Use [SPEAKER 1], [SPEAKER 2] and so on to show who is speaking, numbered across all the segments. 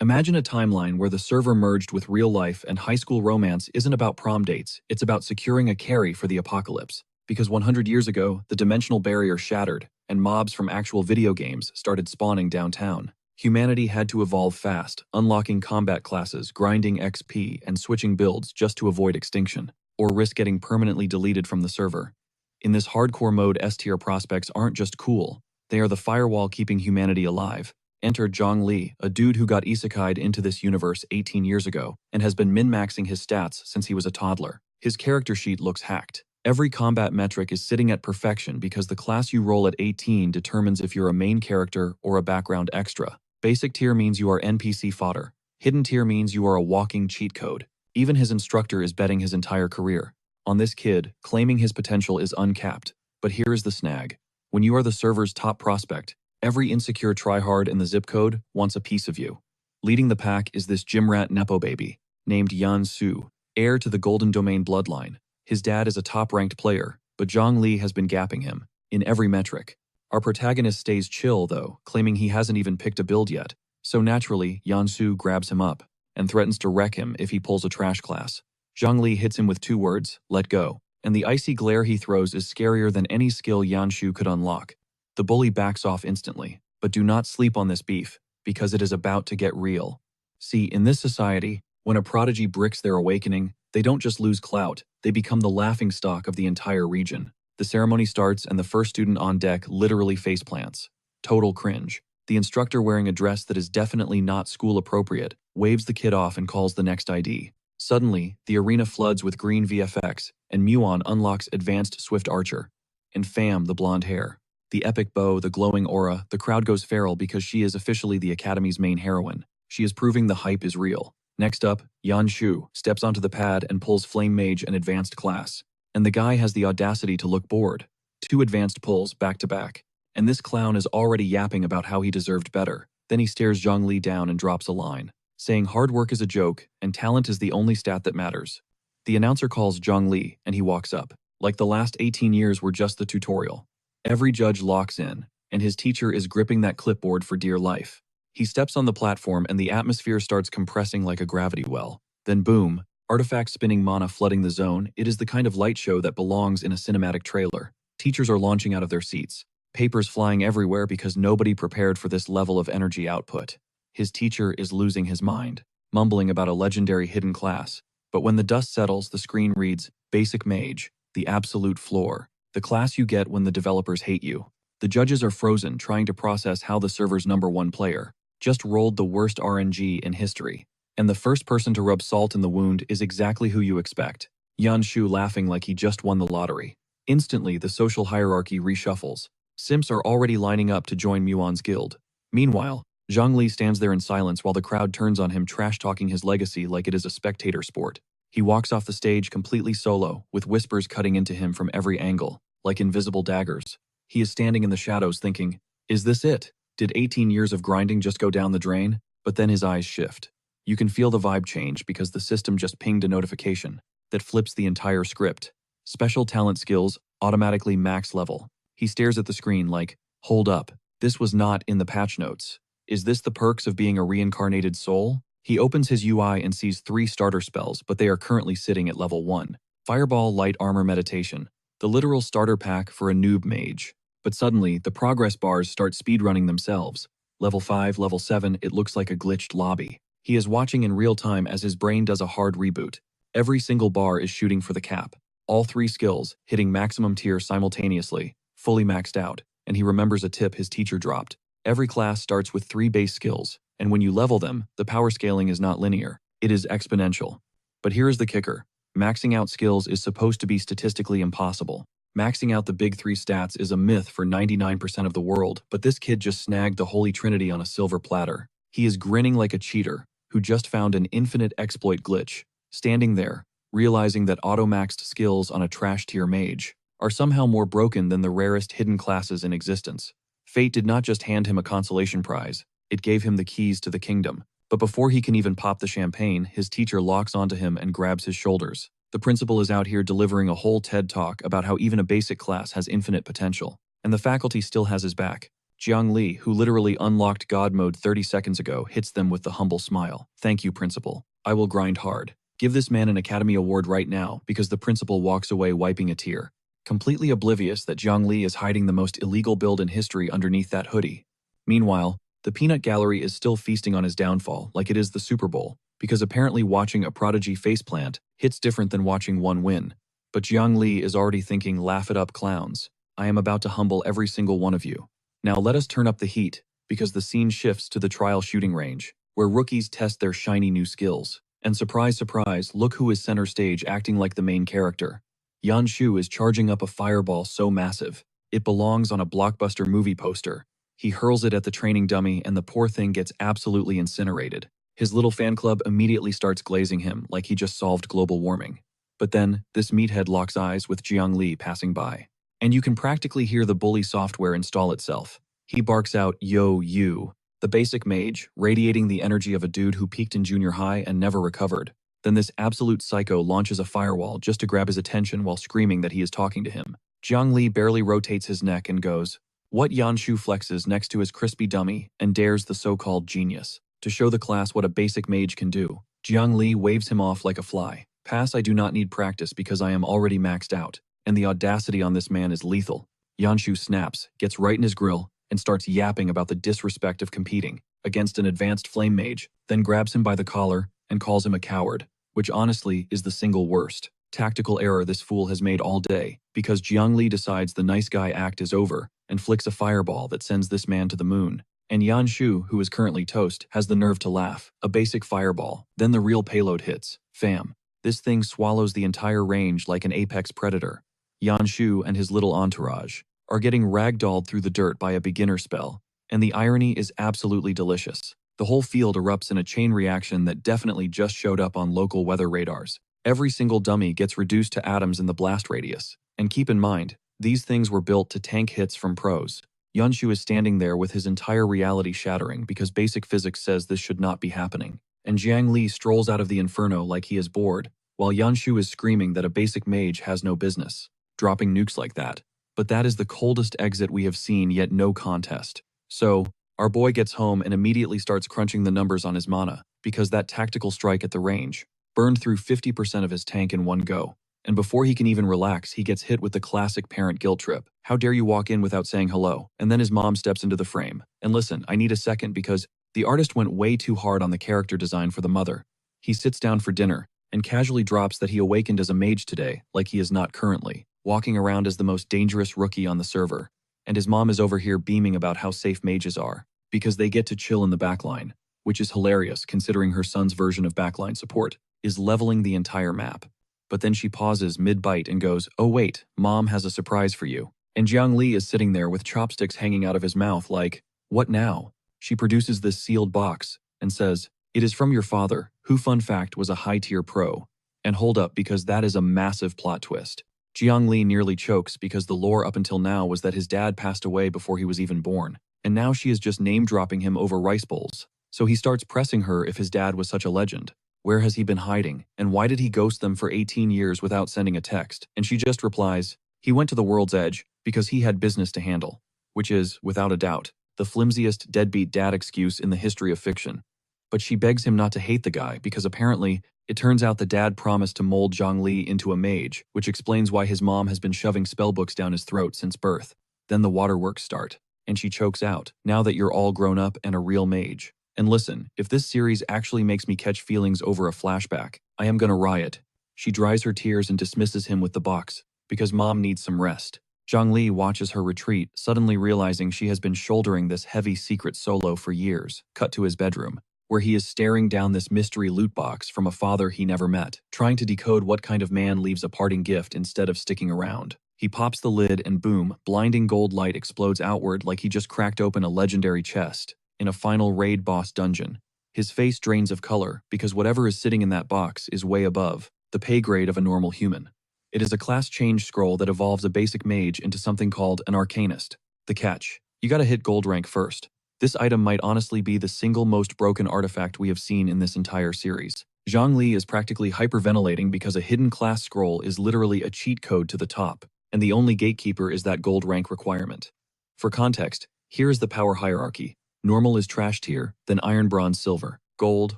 [SPEAKER 1] Imagine a timeline where the server merged with real life and high school romance isn't about prom dates, it's about securing a carry for the apocalypse. Because 100 years ago, the dimensional barrier shattered, and mobs from actual video games started spawning downtown. Humanity had to evolve fast, unlocking combat classes, grinding XP, and switching builds just to avoid extinction, or risk getting permanently deleted from the server. In this hardcore mode, S-tier prospects aren't just cool, they are the firewall keeping humanity alive. Enter Zhang Li, a dude who got isekai'd into this universe 18 years ago and has been min-maxing his stats since he was a toddler. His character sheet looks hacked. Every combat metric is sitting at perfection because the class you roll at 18 determines if you're a main character or a background extra. Basic tier means you are NPC fodder. Hidden tier means you are a walking cheat code. Even his instructor is betting his entire career on this kid, claiming his potential is uncapped. But here is the snag. When you are the server's top prospect, every insecure tryhard in the zip code wants a piece of you. Leading the pack is this gym rat nepo baby, named Yan Su, heir to the Golden Domain bloodline. His dad is a top-ranked player, but Zhang Li has been gapping him in every metric. Our protagonist stays chill, though, claiming he hasn't even picked a build yet. So naturally, Yan Su grabs him up and threatens to wreck him if he pulls a trash class. Zhang Li hits him with 2 words, "Let go," and the icy glare he throws is scarier than any skill Yan Su could unlock. The bully backs off instantly, but do not sleep on this beef, because it is about to get real. See, in this society, when a prodigy bricks their awakening, they don't just lose clout, they become the laughingstock of the entire region. The ceremony starts and the first student on deck literally faceplants. Total cringe. The instructor, wearing a dress that is definitely not school appropriate, waves the kid off and calls the next ID. Suddenly, the arena floods with green VFX, and Muon unlocks advanced swift archer. And Pham, the blonde hair. The epic bow, the glowing aura, the crowd goes feral because she is officially the Academy's main heroine. She is proving the hype is real. Next up, Yan Shu steps onto the pad and pulls Flame Mage an advanced class. And the guy has the audacity to look bored. 2 advanced pulls back to back. And this clown is already yapping about how he deserved better. Then he stares Zhang Li down and drops a line, saying hard work is a joke and talent is the only stat that matters. The announcer calls Zhang Li and he walks up. Like the last 18 years were just the tutorial. Every judge locks in, and his teacher is gripping that clipboard for dear life. He steps on the platform and the atmosphere starts compressing like a gravity well. Then boom, artifacts spinning, mana flooding the zone. It is the kind of light show that belongs in a cinematic trailer. Teachers are launching out of their seats. Papers flying everywhere because nobody prepared for this level of energy output. His teacher is losing his mind, mumbling about a legendary hidden class. But when the dust settles, the screen reads, Basic Mage, the absolute floor. The class you get when the developers hate you. The judges are frozen, trying to process how the server's #1 player just rolled the worst RNG in history. And the first person to rub salt in the wound is exactly who you expect. Yan Shu laughing like he just won the lottery. Instantly, the social hierarchy reshuffles. Simps are already lining up to join Muon's guild. Meanwhile, Zhang Li stands there in silence while the crowd turns on him, trash-talking his legacy like it is a spectator sport. He walks off the stage completely solo, with whispers cutting into him from every angle, like invisible daggers. He is standing in the shadows thinking, is this it? Did 18 years of grinding just go down the drain? But then his eyes shift. You can feel the vibe change because the system just pinged a notification that flips the entire script. Special talent skills, automatically max level. He stares at the screen like, hold up, this was not in the patch notes. Is this the perks of being a reincarnated soul? He opens his UI and sees 3 starter spells, but they are currently sitting at level 1. Fireball, Light Armor, Meditation. The literal starter pack for a noob mage. But suddenly, the progress bars start speedrunning themselves. Level 5, level 7, it looks like a glitched lobby. He is watching in real time as his brain does a hard reboot. Every single bar is shooting for the cap. All 3 skills, hitting maximum tier simultaneously, fully maxed out, and he remembers a tip his teacher dropped. Every class starts with 3 base skills, and when you level them, the power scaling is not linear. It is exponential. But here is the kicker. Maxing out skills is supposed to be statistically impossible. Maxing out the big 3 stats is a myth for 99% of the world, but this kid just snagged the Holy Trinity on a silver platter. He is grinning like a cheater who just found an infinite exploit glitch, standing there, realizing that auto-maxed skills on a trash tier mage are somehow more broken than the rarest hidden classes in existence. Fate did not just hand him a consolation prize, it gave him the keys to the kingdom. But before he can even pop the champagne, his teacher locks onto him and grabs his shoulders. The principal is out here delivering a whole TED talk about how even a basic class has infinite potential, and the faculty still has his back. Jiang Li, who literally unlocked God mode 30 seconds ago, hits them with the humble smile. Thank you, principal. I will grind hard. Give this man an Academy Award right now, because the principal walks away wiping a tear, completely oblivious that Jiang Li is hiding the most illegal build in history underneath that hoodie. Meanwhile, the peanut gallery is still feasting on his downfall like it is the Super Bowl, because apparently watching a prodigy faceplant hits different than watching one win. But Jiang Li is already thinking, laugh it up, clowns. I am about to humble every single one of you. Now let us turn up the heat, because the scene shifts to the trial shooting range, where rookies test their shiny new skills. And surprise, surprise, look who is center stage acting like the main character. Yan Shu is charging up a fireball so massive, it belongs on a blockbuster movie poster. He hurls it at the training dummy and the poor thing gets absolutely incinerated. His little fan club immediately starts glazing him like he just solved global warming. But then, this meathead locks eyes with Jiang Li passing by. And you can practically hear the bully software install itself. He barks out, "Yo, you." The basic mage, radiating the energy of a dude who peaked in junior high and never recovered. Then this absolute psycho launches a firewall just to grab his attention while screaming that he is talking to him. Jiang Li barely rotates his neck and goes, "What?" Yanshu flexes next to his crispy dummy and dares the so-called genius to show the class what a basic mage can do. Jiang Li waves him off like a fly. "Pass, I do not need practice because I am already maxed out." And the audacity on this man is lethal. Yanshu snaps, gets right in his grill, and starts yapping about the disrespect of competing against an advanced flame mage, then grabs him by the collar and calls him a coward, which honestly is the single worst tactical error this fool has made all day, because Jiang Li decides the nice guy act is over and flicks a fireball that sends this man to the moon. And Yan Shu, who is currently toast, has the nerve to laugh. A basic fireball. Then the real payload hits. Fam. This thing swallows the entire range like an apex predator. Yan Shu and his little entourage are getting ragdolled through the dirt by a beginner spell, and the irony is absolutely delicious. The whole field erupts in a chain reaction that definitely just showed up on local weather radars. Every single dummy gets reduced to atoms in the blast radius. And keep in mind, these things were built to tank hits from pros. Yunshu is standing there with his entire reality shattering because basic physics says this should not be happening. And Jiang Li strolls out of the inferno like he is bored, while Yunshu is screaming that a basic mage has no business dropping nukes like that. But that is the coldest exit we have seen, yet no contest. So, our boy gets home and immediately starts crunching the numbers on his mana, because that tactical strike at the range burned through 50% of his tank in one go. And before he can even relax, he gets hit with the classic parent guilt trip. How dare you walk in without saying hello? And then his mom steps into the frame. And listen, I need a second because the artist went way too hard on the character design for the mother. He sits down for dinner and casually drops that he awakened as a mage today, like he is not currently, walking around as the most dangerous rookie on the server. And his mom is over here beaming about how safe mages are, because they get to chill in the backline, which is hilarious considering her son's version of backline support is leveling the entire map. But then she pauses mid-bite and goes, "Oh wait, mom has a surprise for you." And Jiang Li is sitting there with chopsticks hanging out of his mouth like, "What now?" She produces this sealed box and says, "It is from your father, who fun fact was a high-tier pro." And hold up, because that is a massive plot twist. Jiang Li nearly chokes because the lore up until now was that his dad passed away before he was even born, and now she is just name-dropping him over rice bowls. So he starts pressing her if his dad was such a legend. Where has he been hiding, and why did he ghost them for 18 years without sending a text? And she just replies, "He went to the world's edge because he had business to handle," which is, without a doubt, the flimsiest deadbeat dad excuse in the history of fiction. But she begs him not to hate the guy because apparently, it turns out the dad promised to mold Jiang Li into a mage, which explains why his mom has been shoving spellbooks down his throat since birth. Then the waterworks start, and she chokes out, "Now that you're all grown up and a real mage." And listen, if this series actually makes me catch feelings over a flashback, I am gonna riot. She dries her tears and dismisses him with the box, because mom needs some rest. Jiang Li watches her retreat, suddenly realizing she has been shouldering this heavy secret solo for years. Cut to his bedroom, where he is staring down this mystery loot box from a father he never met, trying to decode what kind of man leaves a parting gift instead of sticking around. He pops the lid and boom, blinding gold light explodes outward like he just cracked open a legendary chest in a final raid boss dungeon. His face drains of color because whatever is sitting in that box is way above the pay grade of a normal human. It is a class change scroll that evolves a basic mage into something called an arcanist. The catch: you gotta hit gold rank first. This item might honestly be the single most broken artifact we have seen in this entire series. Zhang Li is practically hyperventilating because a hidden class scroll is literally a cheat code to the top, and the only gatekeeper is that gold rank requirement. For context, Here is the power hierarchy. Normal is trash tier, then iron, bronze, silver, gold,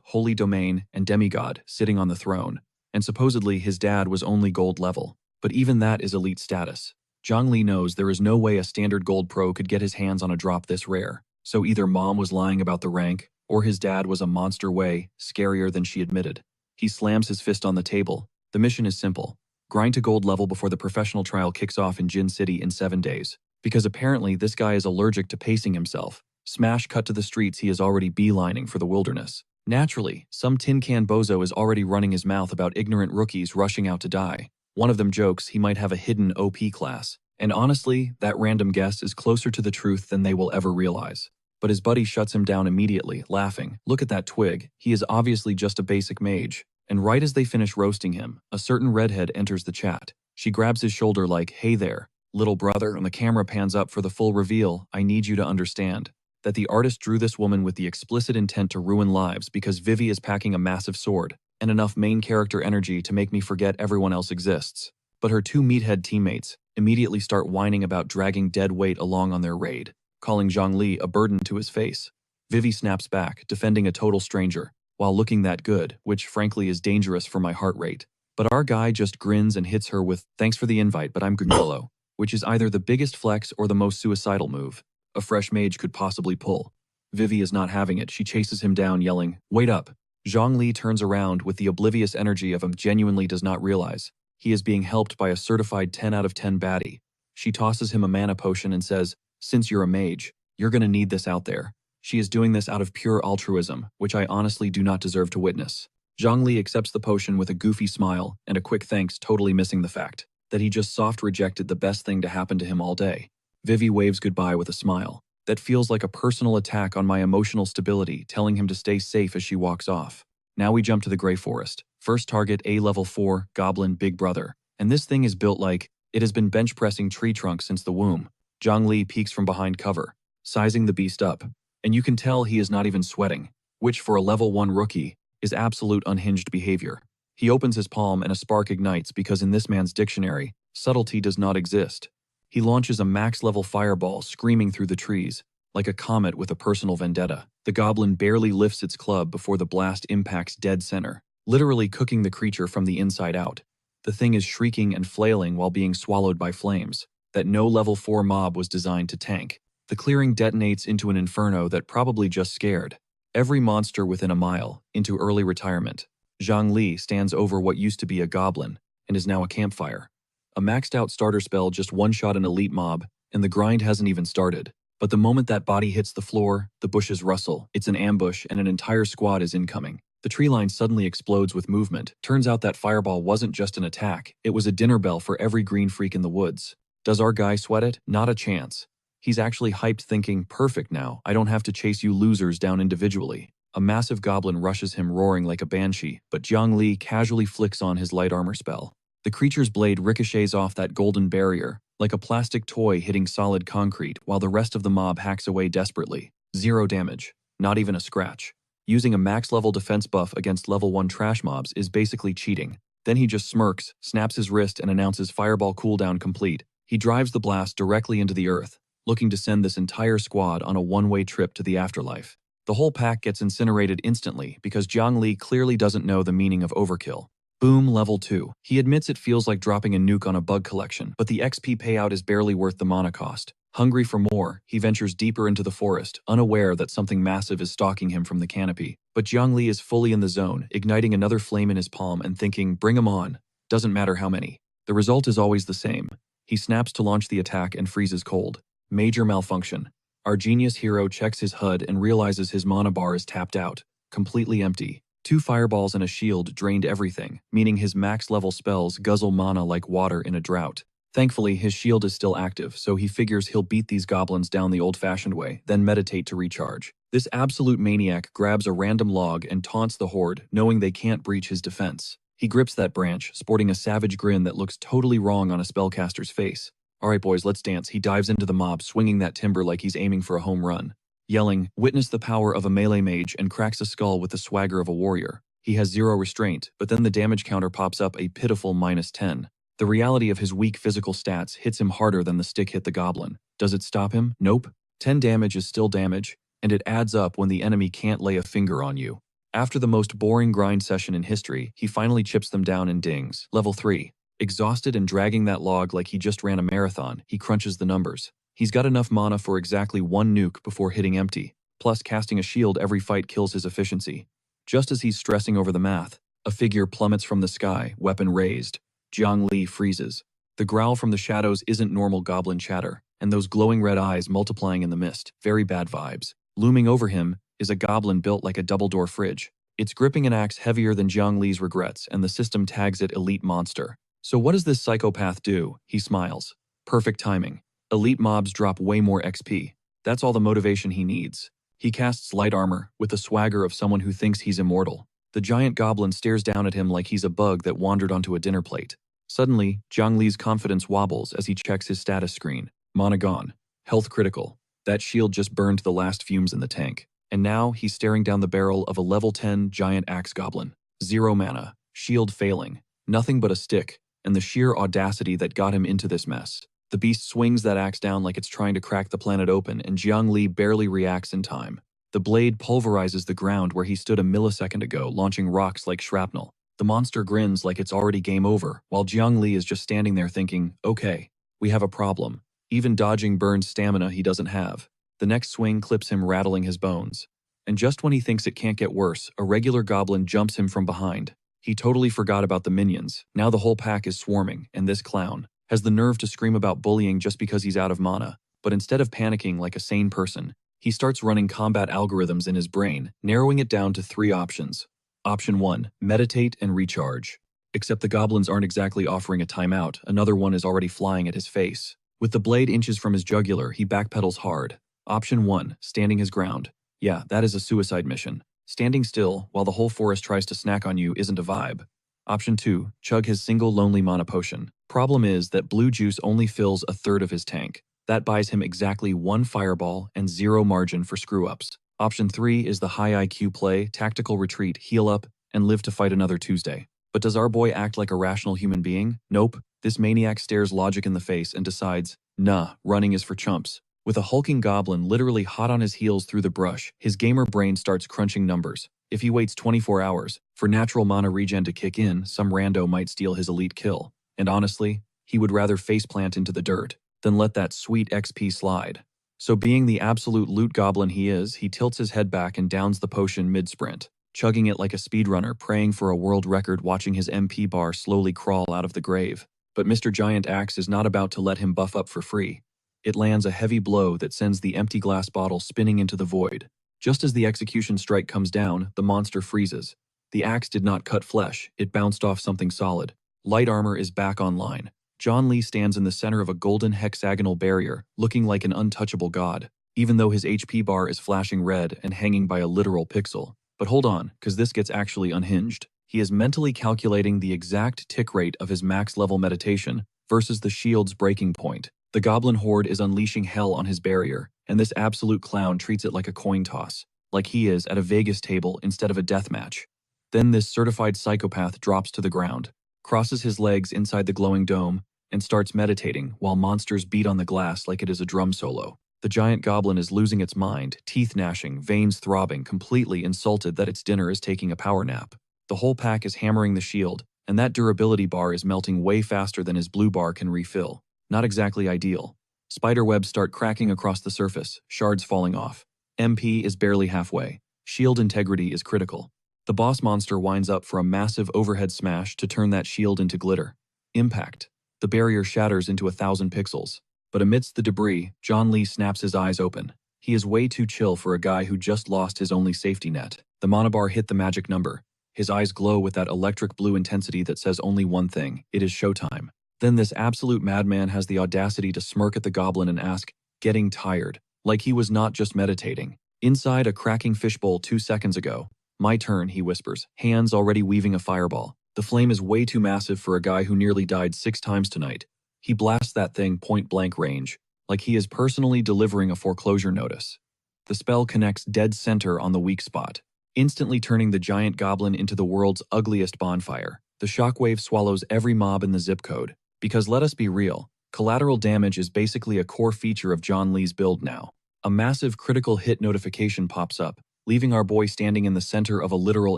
[SPEAKER 1] holy domain, and demigod sitting on the throne. And supposedly his dad was only gold level. But even that is elite status. Zhang Li knows there is no way a standard gold pro could get his hands on a drop this rare. So either mom was lying about the rank, or his dad was a monster way scarier than she admitted. He slams his fist on the table. The mission is simple. Grind to gold level before the professional trial kicks off in Jin City in 7 days. Because apparently this guy is allergic to pacing himself. Smash cut to the streets, he is already beelining for the wilderness. Naturally, some tin can bozo is already running his mouth about ignorant rookies rushing out to die. One of them jokes he might have a hidden OP class. And honestly, that random guess is closer to the truth than they will ever realize. But his buddy shuts him down immediately, laughing. Look at that twig, he is obviously just a basic mage. And right as they finish roasting him, a certain redhead enters the chat. She grabs his shoulder like, hey there, little brother, and the camera pans up for the full reveal. I need you to understand that the artist drew this woman with the explicit intent to ruin lives because Vivi is packing a massive sword and enough main character energy to make me forget everyone else exists. But her 2 meathead teammates immediately start whining about dragging dead weight along on their raid, calling Zhang Li a burden to his face. Vivi snaps back, defending a total stranger, while looking that good, which frankly is dangerous for my heart rate. But our guy just grins and hits her with, thanks for the invite but I'm Gunolo, which is either the biggest flex or the most suicidal move a fresh mage could possibly pull. Vivi is not having it. She chases him down, yelling, wait up. Zhang Li turns around with the oblivious energy of him genuinely does not realize he is being helped by a certified 10 out of 10 baddie. She tosses him a mana potion and says, since you're a mage, you're gonna need this out there. She is doing this out of pure altruism, which I honestly do not deserve to witness. Zhang Li accepts the potion with a goofy smile and a quick thanks, totally missing the fact that he just soft rejected the best thing to happen to him all day. Vivi waves goodbye with a smile that feels like a personal attack on my emotional stability, telling him to stay safe as she walks off. Now we jump to the Grey Forest. First target, a level 4, Goblin Big Brother. And this thing is built like it has been bench pressing tree trunks since the womb. Zhang Li peeks from behind cover, sizing the beast up. And you can tell he is not even sweating, which for a level 1 rookie is absolute unhinged behavior. He opens his palm and a spark ignites because in this man's dictionary, subtlety does not exist. He launches a max-level fireball screaming through the trees, like a comet with a personal vendetta. The goblin barely lifts its club before the blast impacts dead center, literally cooking the creature from the inside out. The thing is shrieking and flailing while being swallowed by flames that no level 4 mob was designed to tank. The clearing detonates into an inferno that probably just scared every monster within a mile into early retirement. Zhang Li stands over what used to be a goblin and is now a campfire. A maxed out starter spell just one-shot an elite mob, and the grind hasn't even started. But the moment that body hits the floor, the bushes rustle. It's an ambush and an entire squad is incoming. The tree line suddenly explodes with movement. Turns out that fireball wasn't just an attack, it was a dinner bell for every green freak in the woods. Does our guy sweat it? Not a chance. He's actually hyped thinking, perfect now, I don't have to chase you losers down individually. A massive goblin rushes him roaring like a banshee, but Zhang Li casually flicks on his light armor spell. The creature's blade ricochets off that golden barrier, like a plastic toy hitting solid concrete, while the rest of the mob hacks away desperately. 0 damage. Not even a scratch. Using a max-level defense buff against level 1 trash mobs is basically cheating. Then he just smirks, snaps his wrist and announces fireball cooldown complete. He drives the blast directly into the earth, looking to send this entire squad on a one-way trip to the afterlife. The whole pack gets incinerated instantly because Zhang Li clearly doesn't know the meaning of overkill. Boom, level 2. He admits it feels like dropping a nuke on a bug collection, but the XP payout is barely worth the mana cost. Hungry for more, he ventures deeper into the forest, unaware that something massive is stalking him from the canopy. But Zhang Li is fully in the zone, igniting another flame in his palm and thinking, bring 'em on. Doesn't matter how many. The result is always the same. He snaps to launch the attack and freezes cold. Major malfunction. Our genius hero checks his HUD and realizes his mana bar is tapped out, completely empty. 2 fireballs and a shield drained everything, meaning his max-level spells guzzle mana like water in a drought. Thankfully, his shield is still active, so he figures he'll beat these goblins down the old-fashioned way, then meditate to recharge. This absolute maniac grabs a random log and taunts the horde, knowing they can't breach his defense. He grips that branch, sporting a savage grin that looks totally wrong on a spellcaster's face. Alright boys, let's dance. He dives into the mob, swinging that timber like he's aiming for a home run. Yelling, witness the power of a melee mage, and cracks a skull with the swagger of a warrior. He has 0 restraint, but then the damage counter pops up a pitiful -10. The reality of his weak physical stats hits him harder than the stick hit the goblin. Does it stop him? Nope. 10 damage is still damage, and it adds up when the enemy can't lay a finger on you. After the most boring grind session in history, he finally chips them down and dings. Level 3. Exhausted and dragging that log like he just ran a marathon, he crunches the numbers. He's got enough mana for exactly one nuke before hitting empty, plus casting a shield every fight kills his efficiency. Just as he's stressing over the math, a figure plummets from the sky, weapon raised. Jiang Li freezes. The growl from the shadows isn't normal goblin chatter, and those glowing red eyes multiplying in the mist, very bad vibes. Looming over him is a goblin built like a double-door fridge. It's gripping an axe heavier than Jiang Li's regrets, and the system tags it Elite Monster. So what does this psychopath do? He smiles. Perfect timing. Elite mobs drop way more XP. That's all the motivation he needs. He casts light armor, with the swagger of someone who thinks he's immortal. The giant goblin stares down at him like he's a bug that wandered onto a dinner plate. Suddenly, Jiang Li's confidence wobbles as he checks his status screen. Mana gone. Health critical. That shield just burned the last fumes in the tank. And now, he's staring down the barrel of a level 10 giant axe goblin. 0 mana. Shield failing. Nothing but a stick, and the sheer audacity that got him into this mess. The beast swings that axe down like it's trying to crack the planet open, and Jiang Li barely reacts in time. The blade pulverizes the ground where he stood a millisecond ago, launching rocks like shrapnel. The monster grins like it's already game over, while Jiang Li is just standing there thinking, okay, we have a problem. Even dodging burns stamina he doesn't have. The next swing clips him, rattling his bones. And just when he thinks it can't get worse, a regular goblin jumps him from behind. He totally forgot about the minions. Now the whole pack is swarming, and this clown has the nerve to scream about bullying just because he's out of mana. But instead of panicking like a sane person, he starts running combat algorithms in his brain, narrowing it down to 3 options. Option 1, meditate and recharge. Except the goblins aren't exactly offering a timeout, another one is already flying at his face. With the blade inches from his jugular, he backpedals hard. Option 1, standing his ground. Yeah, that is a suicide mission. Standing still, while the whole forest tries to snack on you, isn't a vibe. Option 2, chug his single lonely mana potion. Problem is that blue juice only fills a third of his tank. That buys him exactly 1 fireball and 0 margin for screw-ups. Option 3 is the high IQ play, tactical retreat, heal up, and live to fight another Tuesday. But does our boy act like a rational human being? Nope. This maniac stares logic in the face and decides, nah, running is for chumps. With a hulking goblin literally hot on his heels through the brush, his gamer brain starts crunching numbers. If he waits 24 hours for natural mana regen to kick in, some rando might steal his elite kill. And honestly, he would rather faceplant into the dirt than let that sweet XP slide. So being the absolute loot goblin he is, he tilts his head back and downs the potion mid-sprint, chugging it like a speedrunner, praying for a world record, watching his MP bar slowly crawl out of the grave. But Mr. Giant Axe is not about to let him buff up for free. It lands a heavy blow that sends the empty glass bottle spinning into the void. Just as the execution strike comes down, the monster freezes. The axe did not cut flesh, it bounced off something solid. Light armor is back online. Jiang Li stands in the center of a golden hexagonal barrier, looking like an untouchable god, even though his HP bar is flashing red and hanging by a literal pixel. But hold on, cause this gets actually unhinged. He is mentally calculating the exact tick rate of his max level meditation versus the shield's breaking point. The goblin horde is unleashing hell on his barrier, and this absolute clown treats it like a coin toss, like he is at a Vegas table instead of a death match. Then this certified psychopath drops to the ground, crosses his legs inside the glowing dome, and starts meditating while monsters beat on the glass like it is a drum solo. The giant goblin is losing its mind, teeth gnashing, veins throbbing, completely insulted that its dinner is taking a power nap. The whole pack is hammering the shield, and that durability bar is melting way faster than his blue bar can refill. Not exactly ideal. Spider webs start cracking across the surface, shards falling off. MP is barely halfway. Shield integrity is critical. The boss monster winds up for a massive overhead smash to turn that shield into glitter. Impact. The barrier shatters into 1,000 pixels. But amidst the debris, Jiang Li snaps his eyes open. He is way too chill for a guy who just lost his only safety net. The mana bar hit the magic number. His eyes glow with that electric blue intensity that says only one thing: it is showtime. Then this absolute madman has the audacity to smirk at the goblin and ask, getting tired, like he was not just meditating. Inside a cracking fishbowl 2 seconds ago. My turn, he whispers, hands already weaving a fireball. The flame is way too massive for a guy who nearly died 6 times tonight. He blasts that thing point-blank range, like he is personally delivering a foreclosure notice. The spell connects dead center on the weak spot, instantly turning the giant goblin into the world's ugliest bonfire. The shockwave swallows every mob in the zip code. Because let us be real, collateral damage is basically a core feature of Jiang Li's build now. a massive critical hit notification pops up, leaving our boy standing in the center of a literal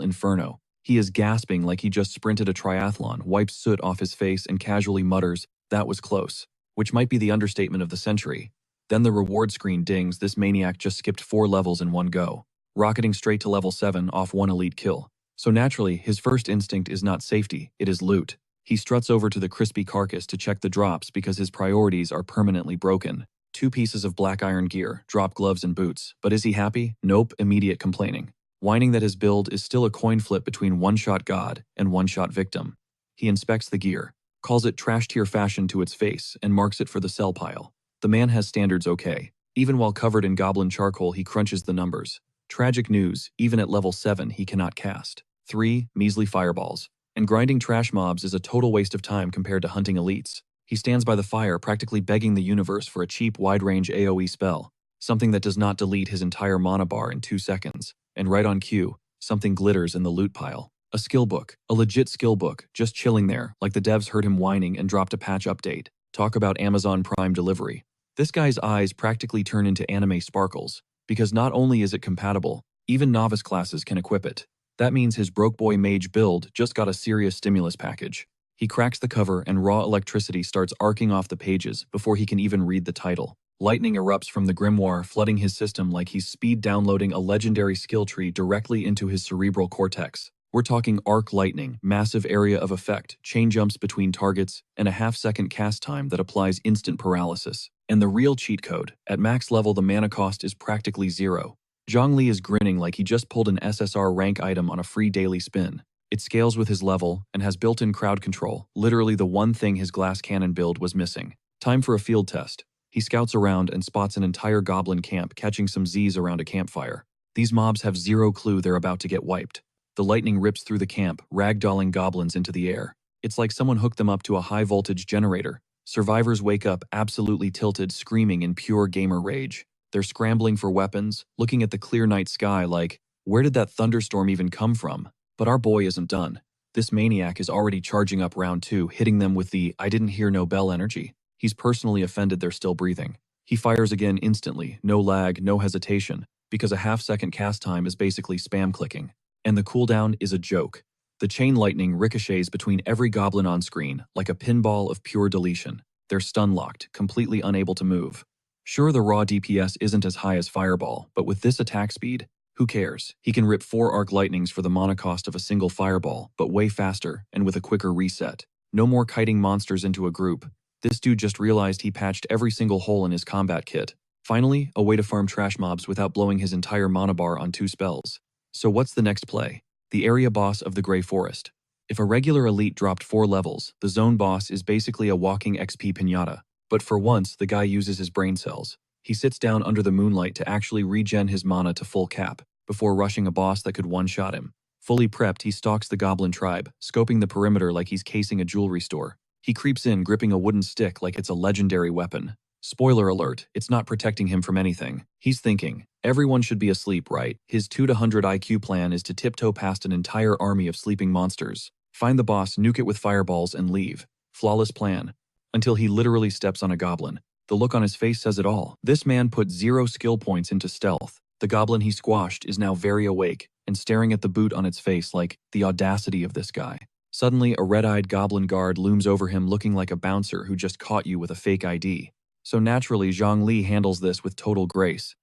[SPEAKER 1] inferno. He is gasping like he just sprinted a triathlon, wipes soot off his face, and casually mutters, "That was close," which might be the understatement of the century. Then the reward screen dings. This maniac just skipped 4 levels in one go, rocketing straight to level 7 off one elite kill. So naturally, his first instinct is not safety, it is loot. He struts over to the crispy carcass to check the drops because his priorities are permanently broken. 2 pieces of black iron gear, drop gloves and boots. But is he happy? Nope, immediate complaining. Whining that his build is still a coin flip between one-shot god and one-shot victim. He inspects the gear, calls it trash tier fashion to its face, and marks it for the sell pile. The man has standards okay. Even while covered in goblin charcoal, he crunches the numbers. Tragic news, even at level 7 he cannot cast 3 measly fireballs. And grinding trash mobs is a total waste of time compared to hunting elites. He stands by the fire, practically begging the universe for a cheap wide-range AoE spell, something that does not delete his entire mana bar in 2 seconds. And right on cue, something glitters in the loot pile. A skill book, a legit skill book, just chilling there, like the devs heard him whining and dropped a patch update. Talk about Amazon Prime delivery. This guy's eyes practically turn into anime sparkles, because not only is it compatible, even novice classes can equip it. That means his broke boy mage build just got a serious stimulus package. He cracks the cover and raw electricity starts arcing off the pages before he can even read the title. Lightning erupts from the grimoire, flooding his system like he's speed downloading a legendary skill tree directly into his cerebral cortex. We're talking arc lightning, massive area of effect, chain jumps between targets, and a half-second cast time that applies instant paralysis. And the real cheat code, at max level the mana cost is practically 0. Zhongli is grinning like he just pulled an SSR rank item on a free daily spin. It scales with his level and has built-in crowd control, literally the one thing his glass cannon build was missing. Time for a field test. He scouts around and spots an entire goblin camp catching some Z's around a campfire. These mobs have 0 clue they're about to get wiped. The lightning rips through the camp, ragdolling goblins into the air. It's like someone hooked them up to a high-voltage generator. Survivors wake up absolutely tilted, screaming in pure gamer rage. They're scrambling for weapons, looking at the clear night sky like, where did that thunderstorm even come from? But our boy isn't done. This maniac is already charging up round 2, hitting them with the "I didn't hear no bell" energy. He's personally offended they're still breathing. He fires again instantly, no lag, no hesitation, because a half-second cast time is basically spam clicking. And the cooldown is a joke. The chain lightning ricochets between every goblin on screen like a pinball of pure deletion. They're stun-locked, completely unable to move. Sure, the raw DPS isn't as high as Fireball, but with this attack speed, who cares? He can rip 4 arc lightnings for the mana cost of a single Fireball, but way faster and with a quicker reset. No more kiting monsters into a group. This dude just realized he patched every single hole in his combat kit. Finally, a way to farm trash mobs without blowing his entire mana bar on 2 spells. So what's the next play? The area boss of the Grey Forest. If a regular elite dropped 4 levels, the zone boss is basically a walking XP piñata. But for once, the guy uses his brain cells. He sits down under the moonlight to actually regen his mana to full cap, before rushing a boss that could one-shot him. Fully prepped, he stalks the goblin tribe, scoping the perimeter like he's casing a jewelry store. He creeps in, gripping a wooden stick like it's a legendary weapon. Spoiler alert, it's not protecting him from anything. He's thinking, everyone should be asleep, right? His 2 to 100 IQ plan is to tiptoe past an entire army of sleeping monsters, find the boss, nuke it with fireballs, and leave. Flawless plan. Until he literally steps on a goblin. The look on his face says it all. This man put 0 skill points into stealth. The goblin he squashed is now very awake and staring at the boot on its face like, the audacity of this guy. Suddenly, a red-eyed goblin guard looms over him looking like a bouncer who just caught you with a fake ID. So naturally, Zhongli handles this with total grace.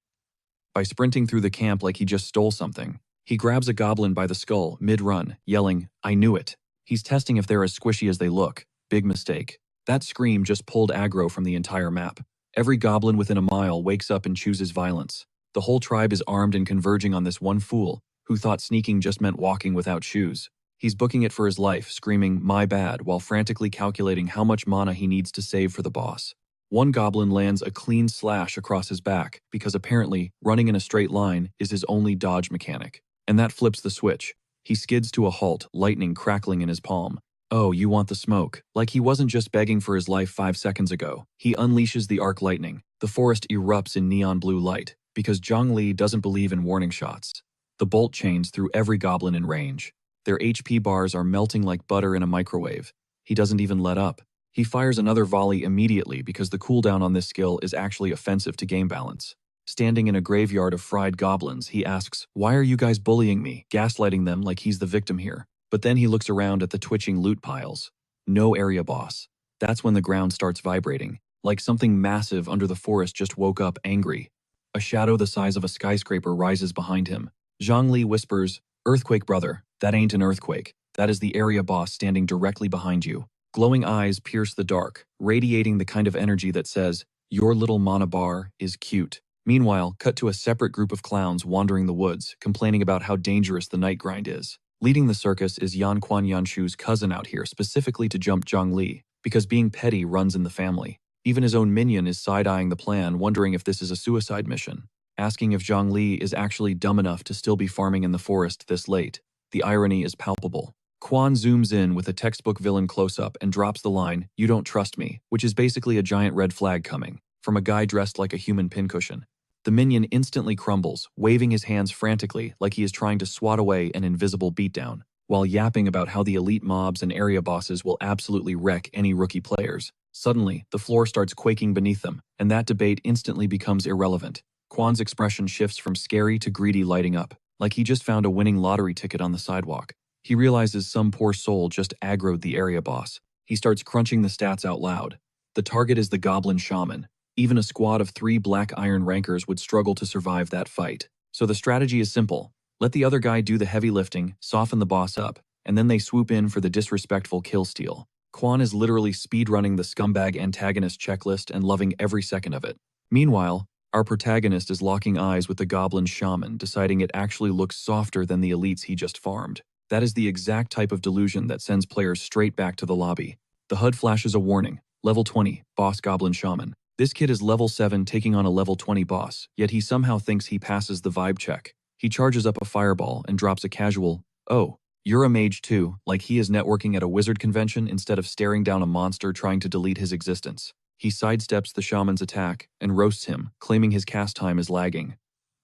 [SPEAKER 1] By sprinting through the camp like he just stole something, he grabs a goblin by the skull mid-run, yelling, "I knew it." He's testing if they're as squishy as they look. Big mistake. That scream just pulled aggro from the entire map. Every goblin within a mile wakes up and chooses violence. The whole tribe is armed and converging on this one fool, who thought sneaking just meant walking without shoes. He's booking it for his life, screaming, "My bad," while frantically calculating how much mana he needs to save for the boss. One goblin lands a clean slash across his back, because apparently, running in a straight line is his only dodge mechanic. And that flips the switch. He skids to a halt, lightning crackling in his palm. Oh, you want the smoke? Like he wasn't just begging for his life 5 seconds ago. He unleashes the arc lightning. The forest erupts in neon blue light, because Zhongli doesn't believe in warning shots. The bolt chains through every goblin in range. Their HP bars are melting like butter in a microwave. He doesn't even let up. He fires another volley immediately because the cooldown on this skill is actually offensive to game balance. Standing in a graveyard of fried goblins, he asks, "Why are you guys bullying me?" gaslighting them like he's the victim here. But then he looks around at the twitching loot piles. No area boss. That's when the ground starts vibrating, like something massive under the forest just woke up angry. A shadow the size of a skyscraper rises behind him. Zhongli whispers, "Earthquake, brother. That ain't an earthquake. That is the area boss standing directly behind you." Glowing eyes pierce the dark, radiating the kind of energy that says, "Your little mana bar is cute." Meanwhile, cut to a separate group of clowns wandering the woods, complaining about how dangerous the night grind is. Leading the circus is Yan Quan Yanshu's cousin out here specifically to jump Zhang Li, because being petty runs in the family. Even his own minion is side-eyeing the plan, wondering if this is a suicide mission, asking if Zhang Li is actually dumb enough to still be farming in the forest this late. The irony is palpable. Quan zooms in with a textbook villain close-up and drops the line, "You don't trust me," which is basically a giant red flag coming from a guy dressed like a human pincushion. The minion instantly crumbles, waving his hands frantically like he is trying to swat away an invisible beatdown, while yapping about how the elite mobs and area bosses will absolutely wreck any rookie players. Suddenly, the floor starts quaking beneath them, and that debate instantly becomes irrelevant. Quan's expression shifts from scary to greedy, lighting up, like he just found a winning lottery ticket on the sidewalk. He realizes some poor soul just aggroed the area boss. He starts crunching the stats out loud. The target is the Goblin shaman. Even a squad of 3 black iron rankers would struggle to survive that fight. So the strategy is simple. Let the other guy do the heavy lifting, soften the boss up, and then they swoop in for the disrespectful kill steal. Quan is literally speedrunning the scumbag antagonist checklist and loving every second of it. Meanwhile, our protagonist is locking eyes with the Goblin shaman, deciding it actually looks softer than the elites he just farmed. That is the exact type of delusion that sends players straight back to the lobby. The HUD flashes a warning. Level 20, Boss Goblin Shaman. This kid is level 7 taking on a level 20 boss, yet he somehow thinks he passes the vibe check. He charges up a fireball and drops a casual, "Oh, you're a mage too," like he is networking at a wizard convention instead of staring down a monster trying to delete his existence. He sidesteps the shaman's attack and roasts him, claiming his cast time is lagging.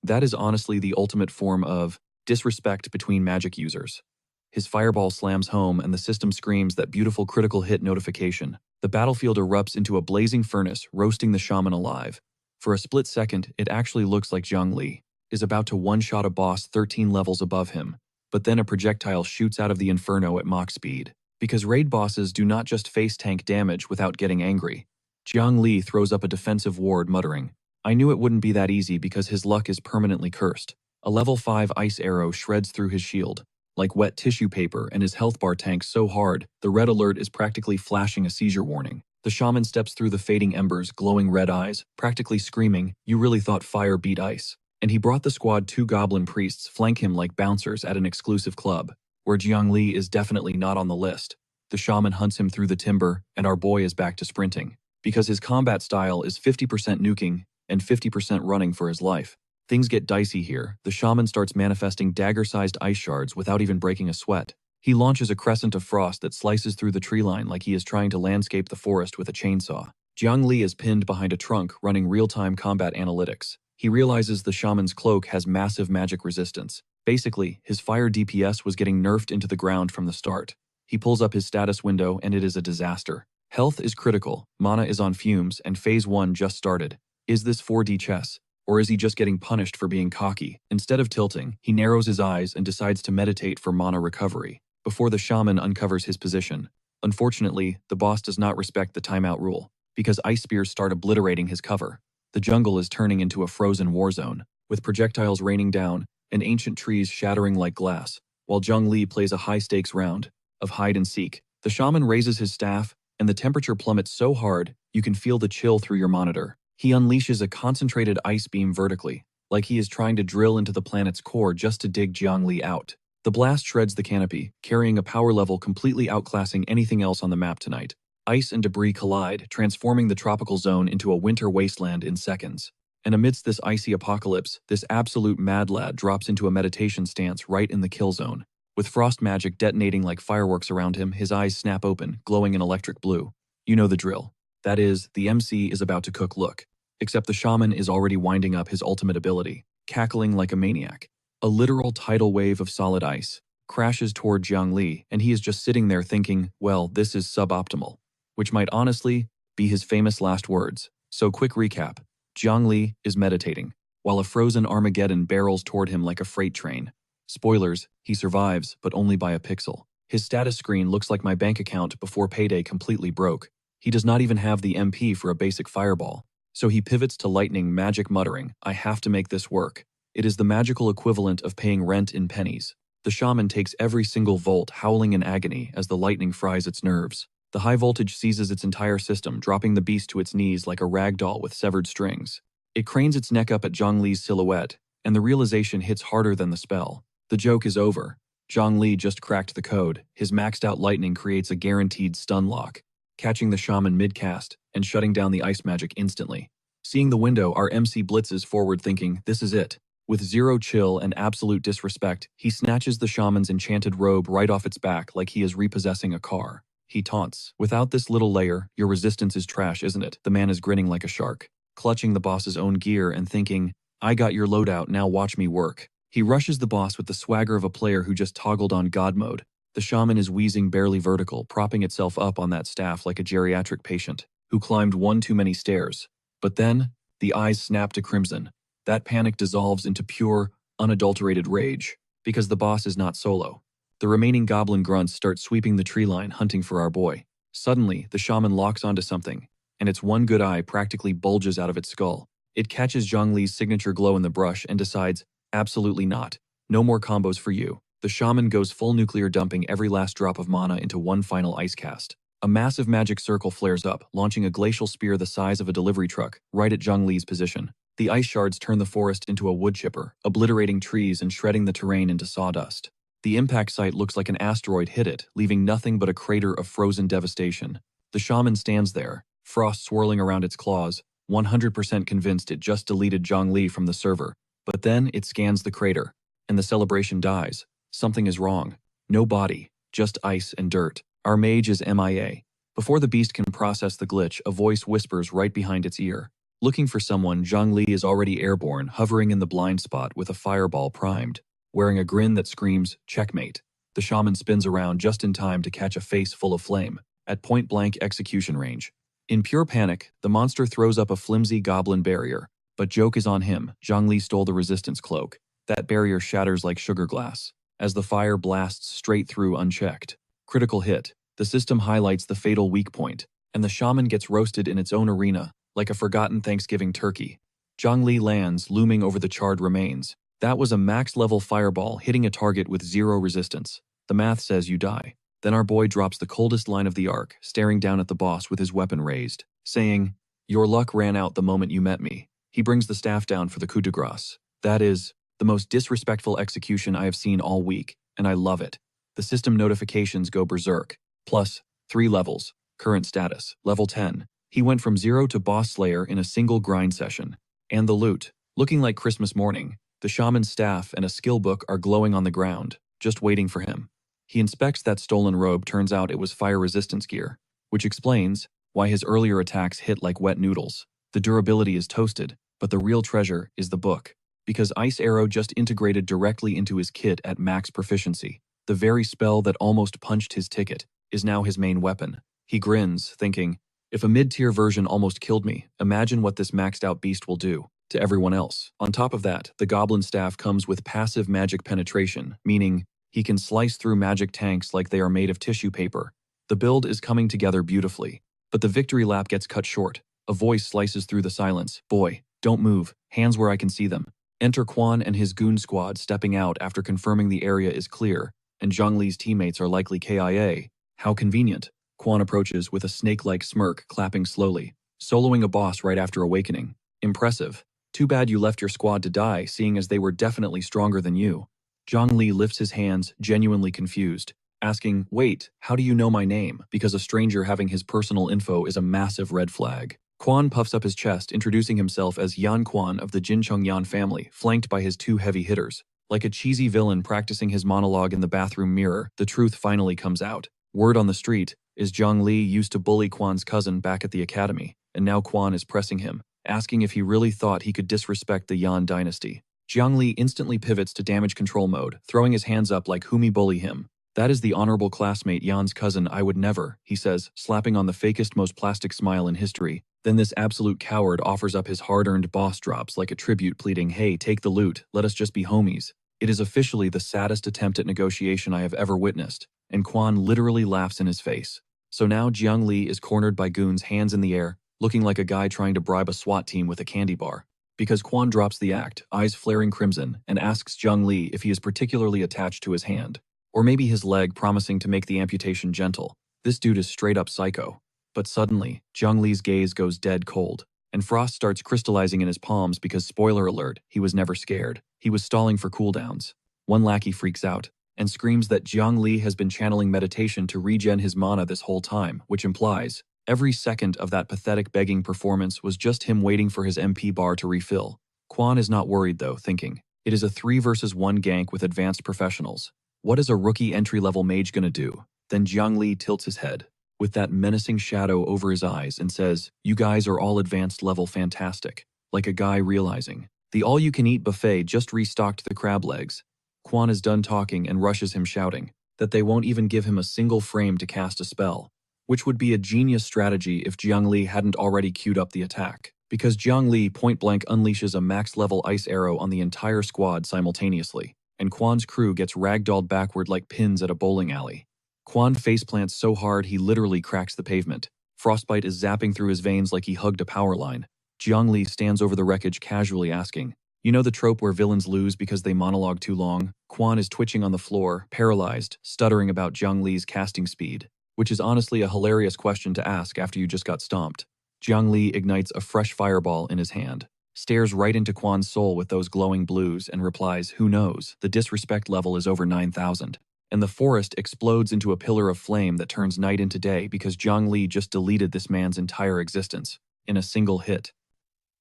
[SPEAKER 1] That is honestly the ultimate form of disrespect between magic users. His fireball slams home and the system screams that beautiful critical hit notification. The battlefield erupts into a blazing furnace, roasting the shaman alive. For a split second, it actually looks like Zhang Li is about to one-shot a boss 13 levels above him, but then a projectile shoots out of the inferno at Mach speed. Because raid bosses do not just face tank damage without getting angry. Zhang Li throws up a defensive ward, muttering, "I knew it wouldn't be that easy because his luck is permanently cursed." A level 5 ice arrow shreds through his shield like wet tissue paper, and his health bar tanks so hard, the red alert is practically flashing a seizure warning. The shaman steps through the fading embers, glowing red eyes, practically screaming, "You really thought fire beat ice." And he brought the squad 2 goblin priests flank him like bouncers at an exclusive club, where Jiang Li is definitely not on the list. The shaman hunts him through the timber, and our boy is back to sprinting, because his combat style is 50% nuking and 50% running for his life. Things get dicey here. The shaman starts manifesting dagger-sized ice shards without even breaking a sweat. He launches a crescent of frost that slices through the tree line like he is trying to landscape the forest with a chainsaw. Jiang Li is pinned behind a trunk running real-time combat analytics. He realizes the shaman's cloak has massive magic resistance. Basically, his fire DPS was getting nerfed into the ground from the start. He pulls up his status window and it is a disaster. Health is critical, mana is on fumes, and phase 1 just started. Is this 4D chess? Or is he just getting punished for being cocky? Instead of tilting, he narrows his eyes and decides to meditate for mana recovery, before the shaman uncovers his position. Unfortunately, the boss does not respect the timeout rule, because ice spears start obliterating his cover. The jungle is turning into a frozen war zone, with projectiles raining down and ancient trees shattering like glass, while Zhang Li plays a high-stakes round of hide and seek. The shaman raises his staff, and the temperature plummets so hard, you can feel the chill through your monitor. He unleashes a concentrated ice beam vertically, like he is trying to drill into the planet's core just to dig Jiang Li out. The blast shreds the canopy, carrying a power level completely outclassing anything else on the map tonight. Ice and debris collide, transforming the tropical zone into a winter wasteland in seconds. And amidst this icy apocalypse, this absolute mad lad drops into a meditation stance right in the kill zone. With frost magic detonating like fireworks around him, his eyes snap open, glowing an electric blue. You know the drill. That is, the MC is about to cook look. Except the shaman is already winding up his ultimate ability, cackling like a maniac. A literal tidal wave of solid ice crashes toward Jiang Li, and he is just sitting there thinking, well, this is suboptimal. Which might honestly be his famous last words. So quick recap. Jiang Li is meditating. while a frozen Armageddon barrels toward him like a freight train. Spoilers, he survives, but only by a pixel. His status screen looks like my bank account before payday completely broke. He does not even have the MP for a basic fireball. So he pivots to lightning magic muttering, I have to make this work. It is the magical equivalent of paying rent in pennies. The shaman takes every single volt, howling in agony as the lightning fries its nerves. The high voltage seizes its entire system, dropping the beast to its knees like a rag doll with severed strings. It cranes its neck up at Zhongli's silhouette, and the realization hits harder than the spell. The joke is over. Zhongli just cracked the code. His maxed out lightning creates a guaranteed stun lock, catching the shaman mid-cast and shutting down the ice magic instantly. Seeing the window, our MC blitzes forward thinking, this is it. With zero chill and absolute disrespect, he snatches the shaman's enchanted robe right off its back like he is repossessing a car. He taunts, without this little layer, your resistance is trash, isn't it? The man is grinning like a shark, clutching the boss's own gear and thinking, I got your loadout, now watch me work. He rushes the boss with the swagger of a player who just toggled on God mode. The shaman is wheezing barely vertical, propping itself up on that staff like a geriatric patient who climbed one too many stairs. But then, the eyes snap to crimson. That panic dissolves into pure, unadulterated rage, because the boss is not solo. The remaining goblin grunts start sweeping the tree line hunting for our boy. Suddenly, the shaman locks onto something, and its one good eye practically bulges out of its skull. It catches Zhongli's signature glow in the brush and decides, absolutely not. No more combos for you. The shaman goes full nuclear, dumping every last drop of mana into one final ice cast. A massive magic circle flares up, launching a glacial spear the size of a delivery truck, right at Zhongli's position. The ice shards turn the forest into a wood chipper, obliterating trees and shredding the terrain into sawdust. The impact site looks like an asteroid hit it, leaving nothing but a crater of frozen devastation. The shaman stands there, frost swirling around its claws, 100% convinced it just deleted Zhongli from the server. But then it scans the crater, and the celebration dies. Something is wrong. No body, just ice and dirt. Our mage is MIA. Before the beast can process the glitch, a voice whispers right behind its ear. Looking for someone, Zhongli is already airborne, hovering in the blind spot with a fireball primed, wearing a grin that screams, checkmate. The shaman spins around just in time to catch a face full of flame, at point-blank execution range. In pure panic, the monster throws up a flimsy goblin barrier, but joke is on him. Zhongli stole the resistance cloak. That barrier shatters like sugar glass, as the fire blasts straight through unchecked. Critical hit. The system highlights the fatal weak point, and the shaman gets roasted in its own arena, like a forgotten Thanksgiving turkey. Zhongli lands, looming over the charred remains. That was a max-level fireball hitting a target with zero resistance. The math says you die. Then our boy drops the coldest line of the arc, staring down at the boss with his weapon raised, saying, your luck ran out the moment you met me. He brings the staff down for the coup de grace. That is the most disrespectful execution I have seen all week, and I love it. The system notifications go berserk. Plus, 3 levels. Current status, level 10. He went from 0 to boss slayer in a single grind session. And the loot. Looking like Christmas morning, the shaman's staff and a skill book are glowing on the ground, just waiting for him. He inspects that stolen robe. Turns out it was fire resistance gear, which explains why his earlier attacks hit like wet noodles. The durability is toasted, but the real treasure is the book. Because Ice Arrow just integrated directly into his kit at max proficiency. The very spell that almost punched his ticket is now his main weapon. He grins, thinking, if a mid-tier version almost killed me, imagine what this maxed-out beast will do to everyone else. On top of that, the goblin staff comes with passive magic penetration, meaning he can slice through magic tanks like they are made of tissue paper. The build is coming together beautifully, but the victory lap gets cut short. A voice slices through the silence. Boy, don't move, hands where I can see them. Enter Quan and his goon squad stepping out after confirming the area is clear, and Zhongli's teammates are likely KIA. How convenient. Quan approaches with a snake-like smirk, clapping slowly, soloing a boss right after awakening. Impressive. Too bad you left your squad to die, seeing as they were definitely stronger than you. Zhongli lifts his hands, genuinely confused, asking, wait, how do you know my name? Because a stranger having his personal info is a massive red flag. Quan puffs up his chest, introducing himself as Yan Quan of the Jincheng Yan family, flanked by his 2 heavy hitters. Like a cheesy villain practicing his monologue in the bathroom mirror, the truth finally comes out. Word on the street is Zhongli used to bully Quan's cousin back at the academy, and now Quan is pressing him, asking if he really thought he could disrespect the Yan dynasty. Zhongli instantly pivots to damage control mode, throwing his hands up like who me bully him. That is the honorable classmate Yan's cousin, I would never, he says, slapping on the fakest most plastic smile in history. Then this absolute coward offers up his hard-earned boss drops like a tribute pleading, "Hey, take the loot, let us just be homies." It is officially the saddest attempt at negotiation I have ever witnessed, and Quan literally laughs in his face. So now Jiang Li is cornered by goons, hands in the air, looking like a guy trying to bribe a SWAT team with a candy bar. Because Quan drops the act, eyes flaring crimson, and asks Jiang Li if he is particularly attached to his hand. Or maybe his leg, promising to make the amputation gentle. This dude is straight up psycho. But suddenly, Jiang Li's gaze goes dead cold, and frost starts crystallizing in his palms because, spoiler alert, he was never scared. He was stalling for cooldowns. One lackey freaks out and screams that Jiang Li has been channeling meditation to regen his mana this whole time, which implies every second of that pathetic begging performance was just him waiting for his MP bar to refill. Quan is not worried though, thinking, it is a 3 versus 1 gank with advanced professionals. What is a rookie entry-level mage gonna do? Then Jiang Li tilts his head, with that menacing shadow over his eyes, and says, "You guys are all advanced level fantastic." Like a guy realizing, the all-you-can-eat buffet just restocked the crab legs. Quan is done talking and rushes him, shouting that they won't even give him a single frame to cast a spell, which would be a genius strategy if Jiang Li hadn't already queued up the attack, because Jiang Li point-blank unleashes a max-level ice arrow on the entire squad simultaneously, and Quan's crew gets ragdolled backward like pins at a bowling alley. Quan faceplants so hard he literally cracks the pavement. Frostbite is zapping through his veins like he hugged a power line. Jiang Li stands over the wreckage casually asking, "You know the trope where villains lose because they monologue too long?" Quan is twitching on the floor, paralyzed, stuttering about Jiang Li's casting speed, which is honestly a hilarious question to ask after you just got stomped. Jiang Li ignites a fresh fireball in his hand, stares right into Quan's soul with those glowing blues, and replies, "Who knows, the disrespect level is over 9,000. And the forest explodes into a pillar of flame that turns night into day because Jiang Li just deleted this man's entire existence in a single hit.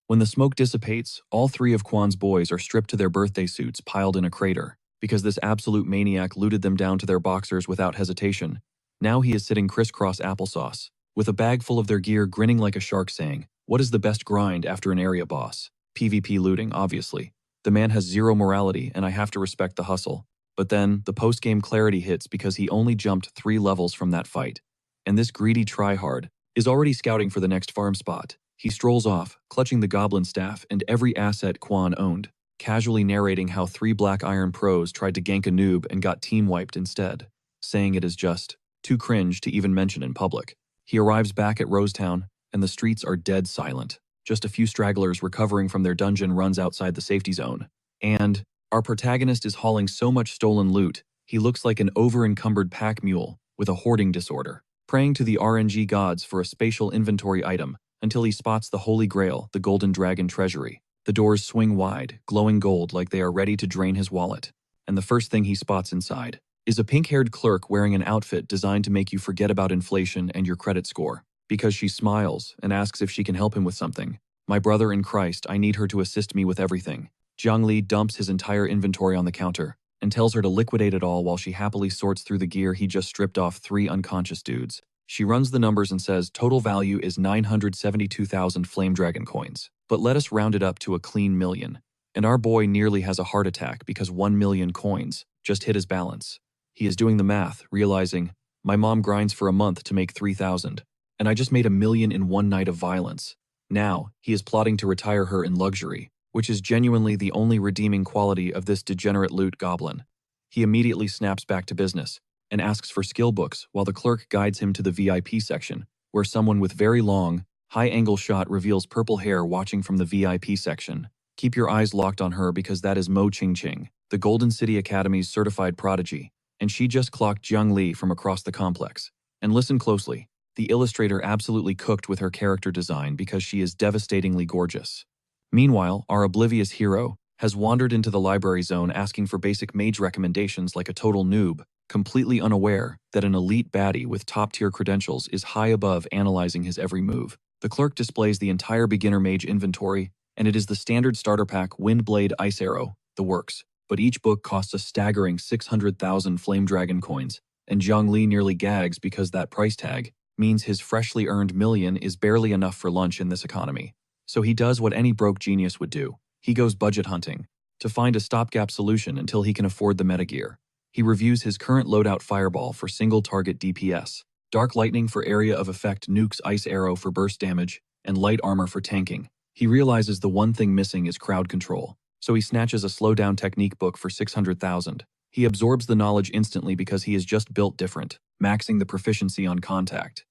[SPEAKER 1] When the smoke dissipates, all 3 of Quan's boys are stripped to their birthday suits piled in a crater, because this absolute maniac looted them down to their boxers without hesitation. Now he is sitting crisscross applesauce, with a bag full of their gear, grinning like a shark, saying, "What is the best grind after an area boss? PvP looting, obviously. The man has zero morality, and I have to respect the hustle." But then, the post-game clarity hits because he only jumped 3 levels from that fight. And this greedy tryhard is already scouting for the next farm spot. He strolls off, clutching the Goblin staff and every asset Quan owned, casually narrating how 3 Black Iron pros tried to gank a noob and got team-wiped instead, saying it is just too cringe to even mention in public. He arrives back at Rosetown, and the streets are dead silent. Just a few stragglers recovering from their dungeon runs outside the safety zone. And our protagonist is hauling so much stolen loot, he looks like an over-encumbered pack mule with a hoarding disorder, praying to the RNG gods for a spatial inventory item until he spots the Holy Grail, the Golden Dragon Treasury. The doors swing wide, glowing gold like they are ready to drain his wallet. And the first thing he spots inside is a pink-haired clerk wearing an outfit designed to make you forget about inflation and your credit score, because she smiles and asks if she can help him with something. "My brother in Christ, I need her to assist me with everything." Jiang Li dumps his entire inventory on the counter and tells her to liquidate it all while she happily sorts through the gear he just stripped off 3 unconscious dudes. She runs the numbers and says total value is 972,000 Flame Dragon coins, but let us round it up to a clean million. And our boy nearly has a heart attack because 1 million coins just hit his balance. He is doing the math, realizing, my mom grinds for a month to make 3,000, and I just made 1 million in one night of violence. Now, he is plotting to retire her in luxury, which is genuinely the only redeeming quality of this degenerate loot goblin. He immediately snaps back to business and asks for skill books while the clerk guides him to the VIP section, where someone with very long, high-angle shot reveals purple hair watching from the VIP section. Keep your eyes locked on her because that is Mo Ching Ching, the Golden City Academy's certified prodigy, and she just clocked Jiang Li from across the complex. And listen closely, the illustrator absolutely cooked with her character design because she is devastatingly gorgeous. Meanwhile, our oblivious hero has wandered into the library zone asking for basic mage recommendations like a total noob, completely unaware that an elite baddie with top-tier credentials is high above analyzing his every move. The clerk displays the entire beginner mage inventory, and it is the standard starter pack Windblade Ice Arrow, the works, but each book costs a staggering 600,000 Flame Dragon coins, and Jiang Li nearly gags because that price tag means his freshly earned million is barely enough for lunch in this economy. So he does what any broke genius would do. He goes budget hunting to find a stopgap solution until he can afford the metagear. He reviews his current loadout Fireball for single target DPS, Dark Lightning for area of effect nukes Ice Arrow for burst damage, and light armor for tanking. He realizes the one thing missing is crowd control, so he snatches a slowdown technique book for 600,000. He absorbs the knowledge instantly because he is just built different, maxing the proficiency on contact.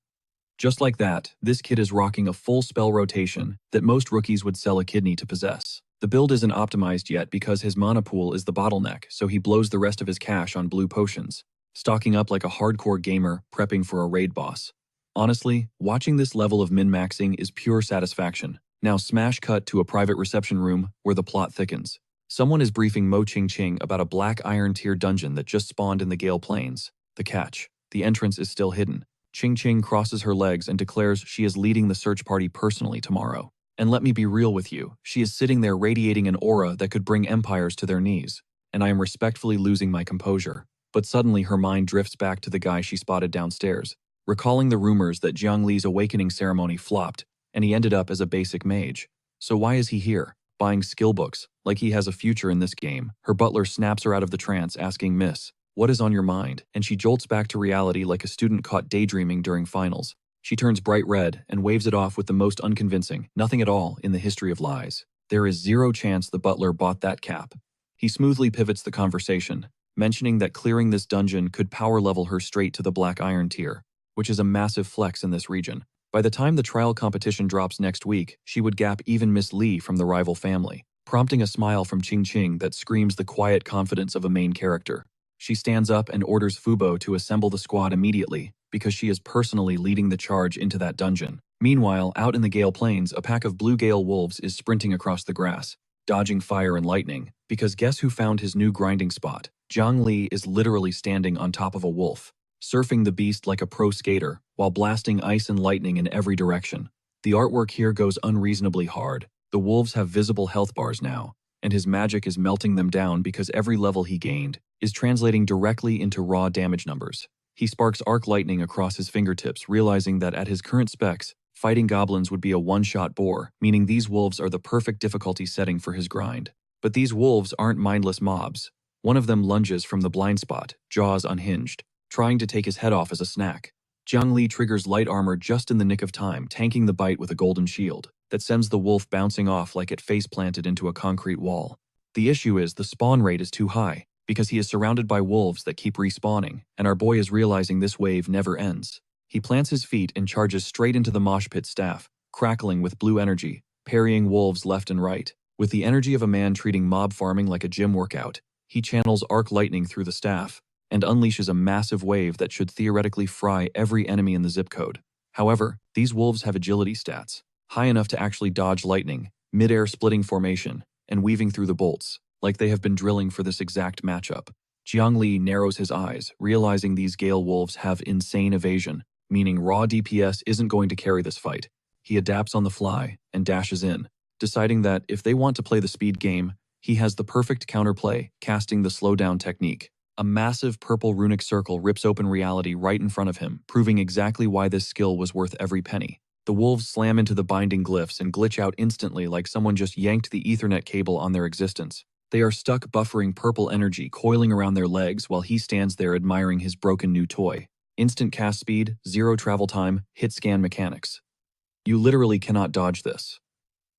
[SPEAKER 1] Just like that, this kid is rocking a full spell rotation that most rookies would sell a kidney to possess. The build isn't optimized yet because his mana pool is the bottleneck, so he blows the rest of his cash on blue potions, stocking up like a hardcore gamer prepping for a raid boss. Honestly, watching this level of min-maxing is pure satisfaction. Now smash cut to a private reception room where the plot thickens. Someone is briefing Mo Ching Ching about a black iron tier dungeon that just spawned in the Gale Plains. The catch: the entrance is still hidden. Ching Ching crosses her legs and declares she is leading the search party personally tomorrow. And let me be real with you, she is sitting there radiating an aura that could bring empires to their knees, and I am respectfully losing my composure. But suddenly her mind drifts back to the guy she spotted downstairs, recalling the rumors that Jiang Li's awakening ceremony flopped, and he ended up as a basic mage. So why is he here, buying skill books, like he has a future in this game? Her butler snaps her out of the trance asking, "Miss, what is on your mind?" And she jolts back to reality like a student caught daydreaming during finals. She turns bright red and waves it off with the most unconvincing "nothing at all" in the history of lies. There is zero chance the butler bought that cap. He smoothly pivots the conversation, mentioning that clearing this dungeon could power level her straight to the black iron tier, which is a massive flex in this region. By the time the trial competition drops next week, she would gap even Miss Li from the rival family, prompting a smile from Ching Ching that screams the quiet confidence of a main character. She stands up and orders Fubo to assemble the squad immediately, because she is personally leading the charge into that dungeon. Meanwhile, out in the Gale Plains, a pack of blue Gale wolves is sprinting across the grass, dodging fire and lightning, because guess who found his new grinding spot? Jiang Li is literally standing on top of a wolf, surfing the beast like a pro skater, while blasting ice and lightning in every direction. The artwork here goes unreasonably hard. The wolves have visible health bars now, and his magic is melting them down because every level he gained is translating directly into raw damage numbers. He sparks arc lightning across his fingertips, realizing that at his current specs, fighting goblins would be a one-shot bore, meaning these wolves are the perfect difficulty setting for his grind. But these wolves aren't mindless mobs. One of them lunges from the blind spot, jaws unhinged, trying to take his head off as a snack. Jiang Li triggers light armor just in the nick of time, tanking the bite with a golden shield that sends the wolf bouncing off like it face-planted into a concrete wall. The issue is the spawn rate is too high, because he is surrounded by wolves that keep respawning, and our boy is realizing this wave never ends. He plants his feet and charges straight into the mosh pit staff, crackling with blue energy, parrying wolves left and right. With the energy of a man treating mob farming like a gym workout, he channels arc lightning through the staff, and unleashes a massive wave that should theoretically fry every enemy in the zip code. However, these wolves have agility stats, high enough to actually dodge lightning, mid-air splitting formation, and weaving through the bolts, like they have been drilling for this exact matchup. Jiang Li narrows his eyes, realizing these Gale wolves have insane evasion, meaning raw DPS isn't going to carry this fight. He adapts on the fly and dashes in, deciding that if they want to play the speed game, he has the perfect counterplay, casting the slowdown technique. A massive purple runic circle rips open reality right in front of him, proving exactly why this skill was worth every penny. The wolves slam into the binding glyphs and glitch out instantly like someone just yanked the Ethernet cable on their existence. They are stuck buffering purple energy coiling around their legs while he stands there admiring his broken new toy. Instant cast speed, zero travel time, hit scan mechanics. You literally cannot dodge this.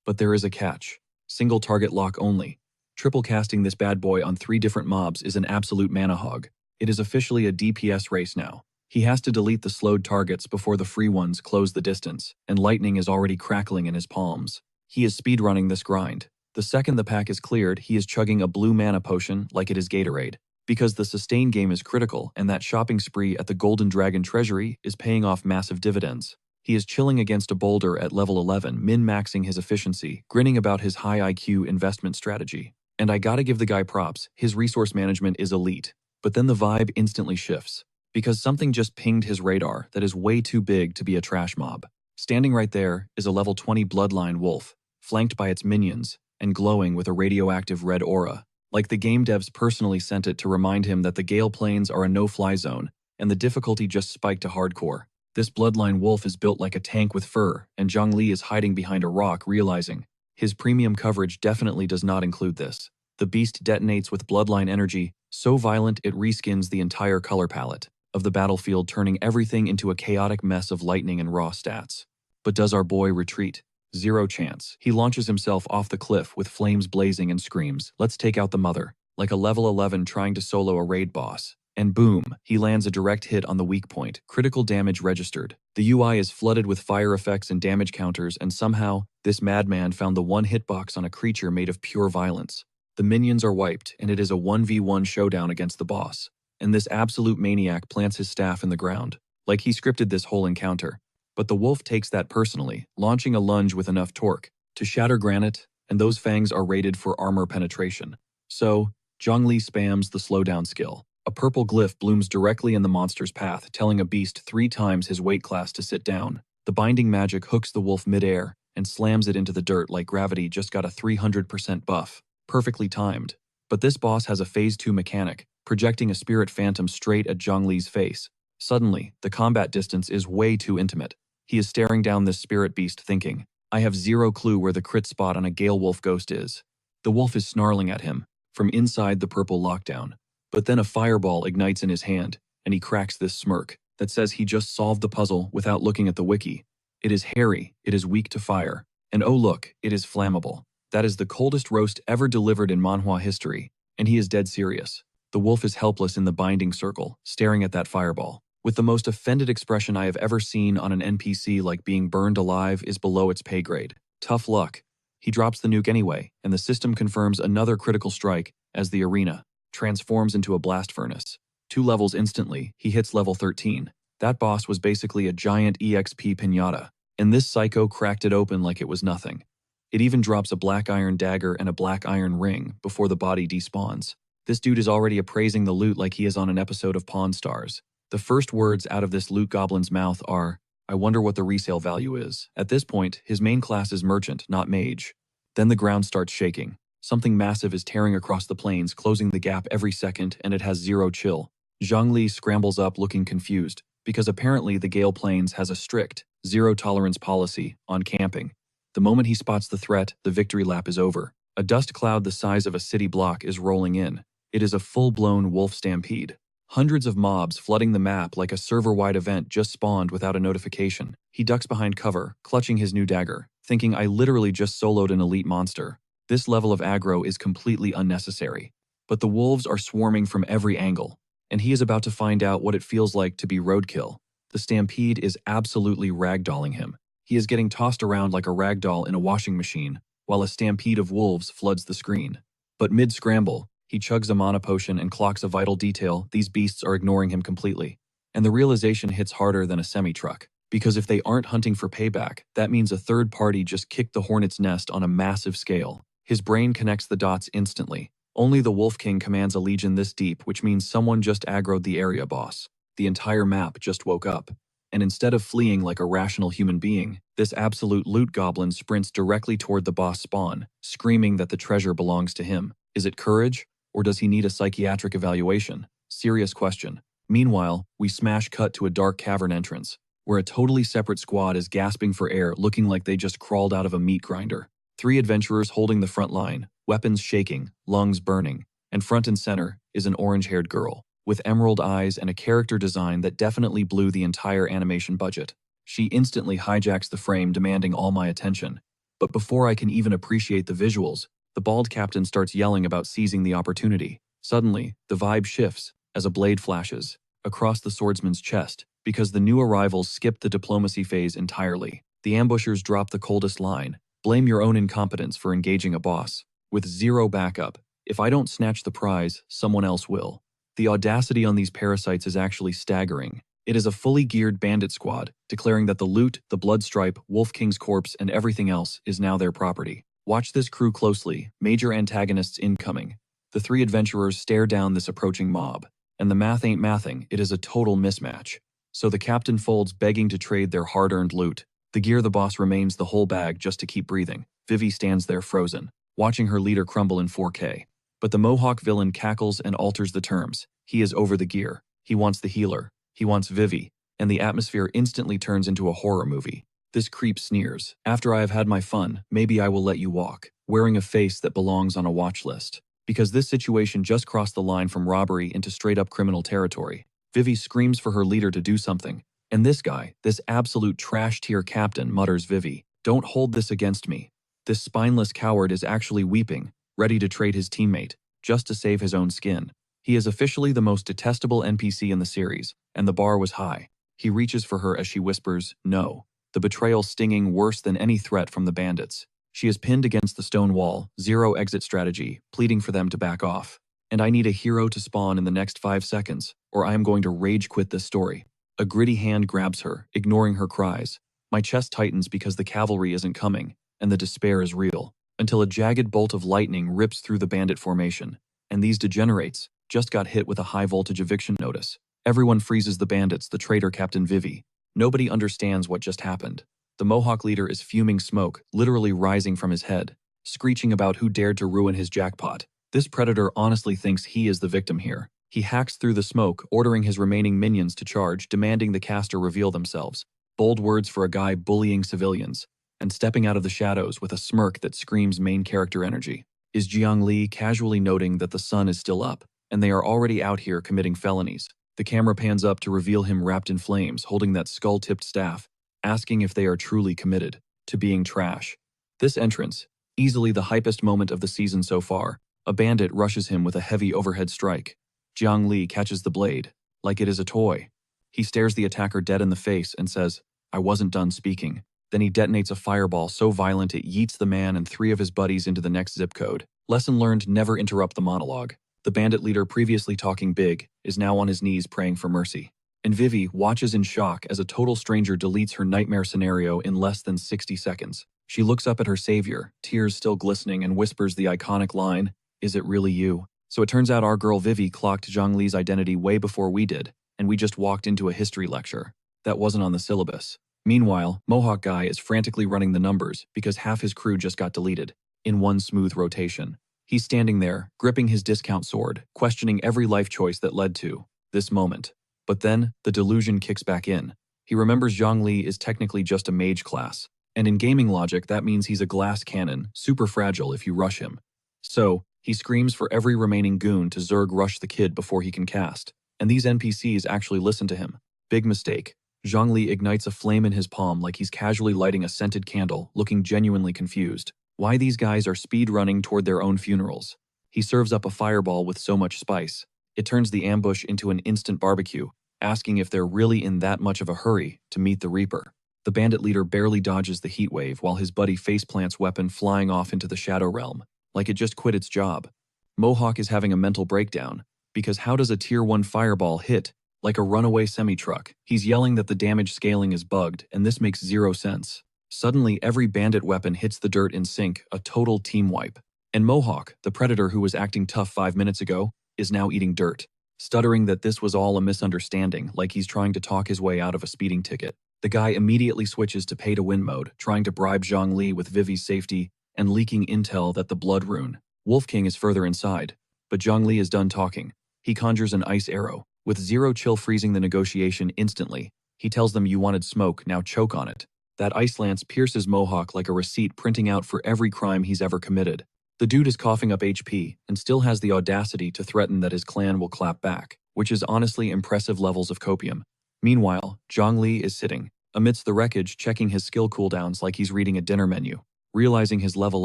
[SPEAKER 1] But there is a catch. Single target lock only. Triple casting this bad boy on 3 different mobs is an absolute mana hog. It is officially a DPS race now. He has to delete the slowed targets before the free ones close the distance, and lightning is already crackling in his palms. He is speedrunning this grind. The second the pack is cleared, he is chugging a blue mana potion like it is Gatorade, because the sustain game is critical and that shopping spree at the Golden Dragon Treasury is paying off massive dividends. He is chilling against a boulder at level 11, min-maxing his efficiency, grinning about his high IQ investment strategy. And I gotta give the guy props, his resource management is elite. But then the vibe instantly shifts, because something just pinged his radar that is way too big to be a trash mob. Standing right there is a level 20 bloodline wolf, flanked by its minions, and glowing with a radioactive red aura. Like the game devs personally sent it to remind him that the Gale Plains are a no-fly zone, and the difficulty just spiked to hardcore. This bloodline wolf is built like a tank with fur, and Jiang Li is hiding behind a rock realizing his premium coverage definitely does not include this. The beast detonates with bloodline energy, so violent it reskins the entire color palette of the battlefield, turning everything into a chaotic mess of lightning and raw stats. But does our boy retreat? Zero chance. He launches himself off the cliff with flames blazing and screams, "Let's take out the mother," like a level 11 trying to solo a raid boss. And boom, he lands a direct hit on the weak point, critical damage registered. The UI is flooded with fire effects and damage counters, and somehow, this madman found the one hitbox on a creature made of pure violence. The minions are wiped, and it is a 1v1 showdown against the boss. And this absolute maniac plants his staff in the ground, like he scripted this whole encounter. But the wolf takes that personally, launching a lunge with enough torque to shatter granite, and those fangs are rated for armor penetration. So, Zhongli spams the slowdown skill. A purple glyph blooms directly in the monster's path, telling a beast 3 times his weight class to sit down. The binding magic hooks the wolf midair and slams it into the dirt like gravity just got a 300% buff. Perfectly timed. But this boss has a phase 2 mechanic, projecting a spirit phantom straight at Zhongli's face. Suddenly, the combat distance is way too intimate. He is staring down this spirit beast thinking, "I have zero clue where the crit spot on a Gale wolf ghost is." The wolf is snarling at him from inside the purple lockdown. But then a fireball ignites in his hand, and he cracks this smirk that says he just solved the puzzle without looking at the wiki. It is hairy, it is weak to fire, and oh look, it is flammable. That is the coldest roast ever delivered in manhwa history, and he is dead serious. The wolf is helpless in the binding circle, staring at that fireball, with the most offended expression I have ever seen on an NPC, like being burned alive is below its pay grade. Tough luck. He drops the nuke anyway, and the system confirms another critical strike as the arena transforms into a blast furnace. 2 levels instantly, he hits level 13. That boss was basically a giant EXP pinata, and this psycho cracked it open like it was nothing. It even drops a black iron dagger and a black iron ring before the body despawns. This dude is already appraising the loot like he is on an episode of Pawn Stars. The first words out of this loot goblin's mouth are, "I wonder what the resale value is." At this point, his main class is merchant, not mage. Then the ground starts shaking. Something massive is tearing across the plains, closing the gap every second, and it has zero chill. Zhongli scrambles up looking confused, because apparently the Gale Plains has a strict, zero-tolerance policy on camping. The moment he spots the threat, the victory lap is over. A dust cloud the size of a city block is rolling in. It is a full-blown wolf stampede. Hundreds of mobs flooding the map like a server-wide event just spawned without a notification. He ducks behind cover, clutching his new dagger, thinking, "I literally just soloed an elite monster." This level of aggro is completely unnecessary. But the wolves are swarming from every angle, and he is about to find out what it feels like to be roadkill. The stampede is absolutely ragdolling him. He is getting tossed around like a ragdoll in a washing machine, while a stampede of wolves floods the screen. But mid-scramble, he chugs a mana potion and clocks a vital detail: these beasts are ignoring him completely. And the realization hits harder than a semi-truck. Because if they aren't hunting for payback, that means a third party just kicked the hornet's nest on a massive scale. His brain connects the dots instantly. Only the Wolf King commands a legion this deep, which means someone just aggroed the area boss. The entire map just woke up. And instead of fleeing like a rational human being, this absolute loot goblin sprints directly toward the boss spawn, screaming that the treasure belongs to him. Is it courage, or does he need a psychiatric evaluation? Serious question. Meanwhile, we smash cut to a dark cavern entrance, where a totally separate squad is gasping for air, looking like they just crawled out of a meat grinder. 3 adventurers holding the front line, weapons shaking, lungs burning, and front and center is an orange-haired girl, with emerald eyes and a character design that definitely blew the entire animation budget. She instantly hijacks the frame, demanding all my attention. But before I can even appreciate the visuals, the bald captain starts yelling about seizing the opportunity. Suddenly, the vibe shifts as a blade flashes across the swordsman's chest, because the new arrivals skip the diplomacy phase entirely. The ambushers drop the coldest line: "Blame your own incompetence for engaging a boss." With zero backup, if I don't snatch the prize, someone else will. The audacity on these parasites is actually staggering. It is a fully geared bandit squad, declaring that the loot, the bloodstripe, Wolf King's corpse, and everything else is now their property. Watch this crew closely, major antagonists incoming. The 3 adventurers stare down this approaching mob, and the math ain't mathing, it is a total mismatch. So the captain folds, begging to trade their hard-earned loot. The gear the boss remains the whole bag just to keep breathing. Vivi stands there frozen, watching her leader crumble in 4K. But the Mohawk villain cackles and alters the terms. He is over the gear. He wants the healer. He wants Vivi. And the atmosphere instantly turns into a horror movie. This creep sneers. "After I have had my fun, maybe I will let you walk," wearing a face that belongs on a watch list. Because this situation just crossed the line from robbery into straight-up criminal territory. Vivi screams for her leader to do something, And this guy, this absolute trash tier captain, mutters Vivi, "Don't hold this against me." This spineless coward is actually weeping, ready to trade his teammate, just to save his own skin. He is officially the most detestable NPC in the series, and the bar was high. He reaches for her as she whispers, "No," the betrayal stinging worse than any threat from the bandits. She is pinned against the stone wall, zero exit strategy, pleading for them to back off. And I need a hero to spawn in the next 5 seconds, or I am going to rage quit this story. A gritty hand grabs her, ignoring her cries. My chest tightens because the cavalry isn't coming, and the despair is real, until a jagged bolt of lightning rips through the bandit formation. And these degenerates just got hit with a high-voltage eviction notice. Everyone freezes the bandits, the traitor Captain Vivi. Nobody understands what just happened. The Mohawk leader is fuming smoke, literally rising from his head, screeching about who dared to ruin his jackpot. This predator honestly thinks he is the victim here. He hacks through the smoke, ordering his remaining minions to charge, demanding the caster reveal themselves. Bold words for a guy bullying civilians, and stepping out of the shadows with a smirk that screams main character energy is Jiang Li, casually noting that the sun is still up, and they are already out here committing felonies. The camera pans up to reveal him wrapped in flames, holding that skull-tipped staff, asking if they are truly committed to being trash. This entrance, easily the hypest moment of the season so far, a bandit rushes him with a heavy overhead strike. Jiang Li catches the blade, like it is a toy. He stares the attacker dead in the face and says, "I wasn't done speaking." Then he detonates a fireball so violent it yeets the man and 3 of his buddies into the next zip code. Lesson learned: never interrupt the monologue. The bandit leader, previously talking big, is now on his knees praying for mercy. And Vivi watches in shock as a total stranger deletes her nightmare scenario in less than 60 seconds. She looks up at her savior, tears still glistening, and whispers the iconic line, "Is it really you?" So it turns out our girl Vivi clocked Zhang Li's identity way before we did, and we just walked into a history lecture. That wasn't on the syllabus. Meanwhile, Mohawk Guy is frantically running the numbers because half his crew just got deleted, in one smooth rotation. He's standing there, gripping his discount sword, questioning every life choice that led to this moment. But then, the delusion kicks back in. He remembers Zhang Li is technically just a mage class, and in gaming logic that means he's a glass cannon, super fragile if you rush him. So, he screams for every remaining goon to Zerg rush the kid before he can cast, and these NPCs actually listen to him. Big mistake. Zhang Li ignites a flame in his palm like he's casually lighting a scented candle, looking genuinely confused. Why these guys are speed-running toward their own funerals? He serves up a fireball with so much spice. It turns the ambush into an instant barbecue, asking if they're really in that much of a hurry to meet the Reaper. The bandit leader barely dodges the heat wave while his buddy faceplants weapon flying off into the Shadow Realm, like it just quit its job. Mohawk is having a mental breakdown, because how does a Tier 1 fireball hit like a runaway semi-truck? He's yelling that the damage scaling is bugged, and this makes zero sense. Suddenly, every bandit weapon hits the dirt in sync, a total team wipe. And Mohawk, the predator who was acting tough 5 minutes ago, is now eating dirt, stuttering that this was all a misunderstanding, like he's trying to talk his way out of a speeding ticket. The guy immediately switches to pay-to-win mode, trying to bribe Zhang Li with Vivi's safety and leaking intel that the Blood Rune, Wolf King, is further inside. But Zhang Li is done talking. He conjures an ice arrow, with zero chill freezing the negotiation instantly. He tells them, "You wanted smoke, now choke on it." That ice lance pierces Mohawk like a receipt printing out for every crime he's ever committed. The dude is coughing up HP and still has the audacity to threaten that his clan will clap back, which is honestly impressive levels of copium. Meanwhile, Zhang Li is sitting amidst the wreckage, checking his skill cooldowns like he's reading a dinner menu, realizing his level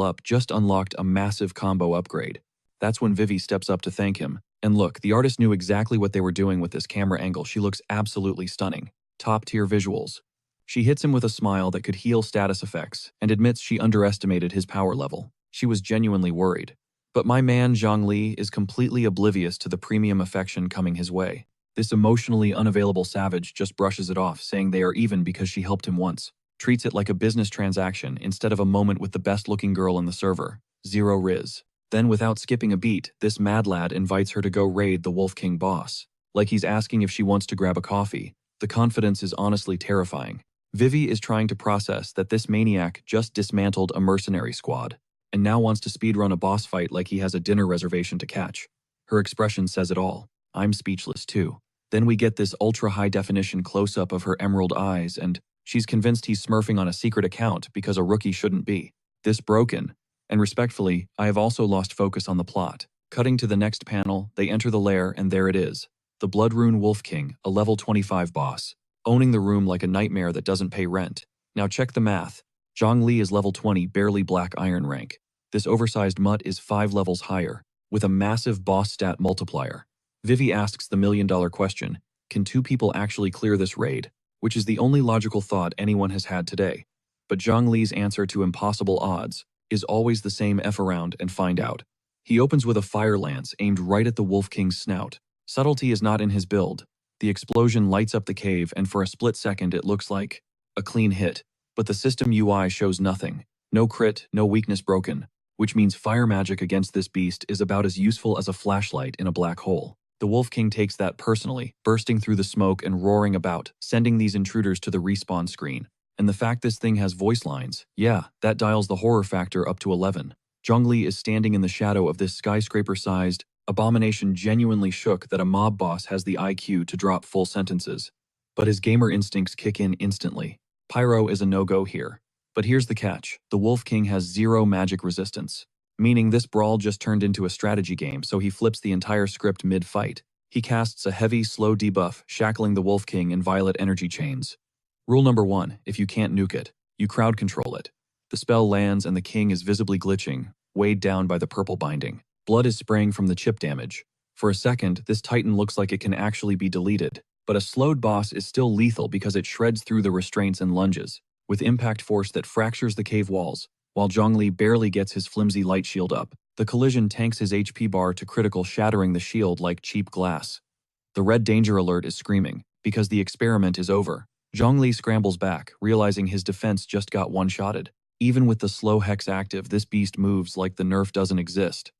[SPEAKER 1] up just unlocked a massive combo upgrade. That's when Vivi steps up to thank him. And look, the artist knew exactly what they were doing with this camera angle. She looks absolutely stunning. Top-tier visuals. She hits him with a smile that could heal status effects and admits she underestimated his power level. She was genuinely worried. But my man Zhang Li is completely oblivious to the premium affection coming his way. This emotionally unavailable savage just brushes it off, saying they are even because she helped him once. Treats it like a business transaction instead of a moment with the best-looking girl in the server. Zero riz. Then, without skipping a beat, this mad lad invites her to go raid the Wolf King boss. Like he's asking if she wants to grab a coffee. The confidence is honestly terrifying. Vivi is trying to process that this maniac just dismantled a mercenary squad, and now wants to speedrun a boss fight like he has a dinner reservation to catch. Her expression says it all. I'm speechless too. Then we get this ultra-high-definition close-up of her emerald eyes, and she's convinced he's smurfing on a secret account because a rookie shouldn't be this broken. And respectfully, I have also lost focus on the plot. Cutting to the next panel, they enter the lair, and there it is. The Blood Rune Wolf King, a level 25 boss. owning the room like a nightmare that doesn't pay rent. Now check the math. Zhongli is level 20, barely black iron rank. This oversized mutt is 5 levels higher, with a massive boss stat multiplier. Vivi asks the million-dollar question, can 2 people actually clear this raid? Which is the only logical thought anyone has had today. But Zhongli's answer to impossible odds is always the same F around and find out. He opens with a fire lance aimed right at the Wolf King's snout. Subtlety is not in his build. The explosion lights up the cave, and for a split second it looks like a clean hit. But the system UI shows nothing. No crit, no weakness broken, which means fire magic against this beast is about as useful as a flashlight in a black hole. The Wolf King takes that personally, bursting through the smoke and roaring about, sending these intruders to the respawn screen. And the fact this thing has voice lines, yeah, that dials the horror factor up to 11. Zhongli is standing in the shadow of this skyscraper-sized abomination, genuinely shook that a mob boss has the IQ to drop full sentences. But his gamer instincts kick in instantly. Pyro is a no-go here. But here's the catch. The Wolf King has 0 magic resistance. Meaning this brawl just turned into a strategy game, so he flips the entire script mid-fight. He casts a heavy, slow debuff, shackling the Wolf King in violet energy chains. Rule number 1, if you can't nuke it, you crowd control it. The spell lands and the king is visibly glitching, weighed down by the purple binding. Blood is spraying from the chip damage. For a second, this titan looks like it can actually be deleted, but a slowed boss is still lethal because it shreds through the restraints and lunges, with impact force that fractures the cave walls. While Zhongli barely gets his flimsy light shield up, the collision tanks his HP bar to critical, shattering the shield like cheap glass. The red danger alert is screaming, because the experiment is over. Zhongli scrambles back, realizing his defense just got one-shotted. Even with the slow hex active, this beast moves like the nerf doesn't exist.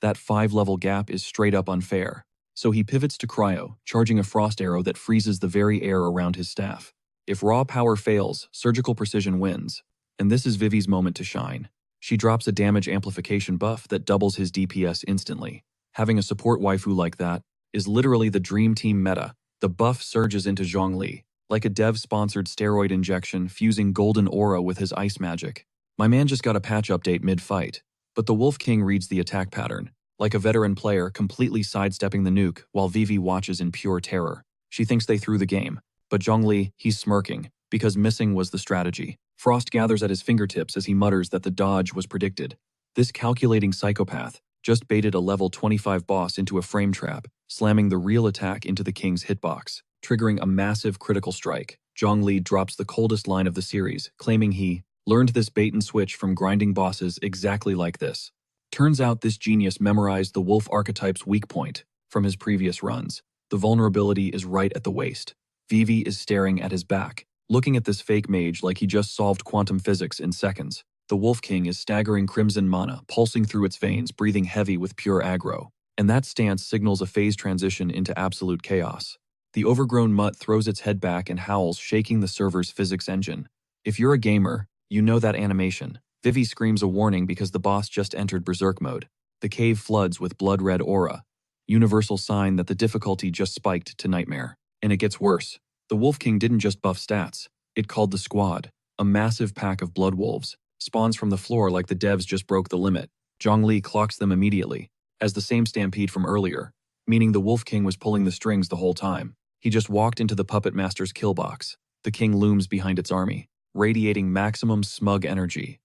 [SPEAKER 1] That 5-level gap is straight up unfair. So he pivots to cryo, charging a frost arrow that freezes the very air around his staff. If raw power fails, surgical precision wins. And this is Vivi's moment to shine. She drops a damage amplification buff that doubles his DPS instantly. Having a support waifu like that is literally the dream team meta. The buff surges into Zhongli, like a dev-sponsored steroid injection fusing golden aura with his ice magic. My man just got a patch update mid-fight, but the Wolf King reads the attack pattern, like a veteran player completely sidestepping the nuke while Vivi watches in pure terror. She thinks they threw the game, but Zhongli, he's smirking, because missing was the strategy. Frost gathers at his fingertips as he mutters that the dodge was predicted. This calculating psychopath just baited a level 25 boss into a frame trap, slamming the real attack into the king's hitbox, triggering a massive critical strike. Zhongli drops the coldest line of the series, claiming he learned this bait and switch from grinding bosses exactly like this. Turns out this genius memorized the wolf archetype's weak point from his previous runs. The vulnerability is right at the waist. Vivi is staring at his back, looking at this fake mage like he just solved quantum physics in seconds. The Wolf King is staggering crimson mana, pulsing through its veins, breathing heavy with pure aggro. And that stance signals a phase transition into absolute chaos. The overgrown mutt throws its head back and howls, shaking the server's physics engine. If you're a gamer, you know that animation. Vivi screams a warning because the boss just entered berserk mode. The cave floods with blood-red aura, universal sign that the difficulty just spiked to nightmare. And it gets worse. The Wolf King didn't just buff stats, it called the squad. A massive pack of blood wolves spawns from the floor like the devs just broke the limit. Zhongli clocks them immediately, as the same stampede from earlier, meaning the Wolf King was pulling the strings the whole time. He just walked into the puppet master's kill box. The king looms behind its army, radiating maximum smug energy.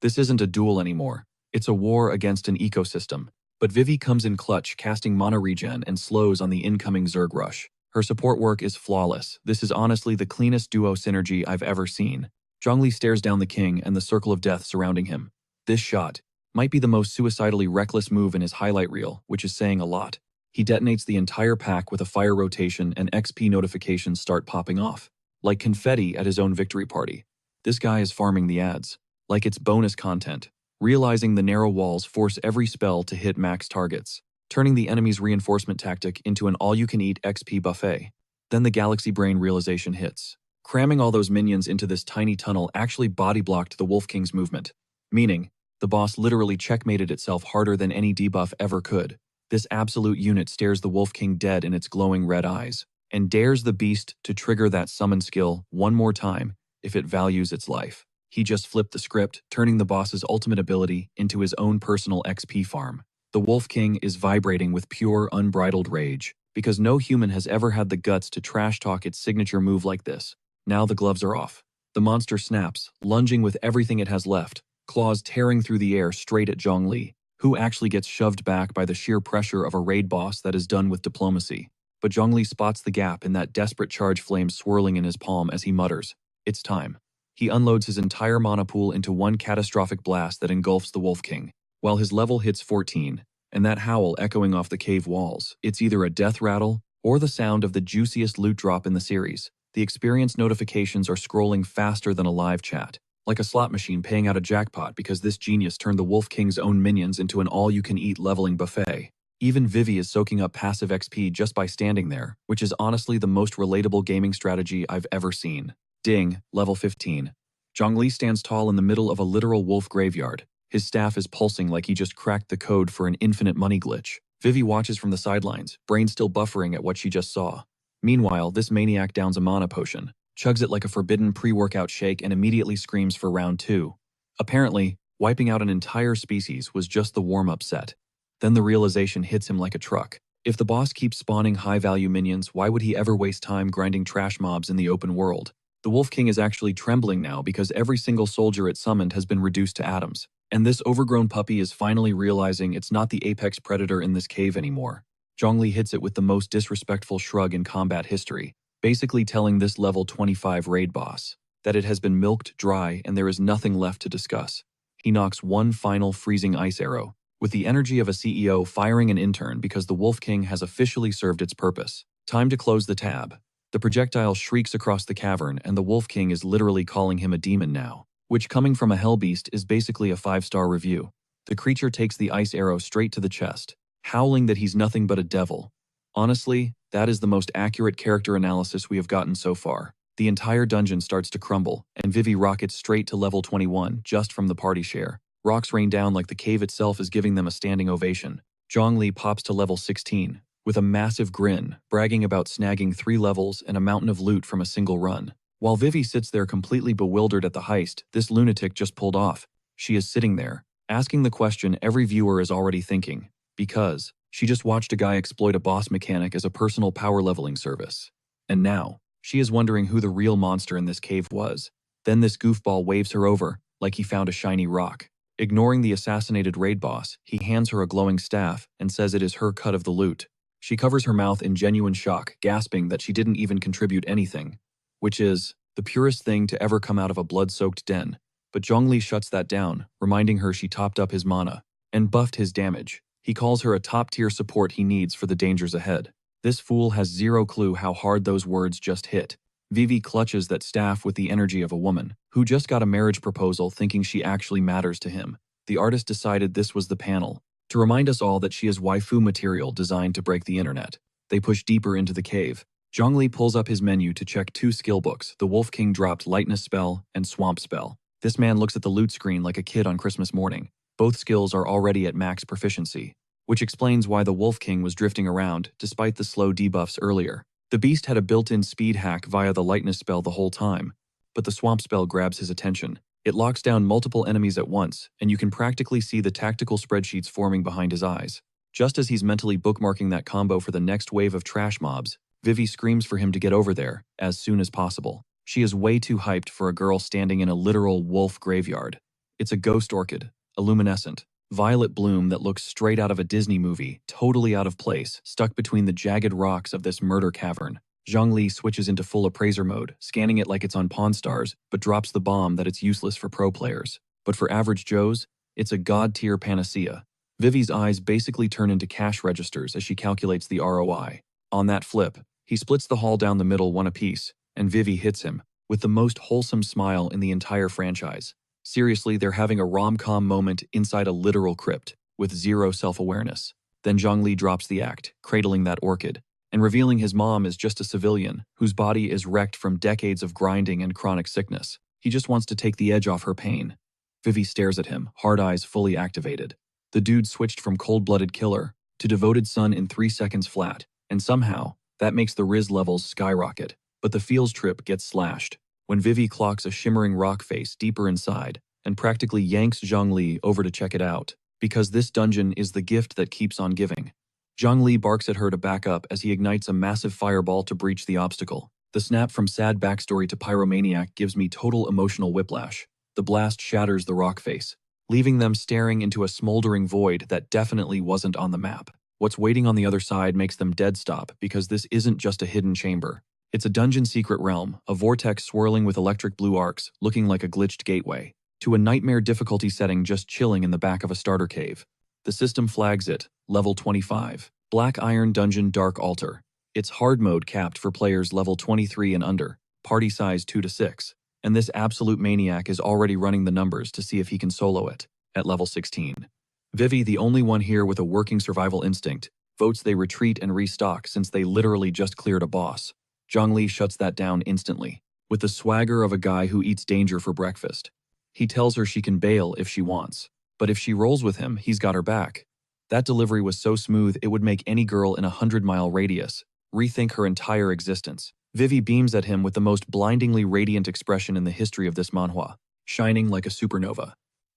[SPEAKER 1] This isn't a duel anymore. It's a war against an ecosystem. But Vivi comes in clutch, casting mana regen and slows on the incoming Zerg rush. Her support work is flawless. This is honestly the cleanest duo synergy I've ever seen. Zhongli stares down the king and the circle of death surrounding him. This shot might be the most suicidally reckless move in his highlight reel, which is saying a lot. He detonates the entire pack with a fire rotation and XP notifications start popping off, like confetti at his own victory party. This guy is farming the ads, like it's bonus content, realizing the narrow walls force every spell to hit max targets, turning the enemy's reinforcement tactic into an all-you-can-eat XP buffet. Then the galaxy brain realization hits. Cramming all those minions into this tiny tunnel actually body-blocked the Wolf King's movement, meaning the boss literally checkmated itself harder than any debuff ever could. This absolute unit stares the Wolf King dead in its glowing red eyes, and dares the beast to trigger that summon skill one more time if it values its life. He just flipped the script, turning the boss's ultimate ability into his own personal XP farm. The Wolf King is vibrating with pure, unbridled rage. because no human has ever had the guts to trash talk its signature move like this. Now the gloves are off. The monster snaps, lunging with everything it has left, claws tearing through the air straight at Zhongli, who actually gets shoved back by the sheer pressure of a raid boss that is done with diplomacy. But Zhongli spots the gap in that desperate charge flame swirling in his palm as he mutters, "It's time." He unloads his entire mana pool into one catastrophic blast that engulfs the Wolf King. While his level hits 14, and that howl echoing off the cave walls, it's either a death rattle or the sound of the juiciest loot drop in the series. The experience notifications are scrolling faster than a live chat, like a slot machine paying out a jackpot because this genius turned the Wolf King's own minions into an all-you-can-eat leveling buffet. Even Vivi is soaking up passive XP just by standing there, which is honestly the most relatable gaming strategy I've ever seen. Ding, level 15. Zhongli stands tall in the middle of a literal wolf graveyard. His staff is pulsing like he just cracked the code for an infinite money glitch. Vivi watches from the sidelines, brain still buffering at what she just saw. Meanwhile, this maniac downs a mana potion, chugs it like a forbidden pre-workout shake, and immediately screams for round 2. Apparently, wiping out an entire species was just the warm-up set. Then the realization hits him like a truck. If the boss keeps spawning high-value minions, why would he ever waste time grinding trash mobs in the open world? The Wolf King is actually trembling now because every single soldier it summoned has been reduced to atoms. And this overgrown puppy is finally realizing it's not the apex predator in this cave anymore. Zhongli hits it with the most disrespectful shrug in combat history, basically telling this level 25 raid boss that it has been milked dry and there is nothing left to discuss. He knocks one final freezing ice arrow, with the energy of a CEO firing an intern because the Wolf King has officially served its purpose. Time to close the tab. The projectile shrieks across the cavern and the Wolf King is literally calling him a demon now, which coming from a hellbeast is basically a 5-star review. The creature takes the ice arrow straight to the chest, howling that he's nothing but a devil. Honestly, that is the most accurate character analysis we have gotten so far. The entire dungeon starts to crumble, and Vivi rockets straight to level 21 just from the party share. Rocks rain down like the cave itself is giving them a standing ovation. Zhongli pops to level 16, with a massive grin, bragging about snagging 3 levels and a mountain of loot from a single run. While Vivi sits there completely bewildered at the heist this lunatic just pulled off, she is sitting there, asking the question every viewer is already thinking, because she just watched a guy exploit a boss mechanic as a personal power leveling service. And now, she is wondering who the real monster in this cave was. Then this goofball waves her over, like he found a shiny rock. Ignoring the assassinated raid boss, he hands her a glowing staff and says it is her cut of the loot. She covers her mouth in genuine shock, gasping that she didn't even contribute anything, which is the purest thing to ever come out of a blood-soaked den. But Zhongli shuts that down, reminding her she topped up his mana and buffed his damage. He calls her a top-tier support he needs for the dangers ahead. This fool has zero clue how hard those words just hit. Vivi clutches that staff with the energy of a woman who just got a marriage proposal thinking she actually matters to him. The artist decided this was the panel to remind us all that she is waifu material designed to break the internet. They push deeper into the cave. Zhongli pulls up his menu to check 2 skill books. The Wolf King dropped Lightness Spell and Swamp Spell. This man looks at the loot screen like a kid on Christmas morning. Both skills are already at max proficiency, which explains why the Wolf King was drifting around despite the slow debuffs earlier. The beast had a built-in speed hack via the Lightness Spell the whole time, but the Swamp Spell grabs his attention. It locks down multiple enemies at once, and you can practically see the tactical spreadsheets forming behind his eyes. Just as he's mentally bookmarking that combo for the next wave of trash mobs, Vivi screams for him to get over there as soon as possible. She is way too hyped for a girl standing in a literal wolf graveyard. It's a ghost orchid, a luminescent, violet bloom that looks straight out of a Disney movie, totally out of place, stuck between the jagged rocks of this murder cavern. Zhongli switches into full appraiser mode, scanning it like it's on Pawn Stars, but drops the bomb that it's useless for pro players. But for average Joes, it's a god-tier panacea. Vivi's eyes basically turn into cash registers as she calculates the ROI. On that flip, he splits the haul down the middle one apiece, and Vivi hits him with the most wholesome smile in the entire franchise. Seriously, they're having a rom-com moment inside a literal crypt, with zero self-awareness. Then Zhongli drops the act, cradling that orchid, and revealing his mom is just a civilian whose body is wrecked from decades of grinding and chronic sickness. He just wants to take the edge off her pain. Vivi stares at him, hard eyes fully activated. The dude switched from cold-blooded killer to devoted son in 3 seconds flat, and somehow, that makes the Riz levels skyrocket. But the feels trip gets slashed when Vivi clocks a shimmering rock face deeper inside and practically yanks Zhongli over to check it out, because this dungeon is the gift that keeps on giving. Zhongli barks at her to back up as he ignites a massive fireball to breach the obstacle. The snap from sad backstory to pyromaniac gives me total emotional whiplash. The blast shatters the rock face, leaving them staring into a smoldering void that definitely wasn't on the map. What's waiting on the other side makes them dead stop because this isn't just a hidden chamber. It's a dungeon secret realm, a vortex swirling with electric blue arcs, looking like a glitched gateway, to a nightmare difficulty setting just chilling in the back of a starter cave. The system flags it, level 25. Black Iron Dungeon Dark Altar. It's hard mode capped for players level 23 and under, party size 2 to 6. And this absolute maniac is already running the numbers to see if he can solo it, at level 16. Vivi, the only one here with a working survival instinct, votes they retreat and restock since they literally just cleared a boss. Zhongli shuts that down instantly, with the swagger of a guy who eats danger for breakfast. He tells her she can bail if she wants, but if she rolls with him, he's got her back. That delivery was so smooth it would make any girl in a 100-mile radius rethink her entire existence. Vivi beams at him with the most blindingly radiant expression in the history of this manhwa, shining like a supernova.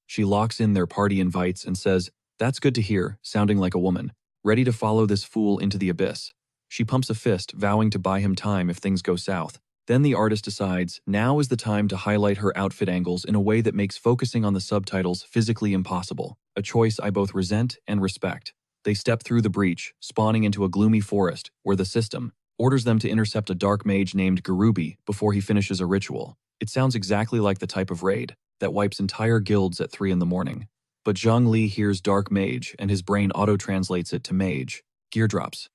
[SPEAKER 1] She locks in their party invites and says, "That's good to hear," sounding like a woman, ready to follow this fool into the abyss. She pumps a fist, vowing to buy him time if things go south. Then the artist decides now is the time to highlight her outfit angles in a way that makes focusing on the subtitles physically impossible, a choice I both resent and respect. They step through the breach, spawning into a gloomy forest where the system orders them to intercept a dark mage named Garubi before he finishes a ritual. It sounds exactly like the type of raid that wipes entire guilds at 3 in the morning. But Zhongli hears dark mage and his brain auto-translates it to mage. Gear drops.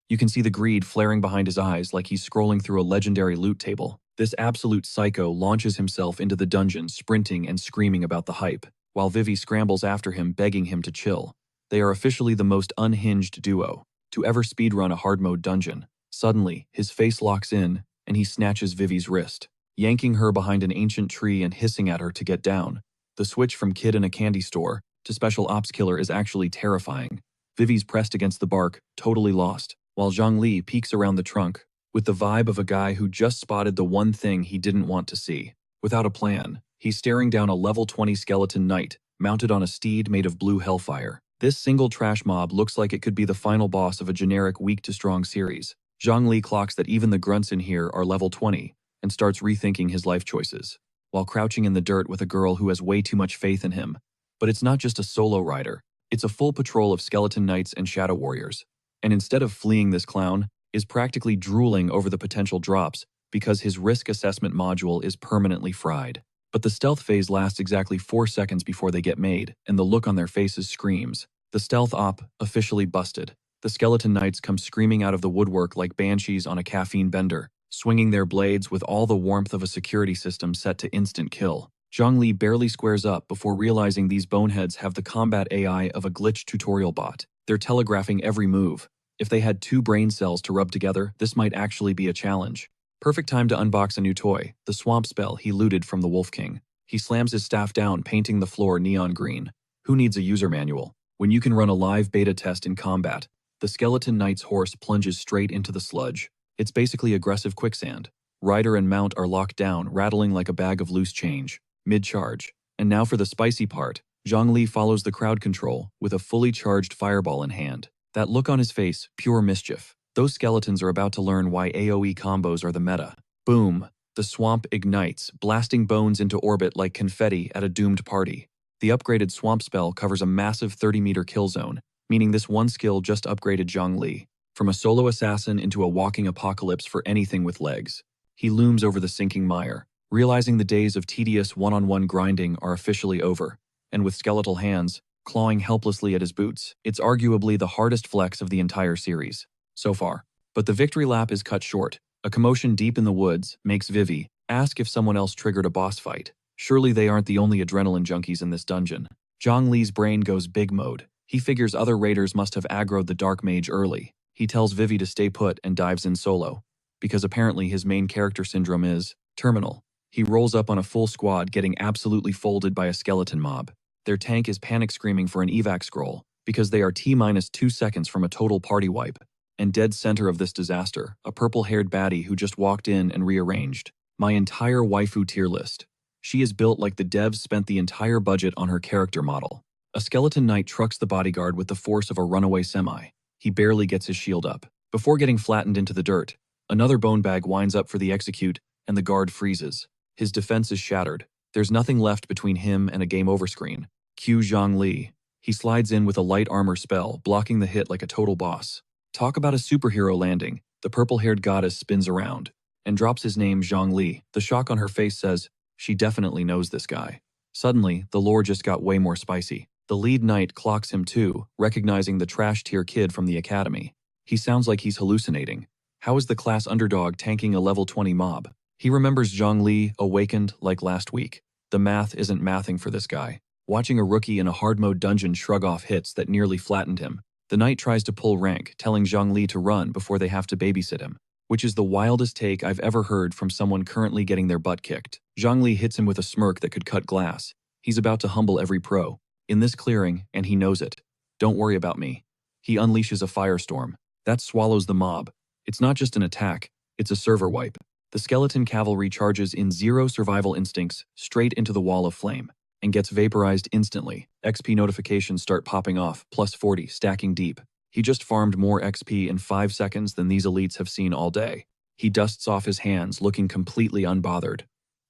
[SPEAKER 1] You can see the greed flaring behind his eyes like he's scrolling through a legendary loot table. This absolute psycho launches himself into the dungeon, sprinting and screaming about the hype, while Vivi scrambles after him, begging him to chill. They are officially the most unhinged duo to ever speedrun a hard mode dungeon. Suddenly, his face locks in, and he snatches Vivi's wrist, yanking her behind an ancient tree and hissing at her to get down. The switch from kid in a candy store to special ops killer is actually terrifying. Vivi's pressed against the bark, totally lost, while Zhongli peeks around the trunk, with the vibe of a guy who just spotted the one thing he didn't want to see. Without a plan, he's staring down a level 20 skeleton knight, mounted on a steed made of blue hellfire. This single trash mob looks like it could be the final boss of a generic weak to strong series. Zhongli clocks that even the grunts in here are level 20, and starts rethinking his life choices, while crouching in the dirt with a girl who has way too much faith in him. But it's not just a solo rider, it's a full patrol of skeleton knights and shadow warriors. And instead of fleeing this clown, is practically drooling over the potential drops because his risk assessment module is permanently fried. But the stealth phase lasts exactly 4 seconds before they get made, and the look on their faces screams. The stealth op officially busted. The skeleton knights come screaming out of the woodwork like banshees on a caffeine bender, swinging their blades with all the warmth of a security system set to instant kill. Zhongli barely squares up before realizing these boneheads have the combat AI of a glitch tutorial bot. They're telegraphing every move. If they had 2 brain cells to rub together, this might actually be a challenge. Perfect time to unbox a new toy, the swamp spell he looted from the Wolf King. He slams his staff down, painting the floor neon green. Who needs a user manual when you can run a live beta test in combat? The skeleton knight's horse plunges straight into the sludge. It's basically aggressive quicksand. Rider and mount are locked down, rattling like a bag of loose change, mid-charge. And now for the spicy part. Zhongli follows the crowd control with a fully charged fireball in hand. That look on his face, pure mischief. Those skeletons are about to learn why AoE combos are the meta. Boom! The swamp ignites, blasting bones into orbit like confetti at a doomed party. The upgraded swamp spell covers a massive 30-meter kill zone, meaning this one skill just upgraded Zhongli from a solo assassin into a walking apocalypse for anything with legs. He looms over the sinking mire, realizing the days of tedious one-on-one grinding are officially over, and with skeletal hands, clawing helplessly at his boots. It's arguably the hardest flex of the entire series so far. But the victory lap is cut short. A commotion deep in the woods makes Vivi ask if someone else triggered a boss fight. Surely they aren't the only adrenaline junkies in this dungeon. Zhongli's brain goes big mode. He figures other raiders must have aggroed the dark mage early. He tells Vivi to stay put and dives in solo, because apparently his main character syndrome is terminal. He rolls up on a full squad, getting absolutely folded by a skeleton mob. Their tank is panic screaming for an evac scroll, because they are T-2 seconds from a total party wipe. And dead center of this disaster, a purple-haired baddie who just walked in and rearranged my entire waifu tier list. She is built like the devs spent the entire budget on her character model. A skeleton knight trucks the bodyguard with the force of a runaway semi, He barely gets his shield up. Before getting flattened into the dirt, another bone bag winds up for the execute, and the guard freezes. His defense is shattered. There's nothing left between him and a game over screen. Cue Zhongli. He slides in with a light armor spell, blocking the hit like a total boss. Talk about a superhero landing. The purple-haired goddess spins around and drops his name Zhongli. The shock on her face says, she definitely knows this guy. Suddenly, the lore just got way more spicy. The lead knight clocks him too, recognizing the trash-tier kid from the academy. He sounds like he's hallucinating. How is the class underdog tanking a level 20 mob? He remembers Zhongli awakened like last week. The math isn't mathing for this guy. Watching a rookie in a hard-mode dungeon shrug off hits that nearly flattened him, the knight tries to pull rank, telling Zhongli to run before they have to babysit him, which is the wildest take I've ever heard from someone currently getting their butt kicked. Zhongli hits him with a smirk that could cut glass. He's about to humble every pro in this clearing, and he knows it. Don't worry about me. He unleashes a firestorm. That swallows the mob. It's not just an attack, it's a server wipe. The skeleton cavalry charges in 0 survival instincts straight into the wall of flame and gets vaporized instantly. XP notifications start popping off, plus 40, stacking deep. He just farmed more XP in 5 seconds than these elites have seen all day. He dusts off his hands, looking completely unbothered.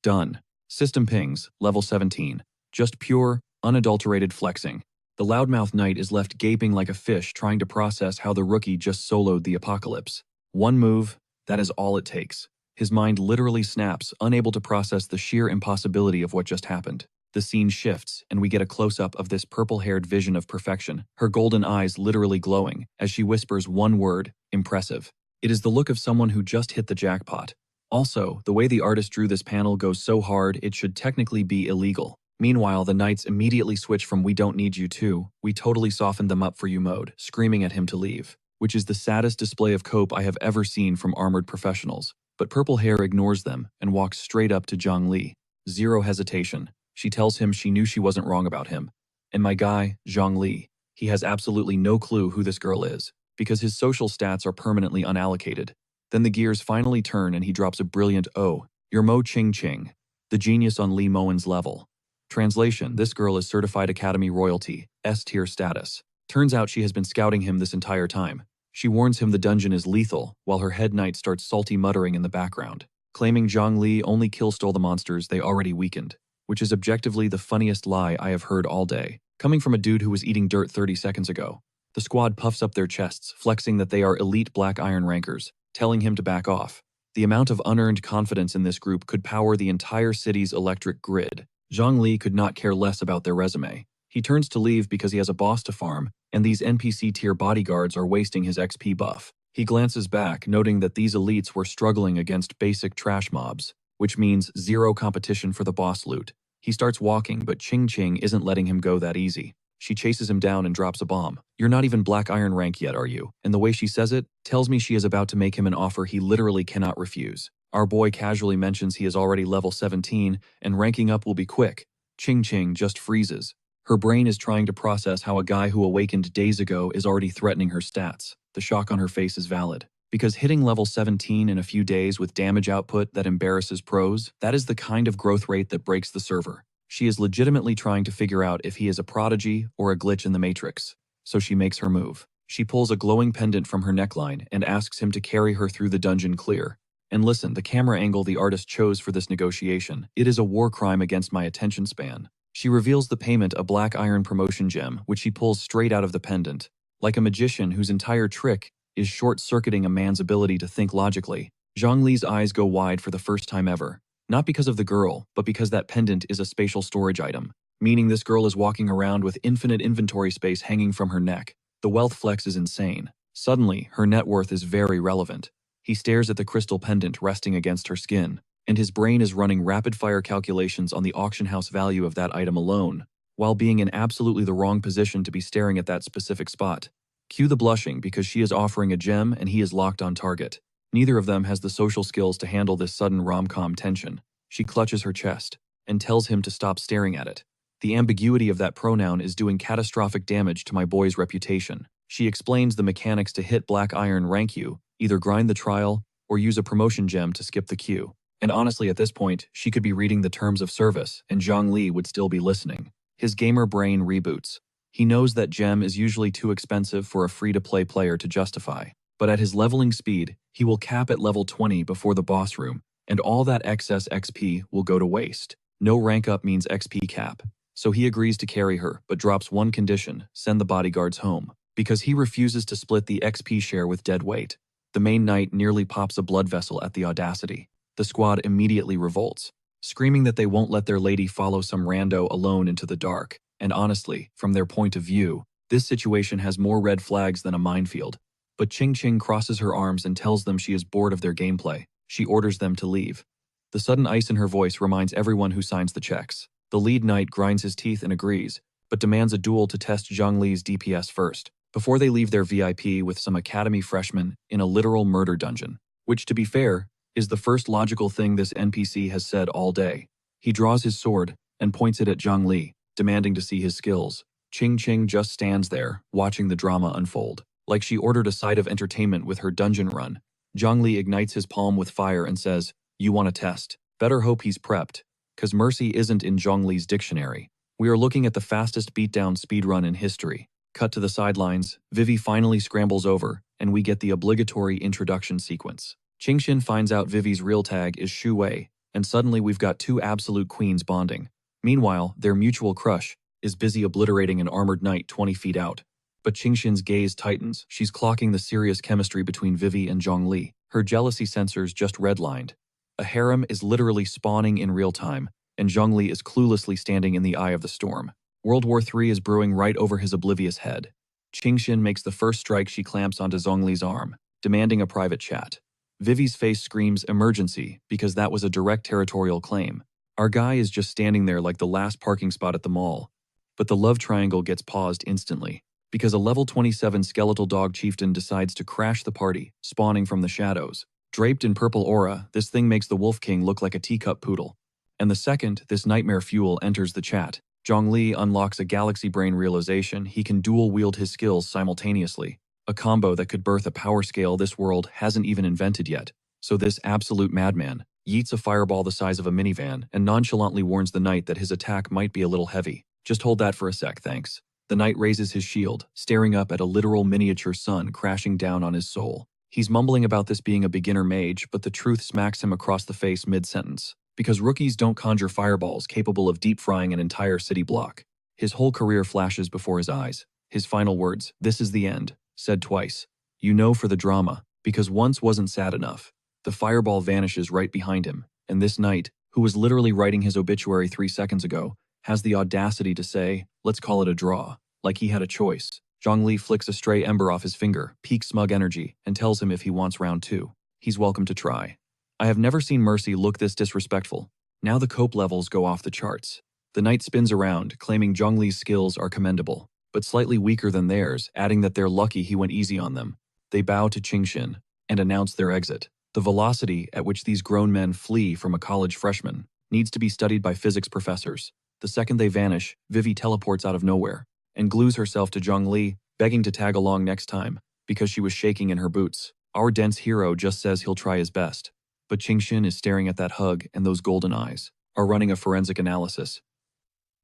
[SPEAKER 1] Done. System pings, level 17. Just pure, unadulterated flexing. The loudmouth knight is left gaping like a fish trying to process how the rookie just soloed the apocalypse. One move, that is all it takes. His mind literally snaps, unable to process the sheer impossibility of what just happened. The scene shifts, and we get a close-up of this purple-haired vision of perfection, her golden eyes literally glowing, as she whispers one word, impressive. It is the look of someone who just hit the jackpot. Also, the way the artist drew this panel goes so hard it should technically be illegal. Meanwhile, the knights immediately switch from "we don't need you" to "we totally softened them up for you" mode, screaming at him to leave, which is the saddest display of cope I have ever seen from armored professionals. But Purple Hair ignores them and walks straight up to Zhongli. Zero hesitation. She tells him she knew she wasn't wrong about him. And my guy, Zhongli, he has absolutely no clue who this girl is, because his social stats are permanently unallocated. Then the gears finally turn and he drops a brilliant "oh, you're Mo Ching Ching," the genius on Lee Moen's level. Translation: this girl is certified Academy royalty, S-tier status. Turns out she has been scouting him this entire time. She warns him the dungeon is lethal, while her head knight starts salty muttering in the background, claiming Zhongli only kill-stole the monsters they already weakened, which is objectively the funniest lie I have heard all day, coming from a dude who was eating dirt 30 seconds ago. The squad puffs up their chests, flexing that they are elite black iron rankers, telling him to back off. The amount of unearned confidence in this group could power the entire city's electric grid. Zhongli could not care less about their resume. He turns to leave because he has a boss to farm, and these NPC-tier bodyguards are wasting his XP buff. He glances back, noting that these elites were struggling against basic trash mobs, which means zero competition for the boss loot. He starts walking, but Ching Ching isn't letting him go that easy. She chases him down and drops a bomb. "You're not even black iron rank yet, are you?" And the way she says it tells me she is about to make him an offer he literally cannot refuse. Our boy casually mentions he is already level 17, and ranking up will be quick. Ching Ching just freezes. Her brain is trying to process how a guy who awakened days ago is already threatening her stats. The shock on her face is valid. Because hitting level 17 in a few days with damage output that embarrasses pros, that is the kind of growth rate that breaks the server. She is legitimately trying to figure out if he is a prodigy or a glitch in the matrix. So she makes her move. She pulls a glowing pendant from her neckline and asks him to carry her through the dungeon clear. And listen, the camera angle the artist chose for this negotiation, it is a war crime against my attention span. She reveals the payment a black iron promotion gem, which she pulls straight out of the pendant. Like a magician whose entire trick is short-circuiting a man's ability to think logically, Zhongli's eyes go wide for the first time ever. Not because of the girl, but because that pendant is a spatial storage item, meaning this girl is walking around with infinite inventory space hanging from her neck. The wealth flex is insane. Suddenly, her net worth is very relevant. He stares at the crystal pendant resting against her skin, and his brain is running rapid-fire calculations on the auction house value of that item alone, while being in absolutely the wrong position to be staring at that specific spot. Cue the blushing because she is offering a gem and he is locked on target. Neither of them has the social skills to handle this sudden rom-com tension. She clutches her chest and tells him to stop staring at it. The ambiguity of that pronoun is doing catastrophic damage to my boy's reputation. She explains the mechanics to hit black iron rank you, either grind the trial or use a promotion gem to skip the queue. And honestly, at this point, she could be reading the terms of service and Zhongli would still be listening. His gamer brain reboots. He knows that gem is usually too expensive for a free-to-play player to justify. But at his leveling speed, he will cap at level 20 before the boss room, and all that excess XP will go to waste. No rank up means XP cap. So he agrees to carry her, but drops one condition: send the bodyguards home, because he refuses to split the XP share with dead weight. The main knight nearly pops a blood vessel at the audacity. The squad immediately revolts, screaming that they won't let their lady follow some rando alone into the dark. And honestly, from their point of view, this situation has more red flags than a minefield. But Ching Ching crosses her arms and tells them she is bored of their gameplay. She orders them to leave. The sudden ice in her voice reminds everyone who signs the checks. The lead knight grinds his teeth and agrees, but demands a duel to test Zhongli's DPS first, before they leave their VIP with some academy freshmen in a literal murder dungeon. Which, to be fair, is the first logical thing this NPC has said all day. He draws his sword and points it at Zhongli, demanding to see his skills. Ching Ching just stands there, watching the drama unfold. Like she ordered a side of entertainment with her dungeon run. Zhongli ignites his palm with fire and says, "You want a test? Better hope he's prepped, cause mercy isn't in Zhongli's dictionary." We are looking at the fastest beatdown speedrun in history. Cut to the sidelines, Vivi finally scrambles over, and we get the obligatory introduction sequence. Qingxin finds out Vivi's real tag is Shu Wei, and suddenly we've got two absolute queens bonding. Meanwhile, their mutual crush is busy obliterating an armored knight 20 feet out. But Qingxin's gaze tightens. She's clocking the serious chemistry between Vivi and Zhongli. Her jealousy sensors just redlined. A harem is literally spawning in real time, and Zhongli is cluelessly standing in the eye of the storm. World War III is brewing right over his oblivious head. Qingxin makes the first strike. She clamps onto Zhongli's arm, demanding a private chat. Vivi's face screams emergency because that was a direct territorial claim. Our guy is just standing there like the last parking spot at the mall. But the love triangle gets paused instantly, because a level 27 skeletal dog chieftain decides to crash the party, spawning from the shadows. Draped in purple aura, this thing makes the Wolf King look like a teacup poodle. And the second this nightmare fuel enters the chat, Zhongli unlocks a galaxy brain realization he can dual-wield his skills simultaneously, a combo that could birth a power scale this world hasn't even invented yet. So this absolute madman yeets a fireball the size of a minivan and nonchalantly warns the knight that his attack might be a little heavy. "Just hold that for a sec, thanks." The knight raises his shield, staring up at a literal miniature sun crashing down on his soul. He's mumbling about this being a beginner mage, but the truth smacks him across the face mid-sentence. Because rookies don't conjure fireballs capable of deep-frying an entire city block. His whole career flashes before his eyes. His final words, "This is the end," said twice. You know, for the drama, because once wasn't sad enough. The fireball vanishes right behind him, and this knight, who was literally writing his obituary 3 seconds ago, has the audacity to say, "Let's call it a draw," like he had a choice. Zhongli flicks a stray ember off his finger, peaks smug energy, and tells him if he wants round 2, he's welcome to try. I have never seen Mercy look this disrespectful. Now the cope levels go off the charts. The knight spins around, claiming Zhongli's skills are commendable, but slightly weaker than theirs, adding that they're lucky he went easy on them. They bow to Qingxin and announce their exit. The velocity at which these grown men flee from a college freshman needs to be studied by physics professors. The second they vanish, Vivi teleports out of nowhere and glues herself to Zhongli, begging to tag along next time because she was shaking in her boots. Our dense hero just says he'll try his best. But Qingxin is staring at that hug, and those golden eyes are running a forensic analysis.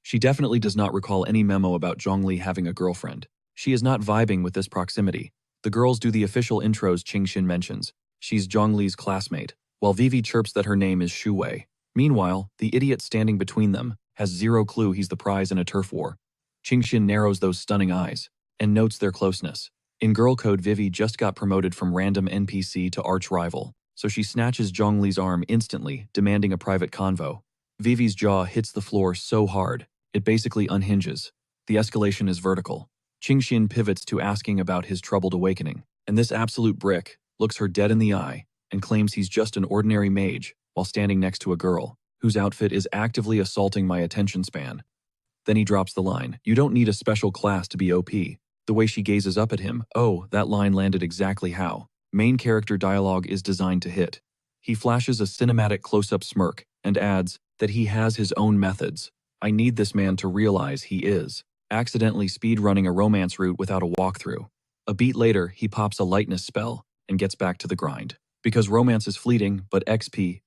[SPEAKER 1] She definitely does not recall any memo about Zhongli having a girlfriend. She is not vibing with this proximity. The girls do the official intros Qingxin mentions. She's Zhongli's classmate, while Vivi chirps that her name is Shu Wei. Meanwhile, the idiot standing between them has zero clue he's the prize in a turf war. Qingxin narrows those stunning eyes and notes their closeness. In girl code, Vivi just got promoted from random NPC to arch rival, so she snatches Zhongli's arm instantly, demanding a private convo. Vivi's jaw hits the floor so hard, it basically unhinges. The escalation is vertical. Qingxin pivots to asking about his troubled awakening, and this absolute brick looks her dead in the eye and claims he's just an ordinary mage while standing next to a girl whose outfit is actively assaulting my attention span. Then he drops the line, "You don't need a special class to be OP." The way she gazes up at him, oh, that line landed exactly how main character dialogue is designed to hit. He flashes a cinematic close-up smirk and adds that he has his own methods. I need this man to realize he is accidentally speed-running a romance route without a walkthrough. A beat later, he pops a lightness spell and gets back to the grind. Because romance is fleeting, but XP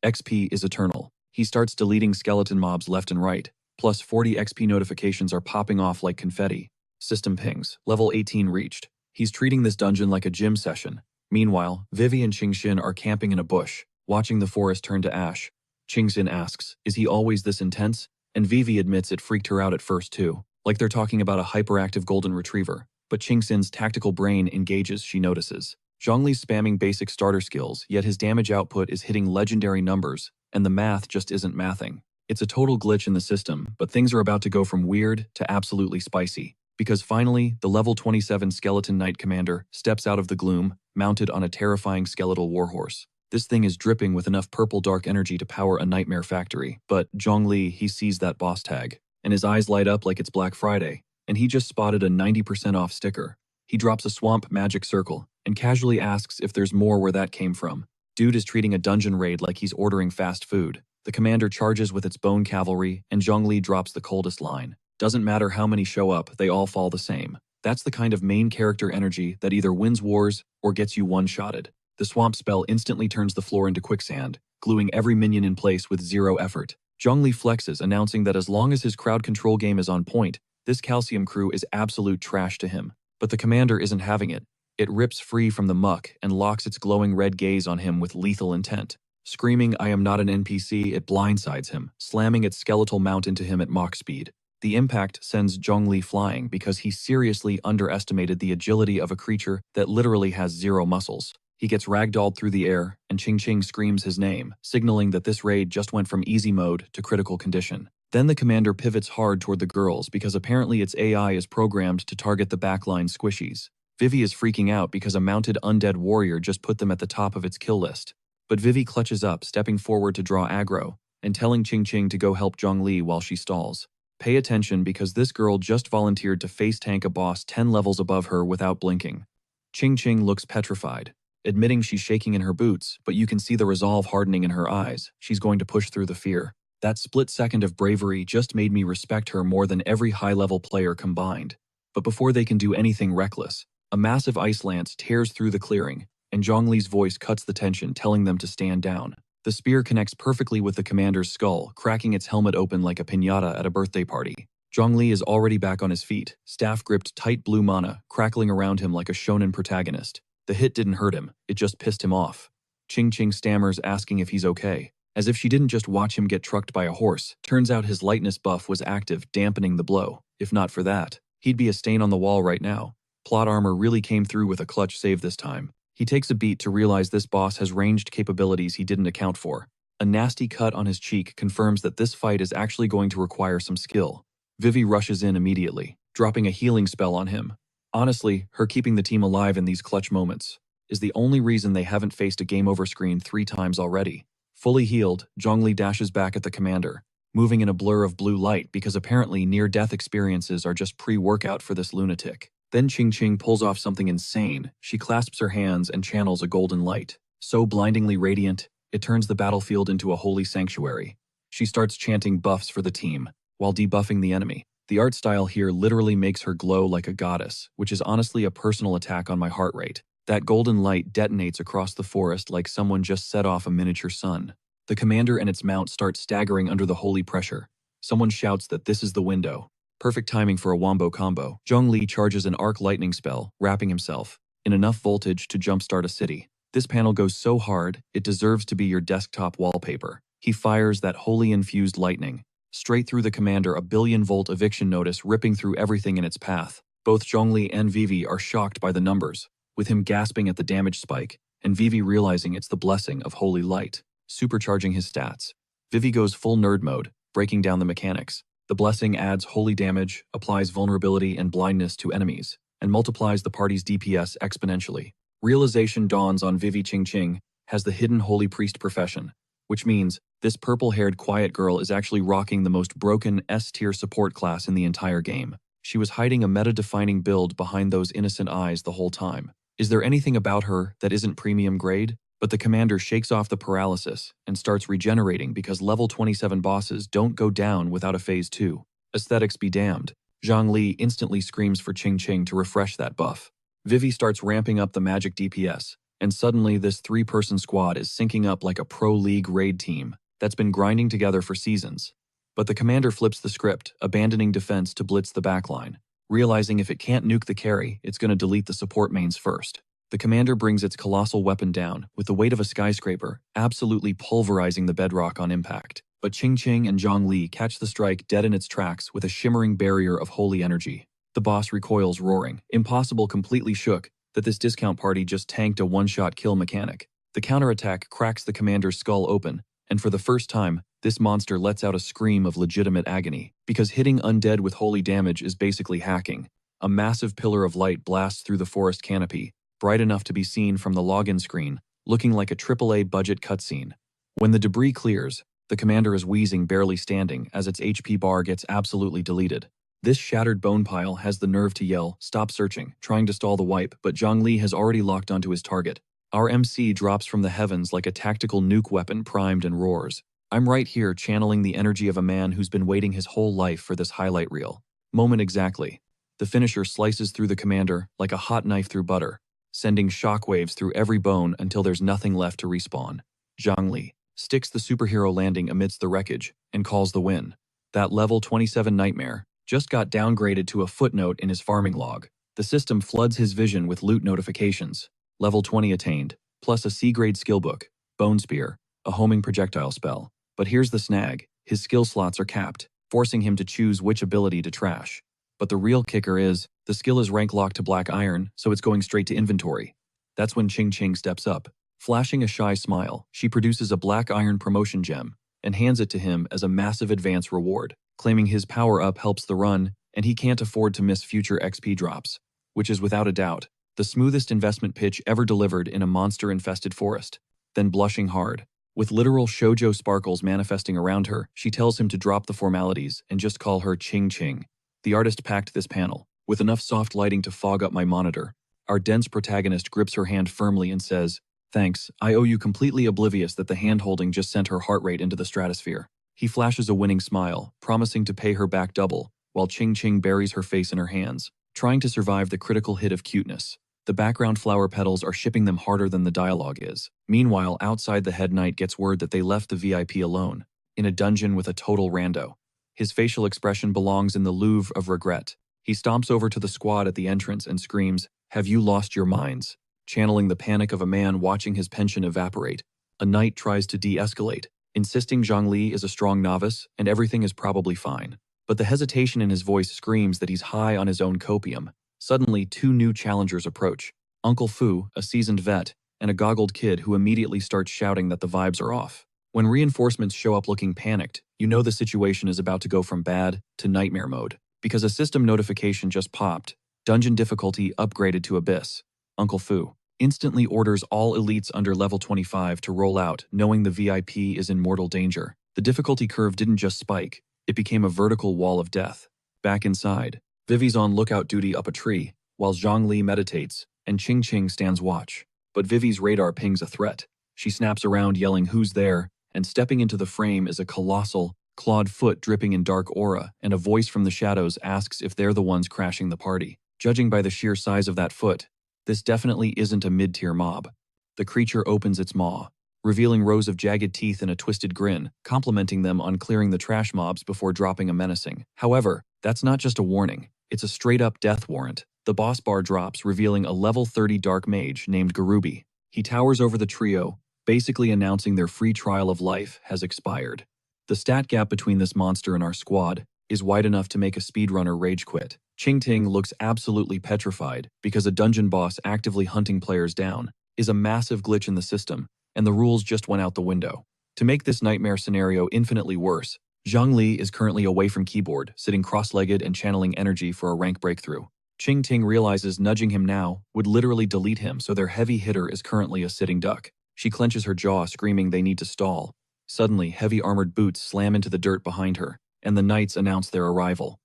[SPEAKER 1] is eternal. He starts deleting skeleton mobs left and right, plus 40 XP notifications are popping off like confetti. System pings. Level 18 reached. He's treating this dungeon like a gym session. Meanwhile, Vivi and Qingxin are camping in a bush, watching the forest turn to ash. Qingxin asks, is he always this intense? And Vivi admits it freaked her out at first too, like they're talking about a hyperactive golden retriever. But Qingxin's tactical brain engages, she notices. Zhongli's spamming basic starter skills, yet his damage output is hitting legendary numbers, and the math just isn't mathing. It's a total glitch in the system, but things are about to go from weird to absolutely spicy. Because finally, the level 27 Skeleton Knight Commander steps out of the gloom, mounted on a terrifying skeletal warhorse. This thing is dripping with enough purple dark energy to power a nightmare factory. But Zhongli, he sees that boss tag, and his eyes light up like it's Black Friday, and he just spotted a 90% off sticker. He drops a swamp magic circle, and casually asks if there's more where that came from. Dude is treating a dungeon raid like he's ordering fast food. The commander charges with its bone cavalry, and Zhongli drops the coldest line. Doesn't matter how many show up, they all fall the same. That's the kind of main character energy that either wins wars or gets you one-shotted. The swamp spell instantly turns the floor into quicksand, gluing every minion in place with zero effort. Zhongli flexes, announcing that as long as his crowd control game is on point, this calcium crew is absolute trash to him. But the commander isn't having it. It rips free from the muck and locks its glowing red gaze on him with lethal intent. Screaming, "I am not an NPC," it blindsides him, slamming its skeletal mount into him at Mach speed. The impact sends Zhongli flying because he seriously underestimated the agility of a creature that literally has zero muscles. He gets ragdolled through the air, and Qingxin screams his name, signaling that this raid just went from easy mode to critical condition. Then the commander pivots hard toward the girls because apparently its AI is programmed to target the backline squishies. Vivi is freaking out because a mounted undead warrior just put them at the top of its kill list. But Vivi clutches up, stepping forward to draw aggro, and telling Qingxin to go help Zhongli while she stalls. Pay attention because this girl just volunteered to face tank a boss 10 levels above her without blinking. Qingxin looks petrified, admitting she's shaking in her boots, but you can see the resolve hardening in her eyes. She's going to push through the fear. That split second of bravery just made me respect her more than every high-level player combined. But before they can do anything reckless, a massive ice lance tears through the clearing, and Zhongli's voice cuts the tension, telling them to stand down. The spear connects perfectly with the commander's skull, cracking its helmet open like a piñata at a birthday party. Zhongli is already back on his feet, staff gripped tight blue mana, crackling around him like a shonen protagonist. The hit didn't hurt him, it just pissed him off. Qingxin stammers, asking if he's okay, as if she didn't just watch him get trucked by a horse. Turns out his lightness buff was active, dampening the blow. If not for that, he'd be a stain on the wall right now. Plot armor really came through with a clutch save this time. He takes a beat to realize this boss has ranged capabilities he didn't account for. A nasty cut on his cheek confirms that this fight is actually going to require some skill. Vivi rushes in immediately, dropping a healing spell on him. Honestly, her keeping the team alive in these clutch moments is the only reason they haven't faced a game over screen 3 times already. Fully healed, Zhongli dashes back at the commander, moving in a blur of blue light because apparently near-death experiences are just pre-workout for this lunatic. Then Qingxin pulls off something insane. She clasps her hands and channels a golden light. So blindingly radiant, it turns the battlefield into a holy sanctuary. She starts chanting buffs for the team, while debuffing the enemy. The art style here literally makes her glow like a goddess, which is honestly a personal attack on my heart rate. That golden light detonates across the forest like someone just set off a miniature sun. The commander and its mount start staggering under the holy pressure. Someone shouts that this is the window. Perfect timing for a wombo combo. Zhongli charges an arc lightning spell, wrapping himself in enough voltage to jumpstart a city. This panel goes so hard, it deserves to be your desktop wallpaper. He fires that holy infused lightning straight through the commander, a billion-volt eviction notice ripping through everything in its path. Both Zhongli and Vivi are shocked by the numbers, with him gasping at the damage spike, and Vivi realizing it's the blessing of holy light, supercharging his stats. Vivi goes full nerd mode, breaking down the mechanics. The blessing adds holy damage, applies vulnerability and blindness to enemies, and multiplies the party's DPS exponentially. Realization dawns on Vivi. Qingxin has the hidden holy priest profession, which means this purple-haired quiet girl is actually rocking the most broken S-tier support class in the entire game. She was hiding a meta-defining build behind those innocent eyes the whole time. Is there anything about her that isn't premium grade? But the commander shakes off the paralysis and starts regenerating because level 27 bosses don't go down without a phase 2. Aesthetics be damned. Zhongli instantly screams for Qingxin to refresh that buff. Vivi starts ramping up the magic DPS, and suddenly this 3-person squad is syncing up like a pro league raid team that's been grinding together for seasons. But the commander flips the script, abandoning defense to blitz the backline. realizing if it can't nuke the carry, it's gonna delete the support mains first. The commander brings its colossal weapon down, with the weight of a skyscraper, absolutely pulverizing the bedrock on impact. But Qing and Zhongli catch the strike dead in its tracks with a shimmering barrier of holy energy. The boss recoils roaring. Impossible completely shook that this discount party just tanked a one-shot kill mechanic. The counterattack cracks the commander's skull open, and for the first time, this monster lets out a scream of legitimate agony, because hitting undead with holy damage is basically hacking. A massive pillar of light blasts through the forest canopy, bright enough to be seen from the login screen, looking like a AAA budget cutscene. When the debris clears, the commander is wheezing, barely standing, as its HP bar gets absolutely deleted. This shattered bone pile has the nerve to yell, "Stop searching," trying to stall the wipe, but Zhongli has already locked onto his target. Our MC drops from the heavens like a tactical nuke weapon primed and roars. I'm right here channeling the energy of a man who's been waiting his whole life for this highlight reel. Moment exactly. The finisher slices through the commander like a hot knife through butter, sending shockwaves through every bone until there's nothing left to respawn. Zhongli sticks the superhero landing amidst the wreckage and calls the win. That level 27 nightmare just got downgraded to a footnote in his farming log. The system floods his vision with loot notifications. Level 20 attained, plus a C-grade skill book, Bone Spear, a homing projectile spell. But here's the snag, his skill slots are capped, forcing him to choose which ability to trash. But the real kicker is, the skill is rank locked to Black Iron, so it's going straight to inventory. That's when Qing steps up. Flashing a shy smile, she produces a Black Iron promotion gem and hands it to him as a massive advance reward, claiming his power-up helps the run and he can't afford to miss future XP drops, which is without a doubt the smoothest investment pitch ever delivered in a monster-infested forest. Then blushing hard, with literal shoujo sparkles manifesting around her, she tells him to drop the formalities and just call her Qing. The artist packed this panel, with enough soft lighting to fog up my monitor. Our dense protagonist grips her hand firmly and says, "Thanks, I owe you," completely oblivious that the hand-holding just sent her heart rate into the stratosphere. He flashes a winning smile, promising to pay her back double, while Qing buries her face in her hands, trying to survive the critical hit of cuteness. The background flower petals are shipping them harder than the dialogue is. Meanwhile, outside the head knight gets word that they left the VIP alone, in a dungeon with a total rando. His facial expression belongs in the Louvre of regret. He stomps over to the squad at the entrance and screams, "Have you lost your minds?" channeling the panic of a man watching his pension evaporate. A knight tries to de-escalate, insisting Zhongli is a strong novice and everything is probably fine. But the hesitation in his voice screams that he's high on his own copium. Suddenly, two new challengers approach. Uncle Fu, a seasoned vet, and a goggled kid who immediately starts shouting that the vibes are off. When reinforcements show up looking panicked, you know the situation is about to go from bad to nightmare mode, because a system notification just popped. Dungeon difficulty upgraded to Abyss. Uncle Fu instantly orders all elites under level 25 to roll out, knowing the VIP is in mortal danger. The difficulty curve didn't just spike, it became a vertical wall of death. Back inside, Vivi's on lookout duty up a tree, while Zhongli meditates, and Qing stands watch. But Vivi's radar pings a threat. She snaps around yelling, "Who's there?" And stepping into the frame is a colossal, clawed foot dripping in dark aura, and a voice from the shadows asks if they're the ones crashing the party. Judging by the sheer size of that foot, this definitely isn't a mid-tier mob. The creature opens its maw, revealing rows of jagged teeth and a twisted grin, complimenting them on clearing the trash mobs before dropping a menacing. However, that's not just a warning, it's a straight-up death warrant. The boss bar drops, revealing a level 30 dark mage named Garubi. He towers over the trio, basically announcing their free trial of life has expired. The stat gap between this monster and our squad is wide enough to make a speedrunner rage quit. Qing looks absolutely petrified because a dungeon boss actively hunting players down is a massive glitch in the system, and the rules just went out the window. To make this nightmare scenario infinitely worse, Zhongli is currently away from keyboard, sitting cross-legged and channeling energy for a rank breakthrough. Qing realizes nudging him now would literally delete him, so their heavy hitter is currently a sitting duck. She clenches her jaw, screaming they need to stall. Suddenly, heavy armored boots slam into the dirt behind her, and the knights announce their arrival.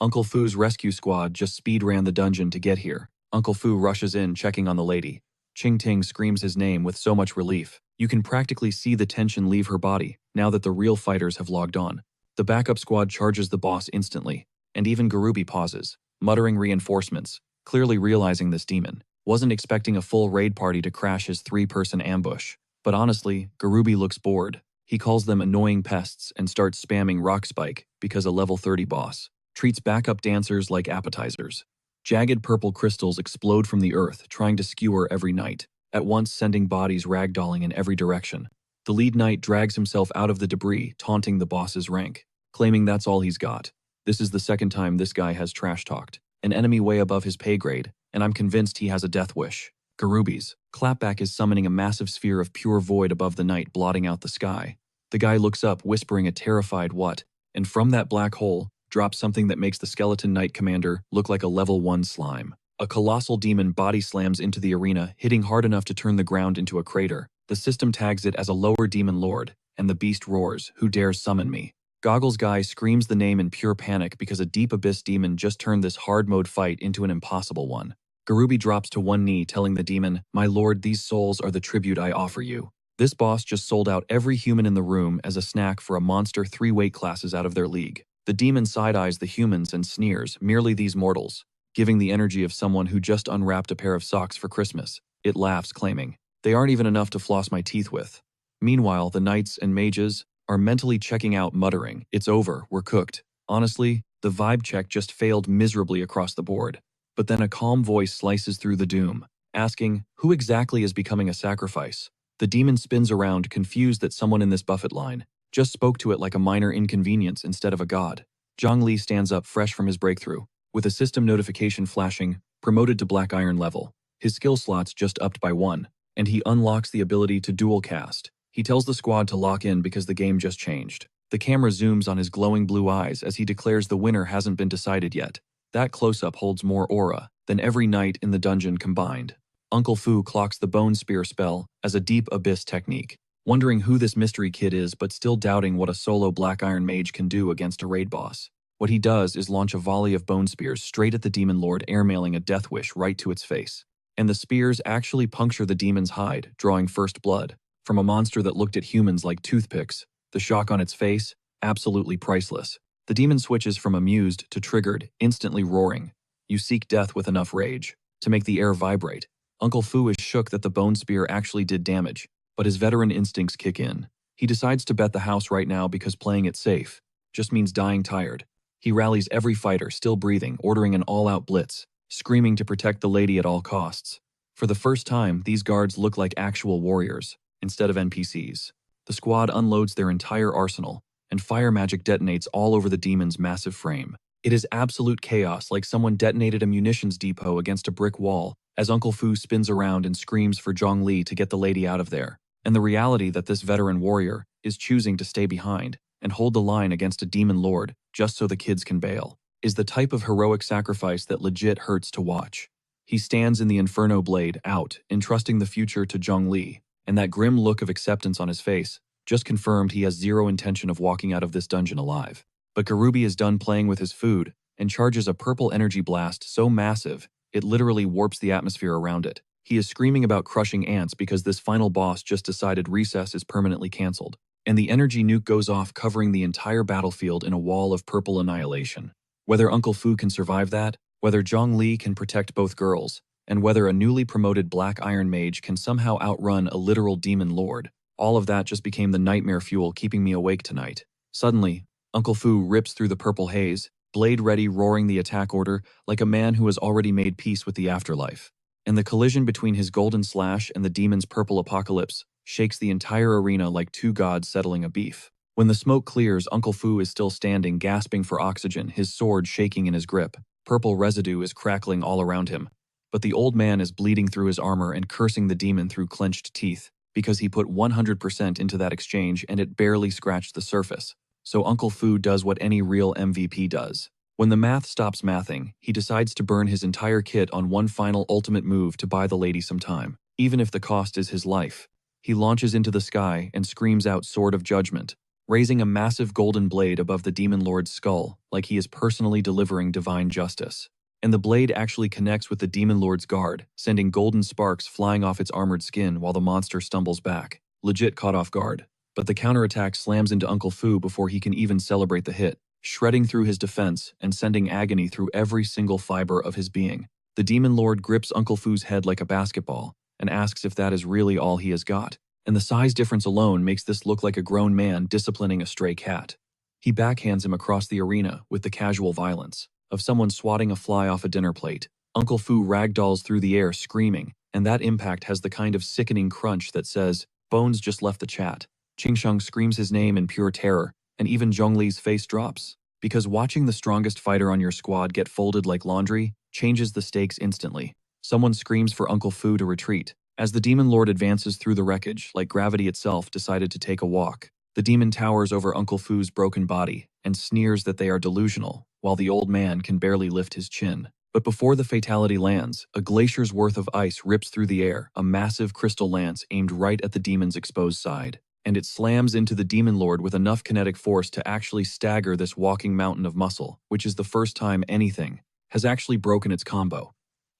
[SPEAKER 1] Uncle Fu's rescue squad just speed ran the dungeon to get here. Uncle Fu rushes in, checking on the lady. Qing screams his name with so much relief. You can practically see the tension leave her body, now that the real fighters have logged on. The backup squad charges the boss instantly, and even Garubi pauses, muttering reinforcements, clearly realizing this demon wasn't expecting a full raid party to crash his 3-person ambush. But honestly, Garubi looks bored. He calls them annoying pests and starts spamming Rock Spike because a level 30 boss treats backup dancers like appetizers. Jagged purple crystals explode from the earth, trying to skewer every knight, at once sending bodies ragdolling in every direction. The lead knight drags himself out of the debris, taunting the boss's rank, claiming that's all he's got. This is the second time this guy has trash-talked. An enemy way above his pay grade, and I'm convinced he has a death wish. Garubi's clapback is summoning a massive sphere of pure void above the knight, blotting out the sky. The guy looks up, whispering a terrified what, and from that black hole, drops something that makes the skeleton knight commander look like a level 1 slime. A colossal demon body slams into the arena, hitting hard enough to turn the ground into a crater. The system tags it as a lower demon lord, and the beast roars, "Who dares summon me?" Goggles guy screams the name in pure panic because a deep abyss demon just turned this hard mode fight into an impossible one. Garubi drops to one knee, telling the demon, "My lord, these souls are the tribute I offer you." This boss just sold out every human in the room as a snack for a monster 3 weight classes out of their league. The demon side-eyes the humans and sneers, "Merely these mortals," giving the energy of someone who just unwrapped a pair of socks for Christmas. It laughs, claiming, "They aren't even enough to floss my teeth with." Meanwhile, the knights and mages are mentally checking out, muttering, "It's over, we're cooked." Honestly, the vibe check just failed miserably across the board. But then a calm voice slices through the doom, asking, "Who exactly is becoming a sacrifice?" The demon spins around, confused that someone in this buffet line just spoke to it like a minor inconvenience instead of a god. Zhongli stands up fresh from his breakthrough, with a system notification flashing, promoted to Black Iron level. His skill slots just upped by 1, and he unlocks the ability to dual cast. He tells the squad to lock in because the game just changed. The camera zooms on his glowing blue eyes as he declares the winner hasn't been decided yet. That close-up holds more aura than every knight in the dungeon combined. Uncle Fu clocks the Bone Spear spell as a deep abyss technique, wondering who this mystery kid is but still doubting what a solo Black Iron mage can do against a raid boss. What he does is launch a volley of bone spears straight at the demon lord, airmailing a death wish right to its face. And the spears actually puncture the demon's hide, drawing first blood from a monster that looked at humans like toothpicks. The shock on its face, absolutely priceless. The demon switches from amused to triggered, instantly roaring. You seek death with enough rage to make the air vibrate. Uncle Fu is shook that the bone spear actually did damage, but his veteran instincts kick in. He decides to bet the house right now because playing it safe just means dying tired. He rallies every fighter still breathing, ordering an all-out blitz, screaming to protect the lady at all costs. For the first time, these guards look like actual warriors instead of NPCs. The squad unloads their entire arsenal, and fire magic detonates all over the demon's massive frame. It is absolute chaos, like someone detonated a munitions depot against a brick wall, as Uncle Fu spins around and screams for Zhongli to get the lady out of there. And the reality that this veteran warrior is choosing to stay behind and hold the line against a demon lord just so the kids can bail is the type of heroic sacrifice that legit hurts to watch. He stands in the Inferno blade out, entrusting the future to Zhongli, and that grim look of acceptance on his face just confirmed he has zero intention of walking out of this dungeon alive. But Garubi is done playing with his food and charges a purple energy blast so massive it literally warps the atmosphere around it. He is screaming about crushing ants because this final boss just decided recess is permanently cancelled, and the energy nuke goes off, covering the entire battlefield in a wall of purple annihilation. Whether Uncle Fu can survive that, whether Zhongli can protect both girls, and whether a newly promoted Black Iron mage can somehow outrun a literal demon lord, all of that just became the nightmare fuel keeping me awake tonight. Suddenly, Uncle Fu rips through the purple haze, blade ready, roaring the attack order like a man who has already made peace with the afterlife. And the collision between his golden slash and the demon's purple apocalypse shakes the entire arena like two gods settling a beef. When the smoke clears, Uncle Fu is still standing, gasping for oxygen, his sword shaking in his grip. Purple residue is crackling all around him. But the old man is bleeding through his armor and cursing the demon through clenched teeth, because he put 100% into that exchange and it barely scratched the surface. So Uncle Fu does what any real MVP does. When the math stops mathing, he decides to burn his entire kit on one final ultimate move to buy the lady some time, even if the cost is his life. He launches into the sky and screams out Sword of Judgment, raising a massive golden blade above the demon lord's skull like he is personally delivering divine justice. And the blade actually connects with the demon lord's guard, sending golden sparks flying off its armored skin while the monster stumbles back, legit caught off guard. But the counterattack slams into Uncle Fu before he can even celebrate the hit, shredding through his defense and sending agony through every single fiber of his being. The demon lord grips Uncle Fu's head like a basketball and asks if that is really all he has got. And the size difference alone makes this look like a grown man disciplining a stray cat. He backhands him across the arena with the casual violence of someone swatting a fly off a dinner plate. Uncle Fu ragdolls through the air screaming, and that impact has the kind of sickening crunch that says, "Bones just left the chat." Qingsheng screams his name in pure terror, and even Zhongli's face drops. Because watching the strongest fighter on your squad get folded like laundry changes the stakes instantly. Someone screams for Uncle Fu to retreat. As the Demon Lord advances through the wreckage, like gravity itself decided to take a walk, the demon towers over Uncle Fu's broken body and sneers that they are delusional, while the old man can barely lift his chin. But before the fatality lands, a glacier's worth of ice rips through the air, a massive crystal lance aimed right at the demon's exposed side. And it slams into the Demon Lord with enough kinetic force to actually stagger this walking mountain of muscle, which is the first time anything has actually broken its combo.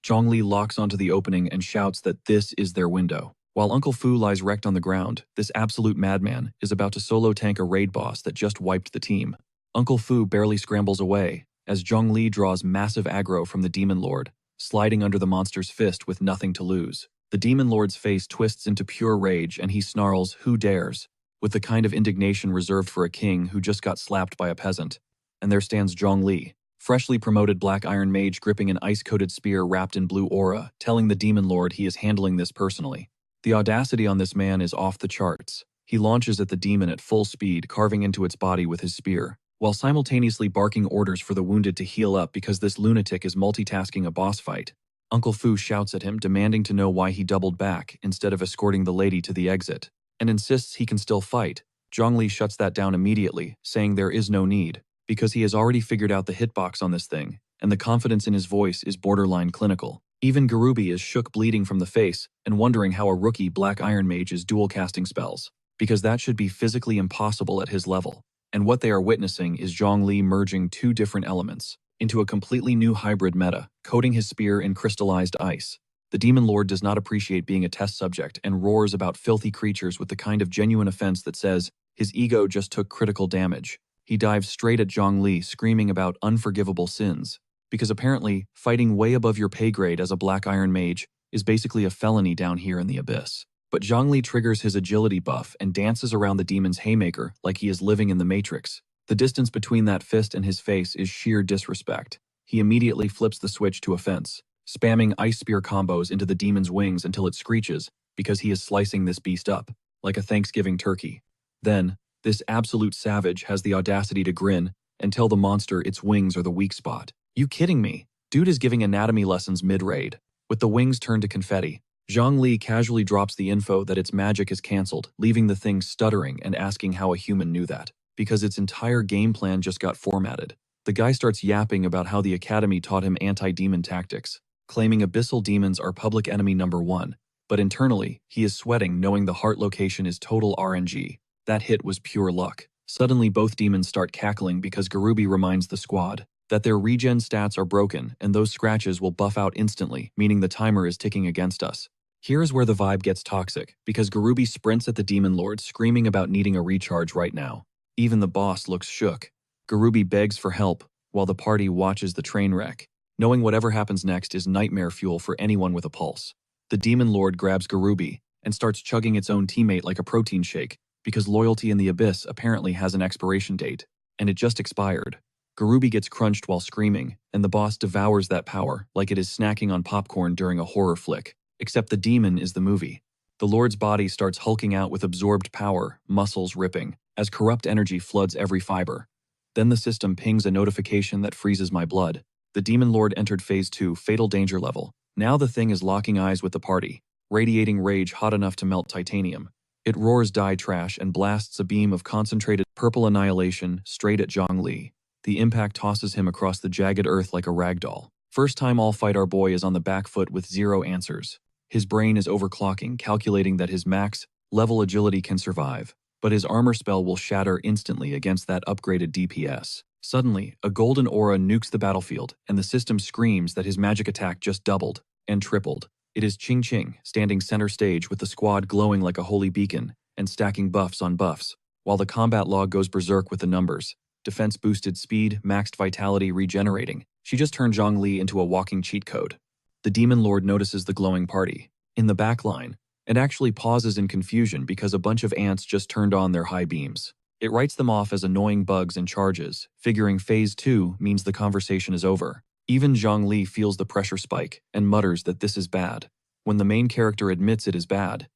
[SPEAKER 1] Zhongli locks onto the opening and shouts that this is their window. While Uncle Fu lies wrecked on the ground, this absolute madman is about to solo tank a raid boss that just wiped the team. Uncle Fu barely scrambles away, as Zhongli draws massive aggro from the Demon Lord, sliding under the monster's fist with nothing to lose. The Demon Lord's face twists into pure rage and he snarls, "Who dares?" with the kind of indignation reserved for a king who just got slapped by a peasant. And there stands Zhongli, freshly promoted Black Iron Mage gripping an ice-coated spear wrapped in blue aura, telling the Demon Lord he is handling this personally. The audacity on this man is off the charts. He launches at the demon at full speed, carving into its body with his spear, while simultaneously barking orders for the wounded to heal up because this lunatic is multitasking a boss fight. Uncle Fu shouts at him, demanding to know why he doubled back instead of escorting the lady to the exit, and insists he can still fight. Zhongli shuts that down immediately, saying there is no need, because he has already figured out the hitbox on this thing, and the confidence in his voice is borderline clinical. Even Garubi is shook, bleeding from the face, and wondering how a rookie Black Iron Mage is dual casting spells, because that should be physically impossible at his level. And what they are witnessing is Zhongli merging two different elements into a completely new hybrid meta, coating his spear in crystallized ice. The Demon Lord does not appreciate being a test subject and roars about filthy creatures with the kind of genuine offense that says his ego just took critical damage. He dives straight at Zhongli, screaming about unforgivable sins, because apparently fighting way above your pay grade as a Black Iron Mage is basically a felony down here in the abyss. But Zhongli triggers his agility buff and dances around the demon's haymaker like he is living in the Matrix. The distance between that fist and his face is sheer disrespect. He immediately flips the switch to offense, spamming ice spear combos into the demon's wings until it screeches, because he is slicing this beast up like a Thanksgiving turkey. Then, this absolute savage has the audacity to grin and tell the monster its wings are the weak spot. You kidding me? Dude is giving anatomy lessons mid-raid. With the wings turned to confetti, Zhongli casually drops the info that its magic is cancelled, leaving the thing stuttering and asking how a human knew that, because its entire game plan just got formatted. The guy starts yapping about how the Academy taught him anti-demon tactics, claiming abyssal demons are public enemy number one, but internally, he is sweating knowing the heart location is total RNG. That hit was pure luck. Suddenly both demons start cackling because Garubi reminds the squad that their regen stats are broken and those scratches will buff out instantly, meaning the timer is ticking against us. Here is where the vibe gets toxic, because Garubi sprints at the Demon Lord, screaming about needing a recharge right now. Even the boss looks shook. Garubi begs for help, while the party watches the train wreck, knowing whatever happens next is nightmare fuel for anyone with a pulse. The Demon Lord grabs Garubi and starts chugging its own teammate like a protein shake, because loyalty in the abyss apparently has an expiration date, and it just expired. Garubi gets crunched while screaming, and the boss devours that power like it is snacking on popcorn during a horror flick. Except the demon is the movie. The Lord's body starts hulking out with absorbed power, muscles ripping, as corrupt energy floods every fiber. Then the system pings a notification that freezes my blood. The Demon Lord entered Phase 2, Fatal Danger level. Now the thing is locking eyes with the party, radiating rage hot enough to melt titanium. It roars die trash and blasts a beam of concentrated purple annihilation straight at Zhongli. The impact tosses him across the jagged earth like a ragdoll. First time I'll fight our boy is on the back foot with zero answers. His brain is overclocking, calculating that his max level agility can survive, but his armor spell will shatter instantly against that upgraded DPS. Suddenly, a golden aura nukes the battlefield, and the system screams that his magic attack just doubled and tripled. It is Ching Ching, standing center stage with the squad glowing like a holy beacon and stacking buffs on buffs, while the combat log goes berserk with the numbers. Defense boosted speed, maxed vitality regenerating. She just turned Zhongli into a walking cheat code. The Demon Lord notices the glowing party in the back line and actually pauses in confusion because a bunch of ants just turned on their high beams. It writes them off as annoying bugs and charges, figuring Phase 2 means the conversation is over. Even Zhongli feels the pressure spike and mutters that this is bad. When the main character admits it is bad,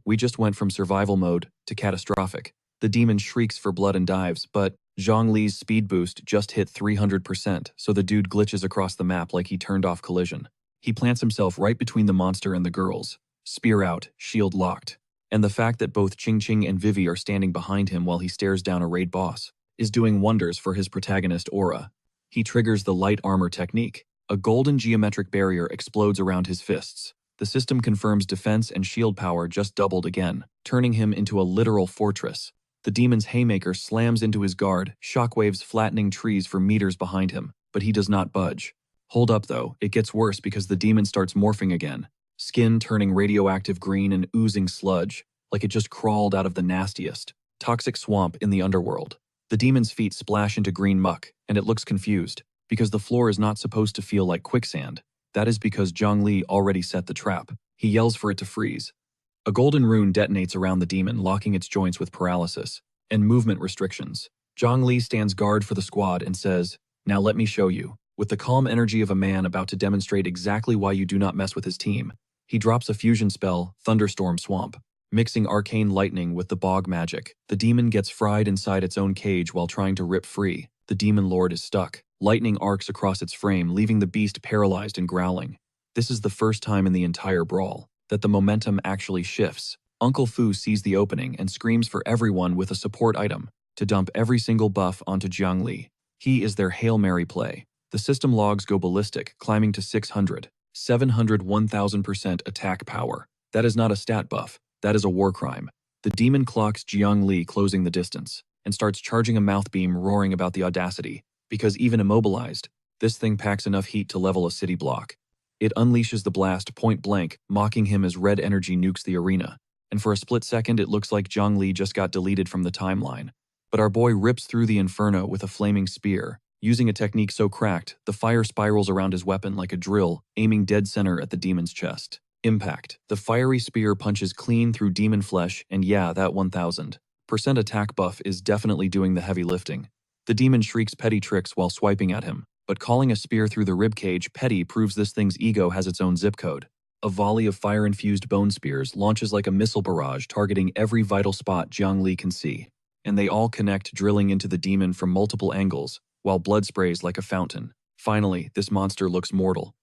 [SPEAKER 1] we just went from survival mode to catastrophic. The demon shrieks for blood and dives, but Zhongli's speed boost just hit 300%, so the dude glitches across the map like he turned off collision. He plants himself right between the monster and the girls, spear out, shield locked. And the fact that both Ching Ching and Vivi are standing behind him while he stares down a raid boss is doing wonders for his protagonist aura. He triggers the light armor technique. A golden geometric barrier explodes around his fists. The system confirms defense and shield power just doubled again, turning him into a literal fortress. The demon's haymaker slams into his guard, shockwaves flattening trees for meters behind him, but he does not budge. Hold up though, it gets worse because the demon starts morphing again. Skin turning radioactive green and oozing sludge, like it just crawled out of the nastiest, toxic swamp in the underworld. The demon's feet splash into green muck, and it looks confused, because the floor is not supposed to feel like quicksand. That is because Zhongli already set the trap. He yells for it to freeze. A golden rune detonates around the demon, locking its joints with paralysis and movement restrictions. Zhongli stands guard for the squad and says, "Now let me show you." With the calm energy of a man about to demonstrate exactly why you do not mess with his team, he drops a fusion spell, Thunderstorm Swamp. Mixing arcane lightning with the bog magic, the demon gets fried inside its own cage while trying to rip free. The demon lord is stuck. Lightning arcs across its frame, leaving the beast paralyzed and growling. This is the first time in the entire brawl that the momentum actually shifts. Uncle Fu sees the opening and screams for everyone with a support item to dump every single buff onto Zhongli. He is their Hail Mary play. The system logs go ballistic, climbing to 600, 700, 1000% attack power. That is not a stat buff. That is a war crime. The demon clocks Zhongli closing the distance and starts charging a mouth beam, roaring about the audacity, because even immobilized, this thing packs enough heat to level a city block. It unleashes the blast point blank, mocking him as red energy nukes the arena. And for a split second, it looks like Zhongli just got deleted from the timeline. But our boy rips through the inferno with a flaming spear. Using a technique so cracked, the fire spirals around his weapon like a drill, aiming dead center at the demon's chest. Impact. The fiery spear punches clean through demon flesh, and yeah, that 1000% attack buff is definitely doing the heavy lifting. The demon shrieks petty tricks while swiping at him, but calling a spear through the ribcage petty proves this thing's ego has its own zip code. A volley of fire-infused bone spears launches like a missile barrage, targeting every vital spot Zhongli can see. And they all connect, drilling into the demon from multiple angles, while blood sprays like a fountain. Finally, this monster looks mortal.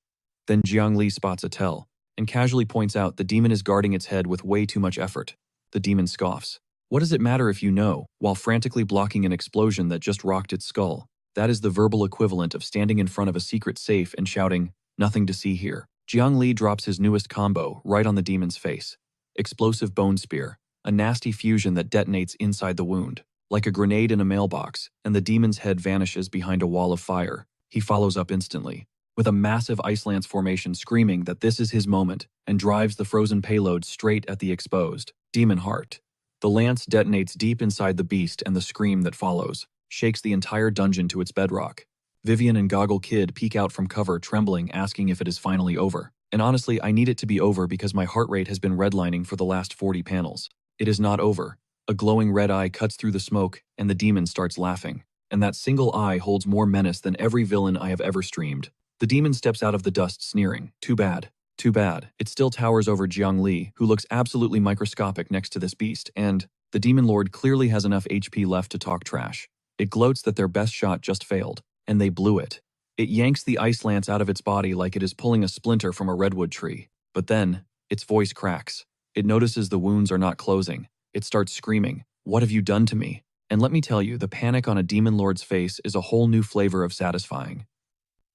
[SPEAKER 1] Then Zhongli spots a tell, and casually points out the demon is guarding its head with way too much effort. The demon scoffs. What does it matter if you know, while frantically blocking an explosion that just rocked its skull? That is the verbal equivalent of standing in front of a secret safe and shouting, "Nothing to see here." Zhongli drops his newest combo right on the demon's face. Explosive bone spear, a nasty fusion that detonates inside the wound, like a grenade in a mailbox, and the demon's head vanishes behind a wall of fire. He follows up instantly, with a massive ice lance formation, screaming that this is his moment, and drives the frozen payload straight at the exposed demon heart. The lance detonates deep inside the beast, and the scream that follows shakes the entire dungeon to its bedrock. Vivian and Goggle Kid peek out from cover, trembling, asking if it is finally over. And honestly, I need it to be over because my heart rate has been redlining for the last 40 panels. It is not over. A glowing red eye cuts through the smoke, and the demon starts laughing. And that single eye holds more menace than every villain I have ever streamed. The demon steps out of the dust, sneering. Too bad. Too bad. It still towers over Zhongli, who looks absolutely microscopic next to this beast, and the demon lord clearly has enough HP left to talk trash. It gloats that their best shot just failed, and they blew it. It yanks the ice lance out of its body like it is pulling a splinter from a redwood tree. But then, its voice cracks. It notices the wounds are not closing. It starts screaming, "What have you done to me?" And let me tell you, the panic on a demon lord's face is a whole new flavor of satisfying.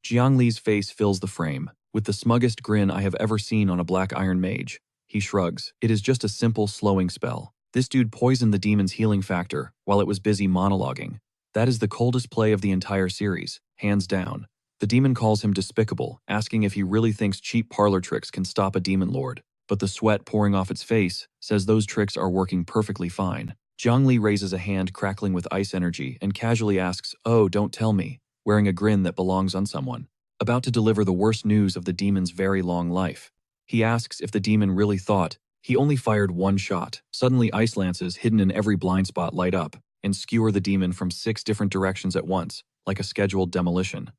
[SPEAKER 1] Zhongli's face fills the frame, with the smuggest grin I have ever seen on a black iron mage. He shrugs. It is just a simple slowing spell. This dude poisoned the demon's healing factor while it was busy monologuing. That is the coldest play of the entire series, hands down. The demon calls him despicable, asking if he really thinks cheap parlor tricks can stop a demon lord. But the sweat pouring off its face says those tricks are working perfectly fine. Zhongli raises a hand crackling with ice energy and casually asks, "Oh, don't tell me," wearing a grin that belongs on someone. About to deliver the worst news of the demon's very long life. He asks if the demon really thought he only fired one shot. Suddenly ice lances hidden in every blind spot light up, and skewer the demon from 6 different directions at once, like a scheduled demolition.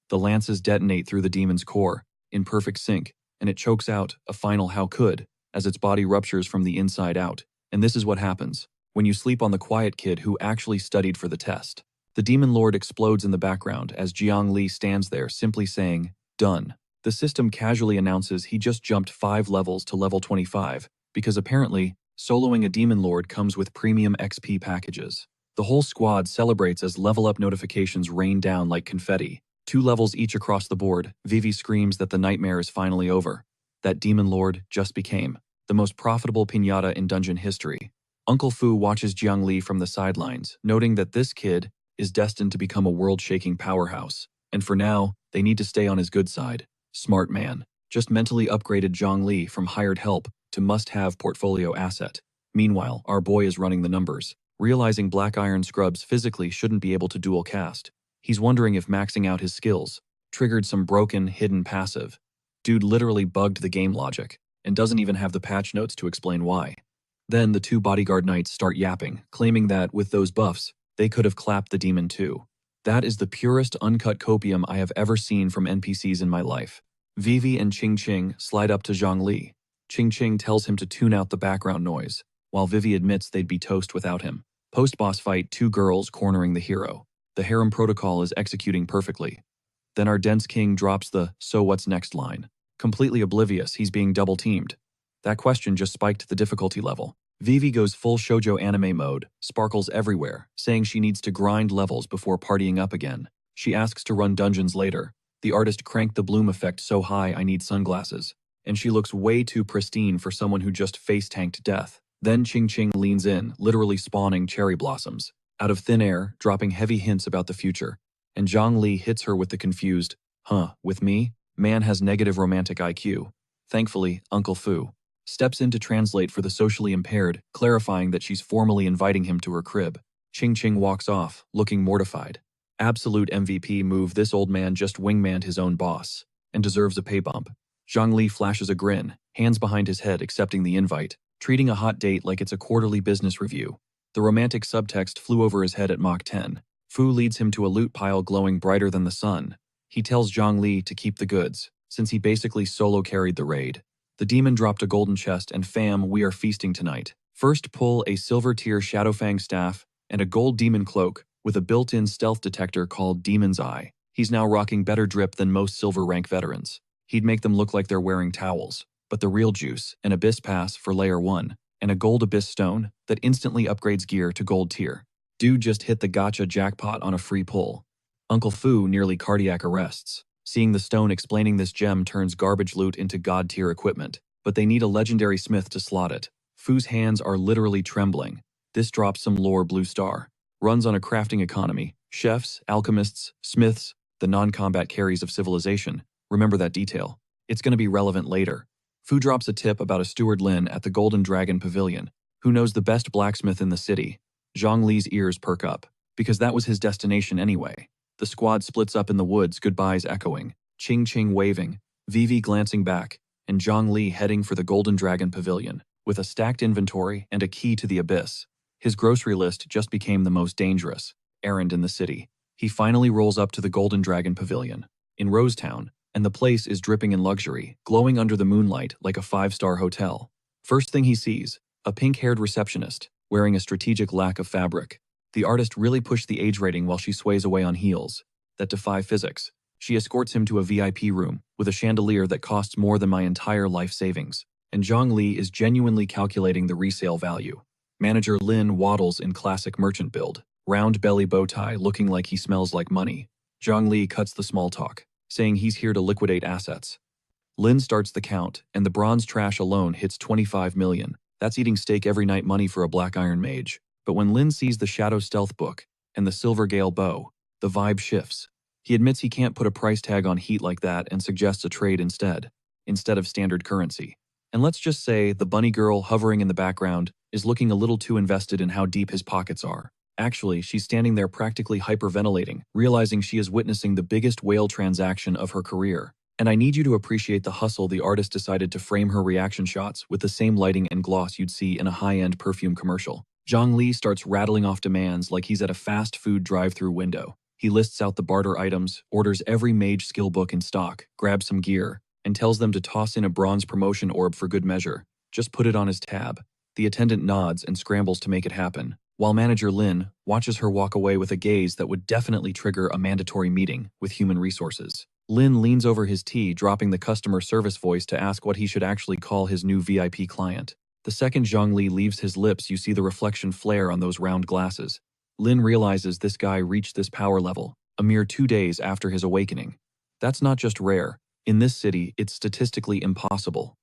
[SPEAKER 1] The lances detonate through the demon's core, in perfect sync, and it chokes out a final how could as its body ruptures from the inside out. And this is what happens when you sleep on the quiet kid who actually studied for the test. The demon lord explodes in the background as Jiang Li stands there simply saying, "Done." The system casually announces he just jumped 5 levels to level 25, because apparently, soloing a demon lord comes with premium XP packages. The whole squad celebrates as level-up notifications rain down like confetti. 2 levels each across the board. Vivi screams that the nightmare is finally over. That demon lord just became the most profitable piñata in dungeon history. Uncle Fu watches Jiang Li from the sidelines, noting that this kid is destined to become a world-shaking powerhouse. And for now, they need to stay on his good side. Smart man. Just mentally upgraded Jiang Li from hired help to must-have portfolio asset. Meanwhile, our boy is running the numbers, realizing Black Iron Scrubs physically shouldn't be able to dual cast. He's wondering if maxing out his skills triggered some broken, hidden passive. Dude literally bugged the game logic, and doesn't even have the patch notes to explain why. Then the 2 bodyguard knights start yapping, claiming that, with those buffs, they could have clapped the demon too. That is the purest uncut copium I have ever seen from NPCs in my life. Vivi and Ching Ching slide up to Zhang Li. Ching Ching tells him to tune out the background noise, while Vivi admits they'd be toast without him. Post-boss fight, 2 girls cornering the hero. The harem protocol is executing perfectly. Then our dense king drops the "so what's next" line. Completely oblivious he's being double-teamed. That question just spiked the difficulty level. Vivi goes full shoujo anime mode, sparkles everywhere, saying she needs to grind levels before partying up again. She asks to run dungeons later. The artist cranked the bloom effect so high I need sunglasses. And she looks way too pristine for someone who just face-tanked death. Then Ching Ching leans in, literally spawning cherry blossoms out of thin air, dropping heavy hints about the future. And Zhang Li hits her with the confused, with me? Man has negative romantic IQ. Thankfully, Uncle Fu steps in to translate for the socially impaired, clarifying that she's formally inviting him to her crib. Ching Ching walks off, looking mortified. Absolute MVP move, this old man just wingmanned his own boss, and deserves a pay bump. Zhang Li flashes a grin, hands behind his head accepting the invite, treating a hot date like it's a quarterly business review. The romantic subtext flew over his head at Mach 10. Fu leads him to a loot pile glowing brighter than the sun. He tells Zhang Li to keep the goods, since he basically solo carried the raid. The demon dropped a golden chest and fam, we are feasting tonight. First pull a silver tier Shadowfang staff and a gold demon cloak with a built-in stealth detector called Demon's Eye. He's now rocking better drip than most silver rank veterans. He'd make them look like they're wearing towels. But the real juice, an Abyss Pass for Layer 1, and a gold Abyss Stone that instantly upgrades gear to gold tier. Dude just hit the gacha jackpot on a free pull. Uncle Fu nearly cardiac arrests. Seeing the stone explaining this gem turns garbage loot into god tier equipment, but they need a legendary smith to slot it. Fu's hands are literally trembling. This drops some lore blue star. Runs on a crafting economy. Chefs, alchemists, smiths, the non-combat carries of civilization. Remember that detail. It's going to be relevant later. Fu drops a tip about a steward Lin at the Golden Dragon Pavilion, who knows the best blacksmith in the city. Zhang Li's ears perk up, because that was his destination anyway. The squad splits up in the woods, goodbyes echoing, Ching Ching waving, Vivi glancing back, and Zhang Li heading for the Golden Dragon Pavilion, with a stacked inventory and a key to the abyss. His grocery list just became the most dangerous errand in the city. He finally rolls up to the Golden Dragon Pavilion, in Rosetown, and the place is dripping in luxury, glowing under the moonlight like a 5-star hotel. First thing he sees, a pink-haired receptionist, wearing a strategic lack of fabric. The artist really pushed the age rating while she sways away on heels that defy physics. She escorts him to a VIP room with a chandelier that costs more than my entire life savings. And Zhang Li is genuinely calculating the resale value. Manager Lin waddles in classic merchant build, round belly bow tie looking like he smells like money. Zhang Li cuts the small talk, saying he's here to liquidate assets. Lin starts the count, and the bronze trash alone hits 25 million. That's eating steak every night money for a Black Iron mage. But when Lin sees the Shadow Stealth book and the Silver Gale bow, the vibe shifts. He admits he can't put a price tag on heat like that and suggests a trade instead of standard currency. And let's just say the bunny girl hovering in the background is looking a little too invested in how deep his pockets are. Actually, she's standing there practically hyperventilating, realizing she is witnessing the biggest whale transaction of her career. And I need you to appreciate the hustle the artist decided to frame her reaction shots with the same lighting and gloss you'd see in a high-end perfume commercial. Zhang Li starts rattling off demands like he's at a fast food drive-through window. He lists out the barter items, orders every mage skill book in stock, grabs some gear, and tells them to toss in a bronze promotion orb for good measure. Just put it on his tab. The attendant nods and scrambles to make it happen, while manager Lin watches her walk away with a gaze that would definitely trigger a mandatory meeting with human resources. Lin leans over his tea, dropping the customer service voice to ask what he should actually call his new VIP client. The second Zhang Li leaves his lips, you see the reflection flare on those round glasses. Lin realizes this guy reached this power level a mere 2 days after his awakening. That's not just rare. In this city, it's statistically impossible.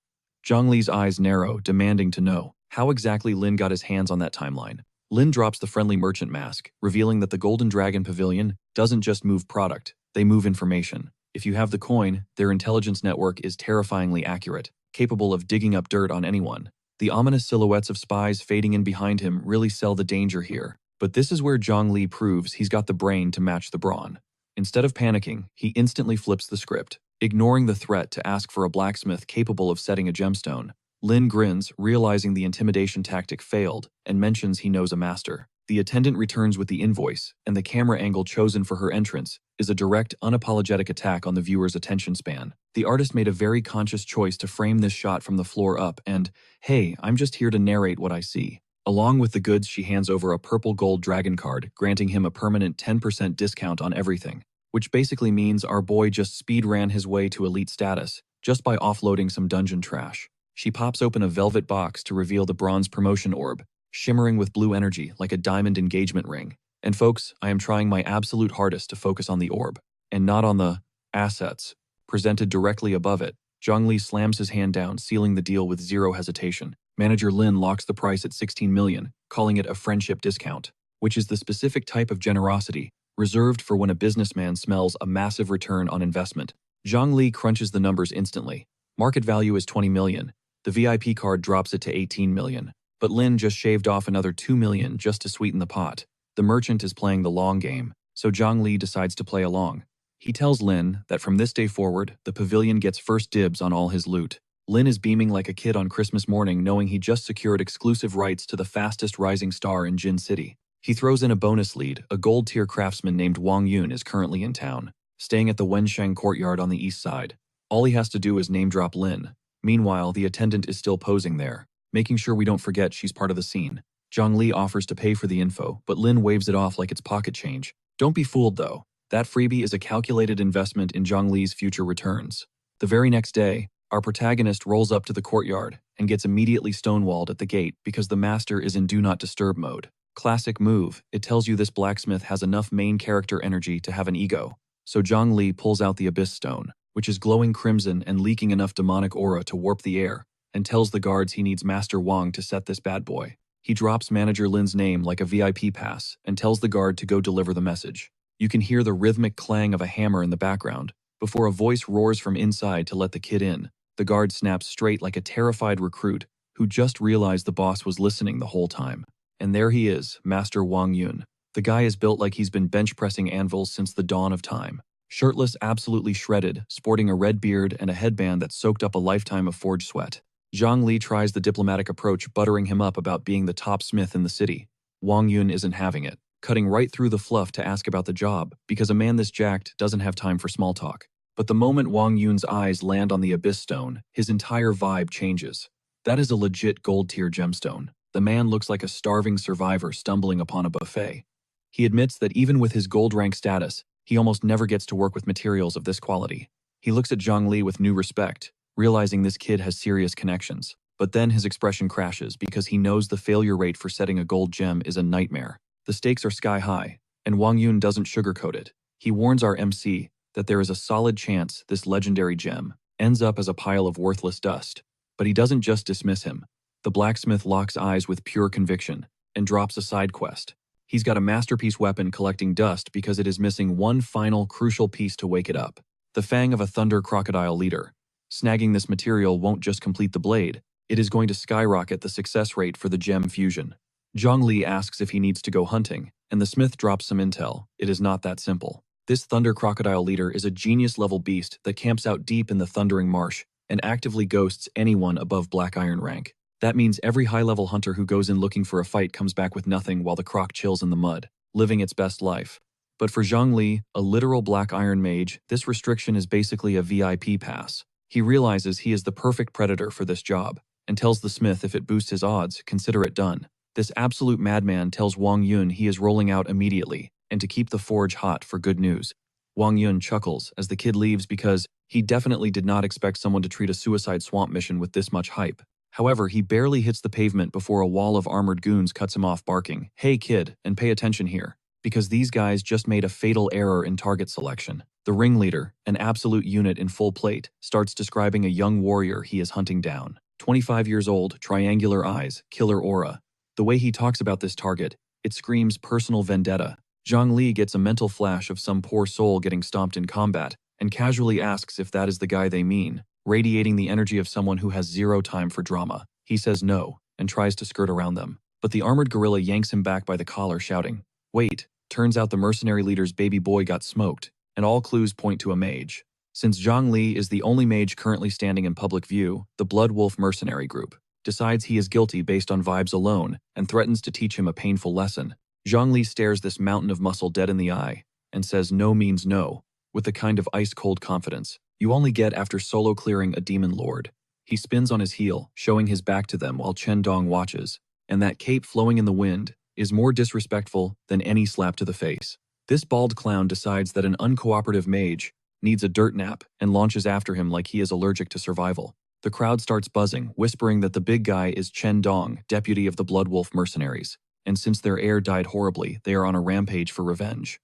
[SPEAKER 1] Zhang Li's eyes narrow, demanding to know how exactly Lin got his hands on that timeline. Lin drops the friendly merchant mask, revealing that the Golden Dragon Pavilion doesn't just move product, they move information. If you have the coin, their intelligence network is terrifyingly accurate, capable of digging up dirt on anyone. The ominous silhouettes of spies fading in behind him really sell the danger here. But this is where Zhang Li proves he's got the brain to match the brawn. Instead of panicking, he instantly flips the script, ignoring the threat to ask for a blacksmith capable of setting a gemstone. Lin grins, realizing the intimidation tactic failed, and mentions he knows a master. The attendant returns with the invoice, and the camera angle chosen for her entrance is a direct, unapologetic attack on the viewer's attention span. The artist made a very conscious choice to frame this shot from the floor up and, hey, I'm just here to narrate what I see. Along with the goods, she hands over a purple gold dragon card, granting him a permanent 10% discount on everything, which basically means our boy just speed ran his way to elite status just by offloading some dungeon trash. She pops open a velvet box to reveal the bronze promotion orb, shimmering with blue energy like a diamond engagement ring. And folks, I am trying my absolute hardest to focus on the orb, and not on the assets presented directly above it. Zhang Li slams his hand down, sealing the deal with zero hesitation. Manager Lin locks the price at 16 million, calling it a friendship discount, which is the specific type of generosity reserved for when a businessman smells a massive return on investment. Zhang Li crunches the numbers instantly. Market value is 20 million. The VIP card drops it to 18 million. But Lin just shaved off another 2 million just to sweeten the pot. The merchant is playing the long game, so Zhang Li decides to play along. He tells Lin that from this day forward, the pavilion gets first dibs on all his loot. Lin is beaming like a kid on Christmas morning, knowing he just secured exclusive rights to the fastest rising star in Jin City. He throws in a bonus lead. A gold-tier craftsman named Wang Yun is currently in town, staying at the Wensheng courtyard on the east side. All he has to do is name-drop Lin. Meanwhile, the attendant is still posing there, making sure we don't forget she's part of the scene. Zhang Li offers to pay for the info, but Lin waves it off like it's pocket change. Don't be fooled, though. That freebie is a calculated investment in Zhang Li's future returns. The very next day, our protagonist rolls up to the courtyard and gets immediately stonewalled at the gate because the master is in Do Not Disturb mode. Classic move. It tells you this blacksmith has enough main character energy to have an ego. So Zhang Li pulls out the Abyss Stone, which is glowing crimson and leaking enough demonic aura to warp the air, and tells the guards he needs Master Wang to set this bad boy. He drops Manager Lin's name like a VIP pass and tells the guard to go deliver the message. You can hear the rhythmic clang of a hammer in the background before a voice roars from inside to let the kid in. The guard snaps straight like a terrified recruit who just realized the boss was listening the whole time. And there he is, Master Wang Yun. The guy is built like he's been bench pressing anvils since the dawn of time. Shirtless, absolutely shredded, sporting a red beard and a headband that soaked up a lifetime of forged sweat. Zhang Li tries the diplomatic approach, buttering him up about being the top smith in the city. Wang Yun isn't having it, cutting right through the fluff to ask about the job, because a man this jacked doesn't have time for small talk. But the moment Wang Yun's eyes land on the Abyss Stone, his entire vibe changes. That is a legit gold-tier gemstone. The man looks like a starving survivor stumbling upon a buffet. He admits that even with his gold rank status, he almost never gets to work with materials of this quality. He looks at Zhang Li with new respect, realizing this kid has serious connections. But then his expression crashes because he knows the failure rate for setting a gold gem is a nightmare. The stakes are sky high, and Wang Yun doesn't sugarcoat it. He warns our MC that there is a solid chance this legendary gem ends up as a pile of worthless dust. But he doesn't just dismiss him. The blacksmith locks eyes with pure conviction and drops a side quest. He's got a masterpiece weapon collecting dust because it is missing one final crucial piece to wake it up. The fang of a thunder crocodile leader. Snagging this material won't just complete the blade, it is going to skyrocket the success rate for the gem fusion. Zhang Li asks if he needs to go hunting, and the smith drops some intel. It is not that simple. This thunder crocodile leader is a genius-level beast that camps out deep in the thundering marsh and actively ghosts anyone above black iron rank. That means every high-level hunter who goes in looking for a fight comes back with nothing while the croc chills in the mud, living its best life. But for Zhongli, a literal black iron mage, this restriction is basically a VIP pass. He realizes he is the perfect predator for this job, and tells the smith if it boosts his odds, consider it done. This absolute madman tells Wang Yun he is rolling out immediately, and to keep the forge hot for good news. Wang Yun chuckles as the kid leaves because he definitely did not expect someone to treat a suicide swamp mission with this much hype. However, he barely hits the pavement before a wall of armored goons cuts him off barking, "Hey kid, and pay attention here." Because these guys just made a fatal error in target selection. The ringleader, an absolute unit in full plate, starts describing a young warrior he is hunting down. 25 years old, triangular eyes, killer aura. The way he talks about this target, it screams personal vendetta. Zhang Li gets a mental flash of some poor soul getting stomped in combat, and casually asks if that is the guy they mean, radiating the energy of someone who has zero time for drama. He says no, and tries to skirt around them. But the armored gorilla yanks him back by the collar, shouting, "Wait, turns out the mercenary leader's baby boy got smoked," and all clues point to a mage. Since Zhang Li is the only mage currently standing in public view, the Blood Wolf mercenary group decides he is guilty based on vibes alone and threatens to teach him a painful lesson. Zhang Li stares this mountain of muscle dead in the eye and says no means no, with the kind of ice-cold confidence you only get after solo clearing a demon lord. He spins on his heel, showing his back to them while Chen Dong watches, and that cape flowing in the wind is more disrespectful than any slap to the face. This bald clown decides that an uncooperative mage needs a dirt nap and launches after him like he is allergic to survival. The crowd starts buzzing, whispering that the big guy is Chen Dong, deputy of the Blood Wolf mercenaries, and since their heir died horribly, they are on a rampage for revenge.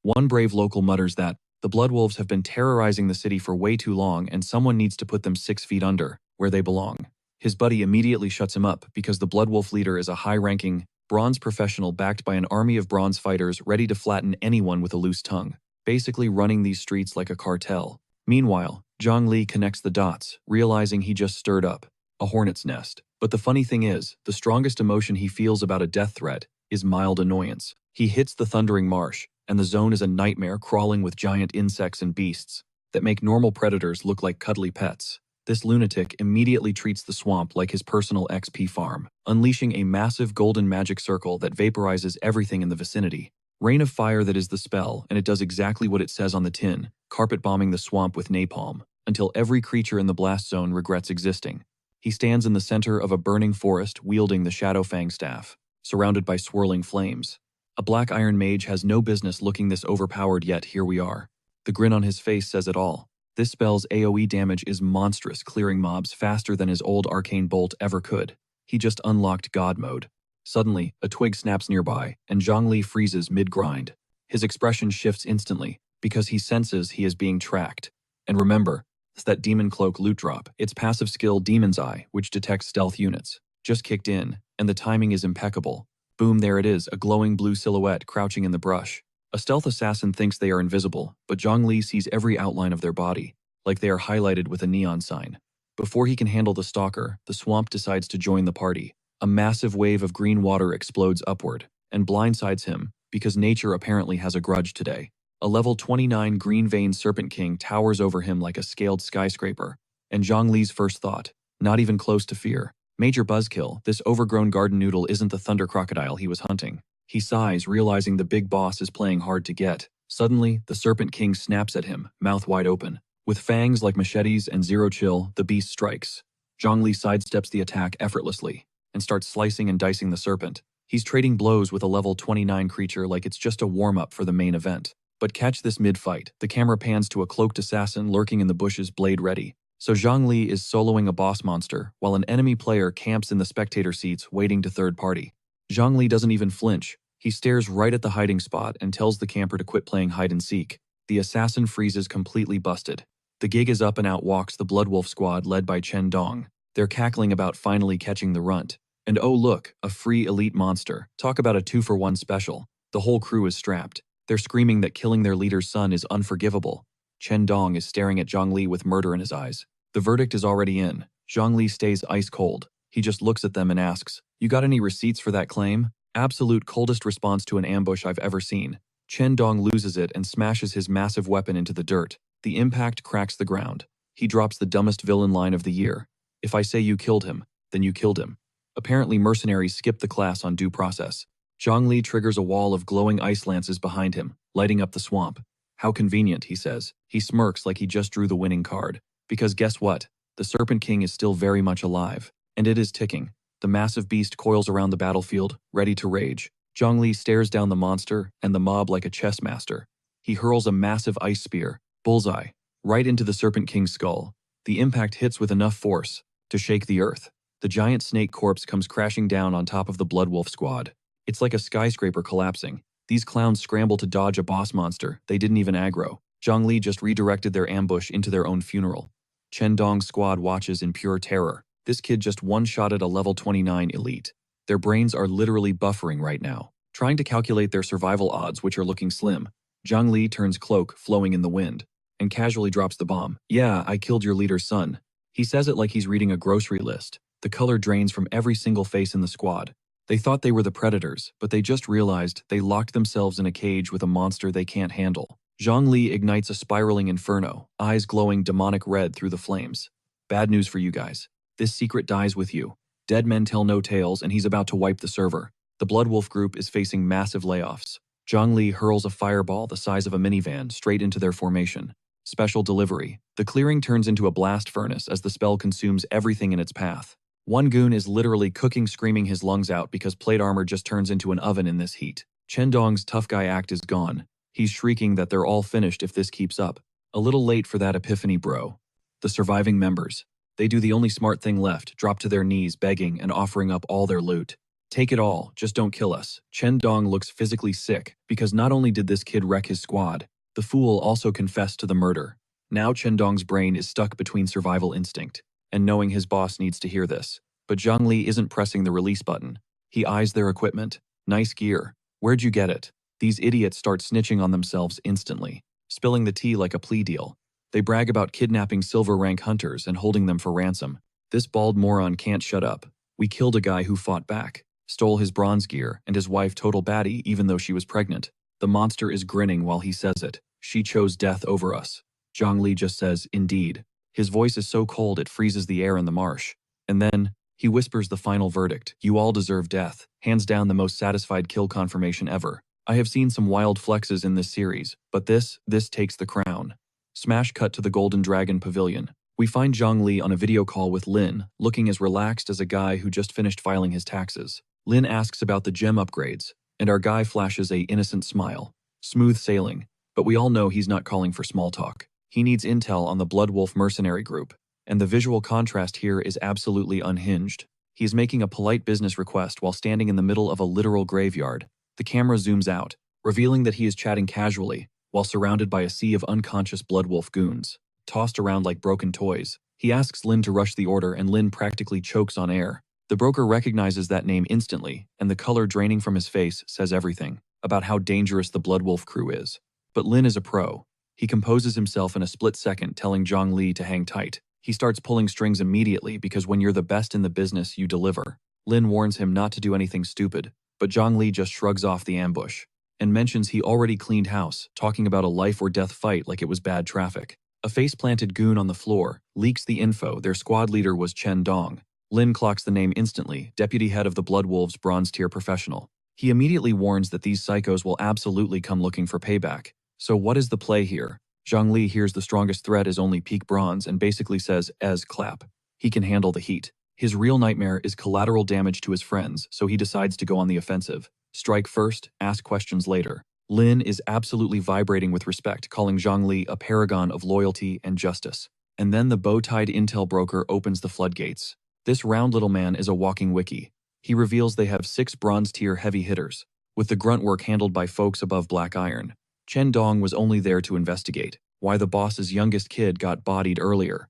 [SPEAKER 1] One brave local mutters that the Blood Wolves have been terrorizing the city for way too long and someone needs to put them 6 feet under, where they belong. His buddy immediately shuts him up because the Blood Wolf leader is a high-ranking, bronze professional backed by an army of bronze fighters ready to flatten anyone with a loose tongue, basically running these streets like a cartel. Meanwhile, Zhang Li connects the dots, realizing he just stirred up a hornet's nest. But the funny thing is, the strongest emotion he feels about a death threat is mild annoyance. He hits the thundering marsh, and the zone is a nightmare crawling with giant insects and beasts that make normal predators look like cuddly pets. This lunatic immediately treats the swamp like his personal XP farm, unleashing a massive golden magic circle that vaporizes everything in the vicinity. Rain of fire that is the spell, and it does exactly what it says on the tin, carpet bombing the swamp with napalm, until every creature in the blast zone regrets existing. He stands in the center of a burning forest wielding the Shadow Fang staff, surrounded by swirling flames. A black iron mage has no business looking this overpowered, yet here we are. The grin on his face says it all. This spell's AoE damage is monstrous, clearing mobs faster than his old arcane bolt ever could. He just unlocked God mode. Suddenly, a twig snaps nearby, and Zhang Li freezes mid-grind. His expression shifts instantly, because he senses he is being tracked. And remember, it's that Demon Cloak loot drop. Its passive skill Demon's Eye, which detects stealth units, just kicked in, and the timing is impeccable. Boom, there it is, a glowing blue silhouette crouching in the brush. A stealth assassin thinks they are invisible, but Zhang Li sees every outline of their body, like they are highlighted with a neon sign. Before he can handle the stalker, the swamp decides to join the party. A massive wave of green water explodes upward, and blindsides him, because nature apparently has a grudge today. A level 29 green-veined Serpent King towers over him like a scaled skyscraper, and Zhang Li's first thought, not even close to fear. Major buzzkill, this overgrown garden noodle isn't the thunder crocodile he was hunting. He sighs, realizing the big boss is playing hard to get. Suddenly, the Serpent King snaps at him, mouth wide open. With fangs like machetes and zero chill, the beast strikes. Zhang Li sidesteps the attack effortlessly, and starts slicing and dicing the serpent. He's trading blows with a level 29 creature like it's just a warm-up for the main event. But catch this mid-fight, the camera pans to a cloaked assassin lurking in the bushes, blade ready. So Zhang Li is soloing a boss monster, while an enemy player camps in the spectator seats waiting to third party. Zhang Li doesn't even flinch. He stares right at the hiding spot and tells the camper to quit playing hide-and-seek. The assassin freezes, completely busted. The gig is up and out walks the Blood Wolf squad led by Chen Dong. They're cackling about finally catching the runt. And oh look, a free elite monster. Talk about a 2-for-1 special. The whole crew is strapped. They're screaming that killing their leader's son is unforgivable. Chen Dong is staring at Zhang Li with murder in his eyes. The verdict is already in. Zhang Li stays ice cold. He just looks at them and asks, "You got any receipts for that claim?" Absolute coldest response to an ambush I've ever seen. Chen Dong loses it and smashes his massive weapon into the dirt. The impact cracks the ground. He drops the dumbest villain line of the year. "If I say you killed him, then you killed him. Apparently, mercenaries skipped the class on due process. Zhongli triggers a wall of glowing ice lances behind him, lighting up the swamp. How convenient, he says. He smirks like he just drew the winning card. Because guess what? The Serpent King is still very much alive. And it is ticking. The massive beast coils around the battlefield, ready to rage. Zhongli stares down the monster and the mob like a chess master. He hurls a massive ice spear, bullseye, right into the Serpent King's skull. The impact hits with enough force to shake the earth. The giant snake corpse comes crashing down on top of the Bloodwolf squad. It's like a skyscraper collapsing. These clowns scramble to dodge a boss monster they didn't even aggro. Zhongli just redirected their ambush into their own funeral. Chen Dong's squad watches in pure terror. This kid just one-shotted a level 29 elite. Their brains are literally buffering right now, trying to calculate their survival odds, which are looking slim. Zhang Li turns cloak, flowing in the wind, and casually drops the bomb. Yeah, I killed your leader's son. He says it like he's reading a grocery list. The color drains from every single face in the squad. They thought they were the predators, but they just realized they locked themselves in a cage with a monster they can't handle. Zhang Li ignites a spiraling inferno, eyes glowing demonic red through the flames. Bad news for you guys. This secret dies with you. Dead men tell no tales, and he's about to wipe the server. The Bloodwolf group is facing massive layoffs. Zhang Li hurls a fireball the size of a minivan straight into their formation. Special delivery. The clearing turns into a blast furnace as the spell consumes everything in its path. One goon is literally cooking, screaming his lungs out because plate armor just turns into an oven in this heat. Chen Dong's tough guy act is gone. He's shrieking that they're all finished if this keeps up. A little late for that epiphany, bro. The surviving members. They do the only smart thing left, drop to their knees, begging and offering up all their loot. Take it all, just don't kill us. Chen Dong looks physically sick, because not only did this kid wreck his squad, the fool also confessed to the murder. Now Chen Dong's brain is stuck between survival instinct and knowing his boss needs to hear this. But Zhang Li isn't pressing the release button. He eyes their equipment. Nice gear. Where'd you get it? These idiots start snitching on themselves instantly, spilling the tea like a plea deal. They brag about kidnapping silver rank hunters and holding them for ransom. This bald moron can't shut up. We killed a guy who fought back, stole his bronze gear, and his wife total baddie even though she was pregnant. The monster is grinning while he says it. She chose death over us. Zhang Li just says, indeed. His voice is so cold it freezes the air in the marsh. And then, he whispers the final verdict. You all deserve death. Hands down the most satisfied kill confirmation ever. I have seen some wild flexes in this series, but this takes the crown. Smash cut to the Golden Dragon Pavilion. We find Zhang Li on a video call with Lin, looking as relaxed as a guy who just finished filing his taxes. Lin asks about the gem upgrades, and our guy flashes a innocent smile. Smooth sailing, but we all know he's not calling for small talk. He needs intel on the Bloodwolf mercenary group, and the visual contrast here is absolutely unhinged. He is making a polite business request while standing in the middle of a literal graveyard. The camera zooms out, revealing that he is chatting casually, while surrounded by a sea of unconscious Bloodwolf goons, tossed around like broken toys. He asks Lin to rush the order, and Lin practically chokes on air. The broker recognizes that name instantly, and the color draining from his face says everything about how dangerous the Bloodwolf crew is. But Lin is a pro. He composes himself in a split second, telling Zhang Li to hang tight. He starts pulling strings immediately because when you're the best in the business, you deliver. Lin warns him not to do anything stupid, but Zhang Li just shrugs off the ambush and mentions he already cleaned house, talking about a life or death fight like it was bad traffic. A face-planted goon on the floor leaks the info their squad leader was Chen Dong. Lin clocks the name instantly, deputy head of the Bloodwolves bronze tier professional. He immediately warns that these psychos will absolutely come looking for payback. So what is the play here? Zhang Li hears the strongest threat is only peak bronze and basically says, clap. He can handle the heat. His real nightmare is collateral damage to his friends, so he decides to go on the offensive. Strike first, ask questions later. Lin is absolutely vibrating with respect, calling Zhang Li a paragon of loyalty and justice. And then the bow-tied intel broker opens the floodgates. This round little man is a walking wiki. He reveals they have 6 bronze-tier heavy hitters, with the grunt work handled by folks above Black Iron. Chen Dong was only there to investigate why the boss's youngest kid got bodied earlier.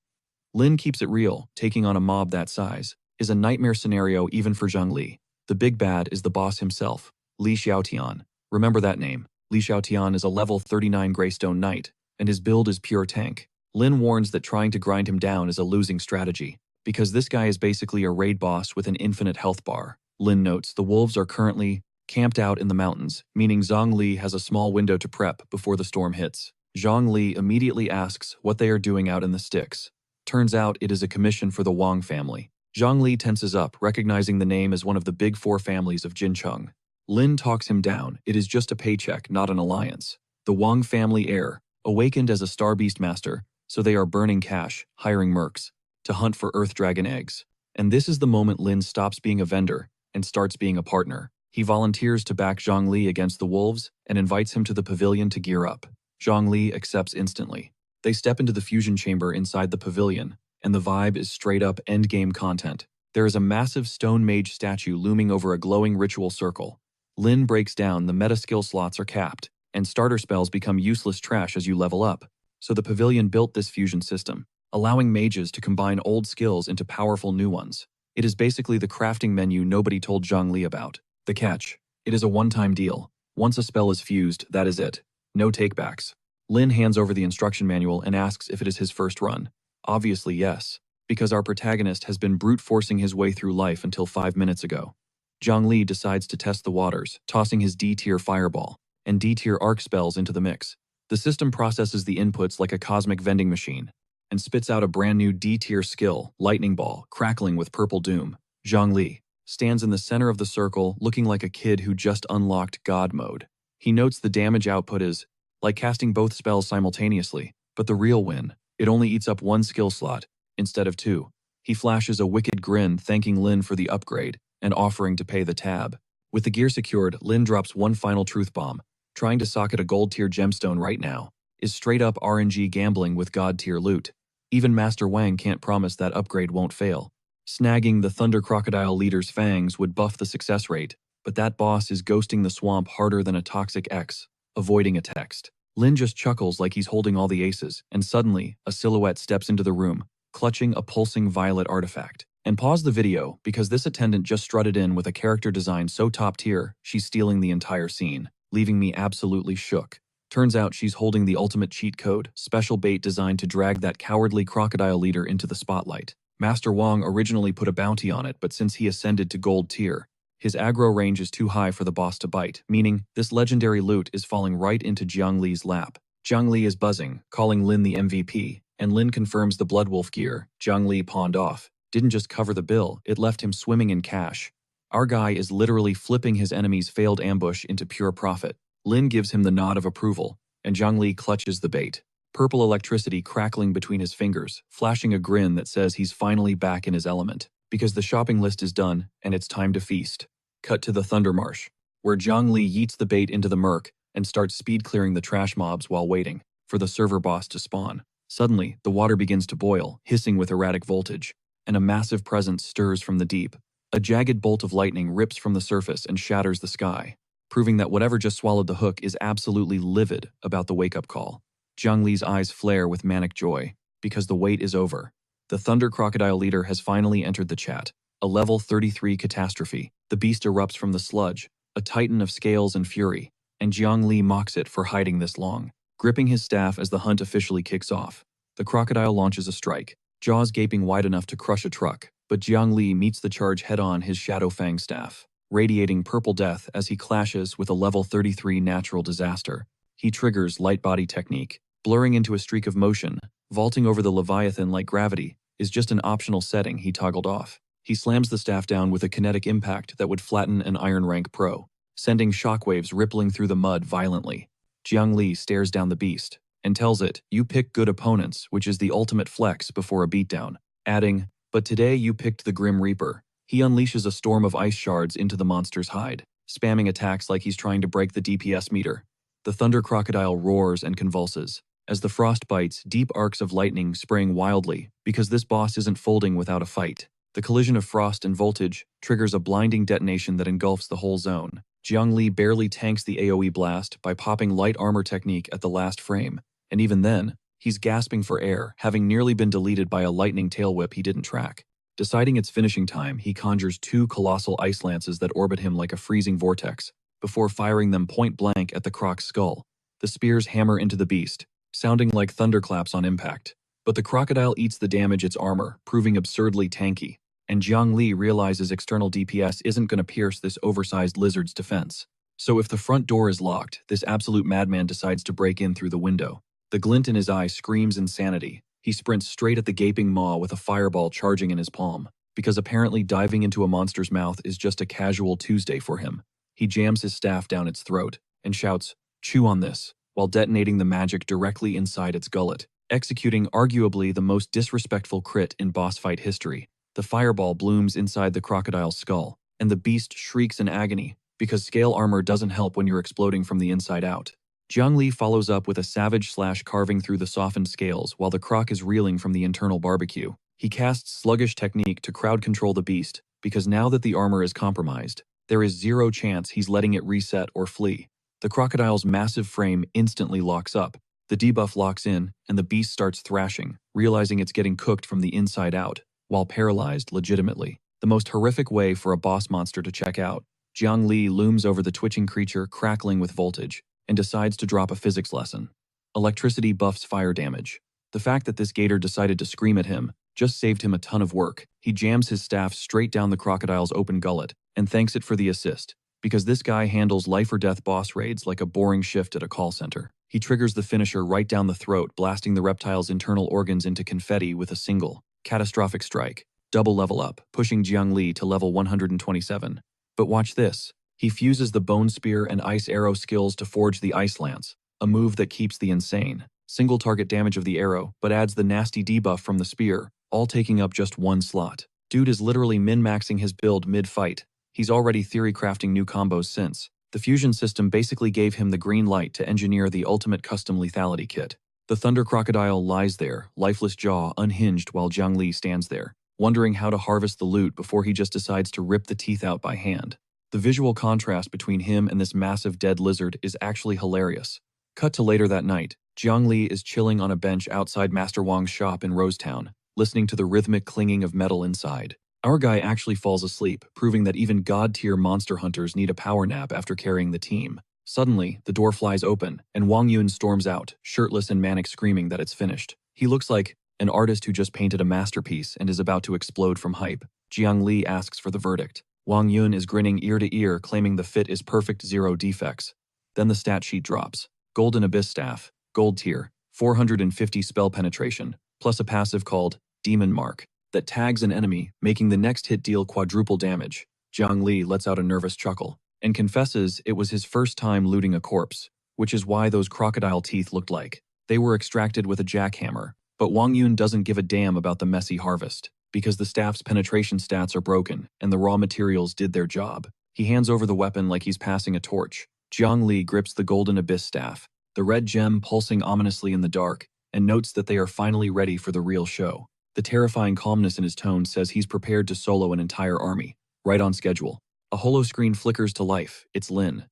[SPEAKER 1] Lin keeps it real. Taking on a mob that size is a nightmare scenario even for Zhang Li. The big bad is the boss himself, Li Xiaotian. Remember that name. Li Xiaotian is a level 39 Greystone Knight, and his build is pure tank. Lin warns that trying to grind him down is a losing strategy, because this guy is basically a raid boss with an infinite health bar. Lin notes the wolves are currently camped out in the mountains, meaning Zhang Li has a small window to prep before the storm hits. Zhang Li immediately asks what they are doing out in the sticks. Turns out it is a commission for the Wang family. Zhang Li tenses up, recognizing the name as one of the big four families of Jincheng. Lin talks him down. It is just a paycheck, not an alliance. The Wang family heir, awakened as a star beast master, so they are burning cash, hiring mercs, to hunt for Earth Dragon eggs. And this is the moment Lin stops being a vendor and starts being a partner. He volunteers to back Zhang Li against the wolves and invites him to the pavilion to gear up. Zhang Li accepts instantly. They step into the fusion chamber inside the pavilion, and the vibe is straight-up endgame content. There is a massive stone mage statue looming over a glowing ritual circle. Lin breaks down the meta skill slots are capped, and starter spells become useless trash as you level up. So the pavilion built this fusion system, allowing mages to combine old skills into powerful new ones. It is basically the crafting menu nobody told Zhang Li about. The catch: it is a one-time deal. Once a spell is fused, that is it. No takebacks. Lin hands over the instruction manual and asks if it is his first run. Obviously yes, because our protagonist has been brute forcing his way through life until 5 minutes ago. Zhang Li decides to test the waters, tossing his D-tier fireball and D-tier arc spells into the mix. The system processes the inputs like a cosmic vending machine and spits out a brand new D-tier skill, lightning ball, crackling with purple doom. Zhang Li stands in the center of the circle, looking like a kid who just unlocked God mode. He notes the damage output is like casting both spells simultaneously, but the real win: it only eats up one skill slot instead of two. He flashes a wicked grin, thanking Lin for the upgrade and offering to pay the tab. With the gear secured, Lin drops one final truth bomb. Trying to socket a gold-tier gemstone right now is straight-up RNG gambling with god-tier loot. Even Master Wang can't promise that upgrade won't fail. Snagging the Thunder Crocodile leader's fangs would buff the success rate, but that boss is ghosting the swamp harder than a toxic ex, avoiding a text. Lin just chuckles like he's holding all the aces, and suddenly, a silhouette steps into the room, clutching a pulsing violet artifact. And pause the video, because this attendant just strutted in with a character design so top tier, she's stealing the entire scene, leaving me absolutely shook. Turns out she's holding the ultimate cheat code, special bait designed to drag that cowardly crocodile leader into the spotlight. Master Wang originally put a bounty on it, but since he ascended to gold tier, his aggro range is too high for the boss to bite, meaning this legendary loot is falling right into Zhang Li's lap. Zhang Li is buzzing, calling Lin the MVP, and Lin confirms the Bloodwolf gear Zhang Li pawned off didn't just cover the bill, it left him swimming in cash. Our guy is literally flipping his enemy's failed ambush into pure profit. Lin gives him the nod of approval, and Zhang Li clutches the bait. Purple electricity crackling between his fingers, flashing a grin that says he's finally back in his element, because the shopping list is done and it's time to feast. Cut to the Thunder Marsh, where Zhang Li yeets the bait into the murk and starts speed clearing the trash mobs while waiting for the server boss to spawn. Suddenly, the water begins to boil, hissing with erratic voltage, and a massive presence stirs from the deep. A jagged bolt of lightning rips from the surface and shatters the sky, proving that whatever just swallowed the hook is absolutely livid about the wake-up call. Zhang Li's eyes flare with manic joy, because the wait is over. The Thunder Crocodile leader has finally entered the chat. A level 33 catastrophe. The beast erupts from the sludge, a titan of scales and fury, and Zhang Li mocks it for hiding this long. Gripping his staff as the hunt officially kicks off, the crocodile launches a strike, jaws gaping wide enough to crush a truck, but Zhang Li meets the charge head-on, his Shadow Fang staff, radiating purple death as he clashes with a level 33 natural disaster. He triggers light body technique, blurring into a streak of motion. Vaulting over the Leviathan like gravity is just an optional setting he toggled off. He slams the staff down with a kinetic impact that would flatten an Iron Rank Pro, sending shockwaves rippling through the mud violently. Zhang Li stares down the beast and tells it, "You pick good opponents," which is the ultimate flex before a beatdown, adding, "But today you picked the Grim Reaper." He unleashes a storm of ice shards into the monster's hide, spamming attacks like he's trying to break the DPS meter. The Thunder Crocodile roars and convulses. As the frost bites, deep arcs of lightning spraying wildly, because this boss isn't folding without a fight. The collision of frost and voltage triggers a blinding detonation that engulfs the whole zone. Zhang Li barely tanks the AoE blast by popping light armor technique at the last frame, and even then, he's gasping for air, having nearly been deleted by a lightning tail whip he didn't track. Deciding its finishing time, he conjures two colossal ice lances that orbit him like a freezing vortex, before firing them point blank at the croc's skull. The spears hammer into the beast, sounding like thunderclaps on impact. But the crocodile eats the damage its armor, proving absurdly tanky, and Zhang Li realizes external DPS isn't going to pierce this oversized lizard's defense. So if the front door is locked, this absolute madman decides to break in through the window. The glint in his eye screams insanity. He sprints straight at the gaping maw with a fireball charging in his palm. because apparently diving into a monster's mouth is just a casual Tuesday for him. He jams his staff down its throat and shouts, "Chew on this," while detonating the magic directly inside its gullet, executing arguably the most disrespectful crit in boss fight history. The fireball blooms inside the crocodile's skull, and the beast shrieks in agony, because scale armor doesn't help when you're exploding from the inside out. Jiang Li follows up with a savage slash carving through the softened scales while the croc is reeling from the internal barbecue. He casts sluggish technique to crowd control the beast, because now that the armor is compromised, there is zero chance he's letting it reset or flee. The crocodile's massive frame instantly locks up, the debuff locks in, and the beast starts thrashing, realizing it's getting cooked from the inside out, while paralyzed legitimately. The most horrific way for a boss monster to check out. Jiang Li looms over the twitching creature crackling with voltage, and decides to drop a physics lesson. Electricity buffs fire damage. The fact that this gator decided to scream at him just saved him a ton of work. He jams his staff straight down the crocodile's open gullet, and thanks it for the assist, because this guy handles life or death boss raids like a boring shift at a call center. He triggers the finisher right down the throat, blasting the reptile's internal organs into confetti with a single, catastrophic strike. Double level up, pushing Jiang Li to level 127. But watch this. He fuses the bone spear and ice arrow skills to forge the ice lance, a move that keeps the insane single target damage of the arrow but adds the nasty debuff from the spear, all taking up just one slot. Dude is literally min-maxing his build mid-fight. He's already theory crafting new combos since. The fusion system basically gave him the green light to engineer the ultimate custom lethality kit. The thunder crocodile lies there, lifeless jaw unhinged, while Jiang Li stands there, wondering how to harvest the loot before he just decides to rip the teeth out by hand. The visual contrast between him and this massive dead lizard is actually hilarious. Cut to later that night, Jiang Li is chilling on a bench outside Master Wang's shop in Rosetown, listening to the rhythmic clinging of metal inside. Our guy actually falls asleep, proving that even god-tier monster hunters need a power nap after carrying the team. Suddenly, the door flies open, and Wang Yun storms out, shirtless and manic, screaming that it's finished. He looks like an artist who just painted a masterpiece and is about to explode from hype. Jiang Li asks for the verdict. Wang Yun is grinning ear to ear, claiming the fit is perfect, zero defects. Then the stat sheet drops. Golden Abyss Staff, Gold Tier, 450 spell penetration, plus a passive called Demon Mark that tags an enemy, making the next hit deal quadruple damage. Jiang Li lets out a nervous chuckle and confesses it was his first time looting a corpse, which is why those crocodile teeth looked like they were extracted with a jackhammer. But Wang Yun doesn't give a damn about the messy harvest, because the staff's penetration stats are broken and the raw materials did their job. He hands over the weapon like he's passing a torch. Jiang Li grips the Golden Abyss Staff, the red gem pulsing ominously in the dark, and notes that they are finally ready for the real show. The terrifying calmness in his tone says he's prepared to solo an entire army, right on schedule. A holoscreen flickers to life. It's Lin.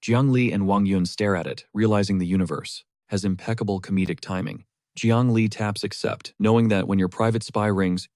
[SPEAKER 1] Jiang Li and Wang Yun stare at it, realizing the universe has impeccable comedic timing. Jiang Li taps accept, knowing that when your private spy rings,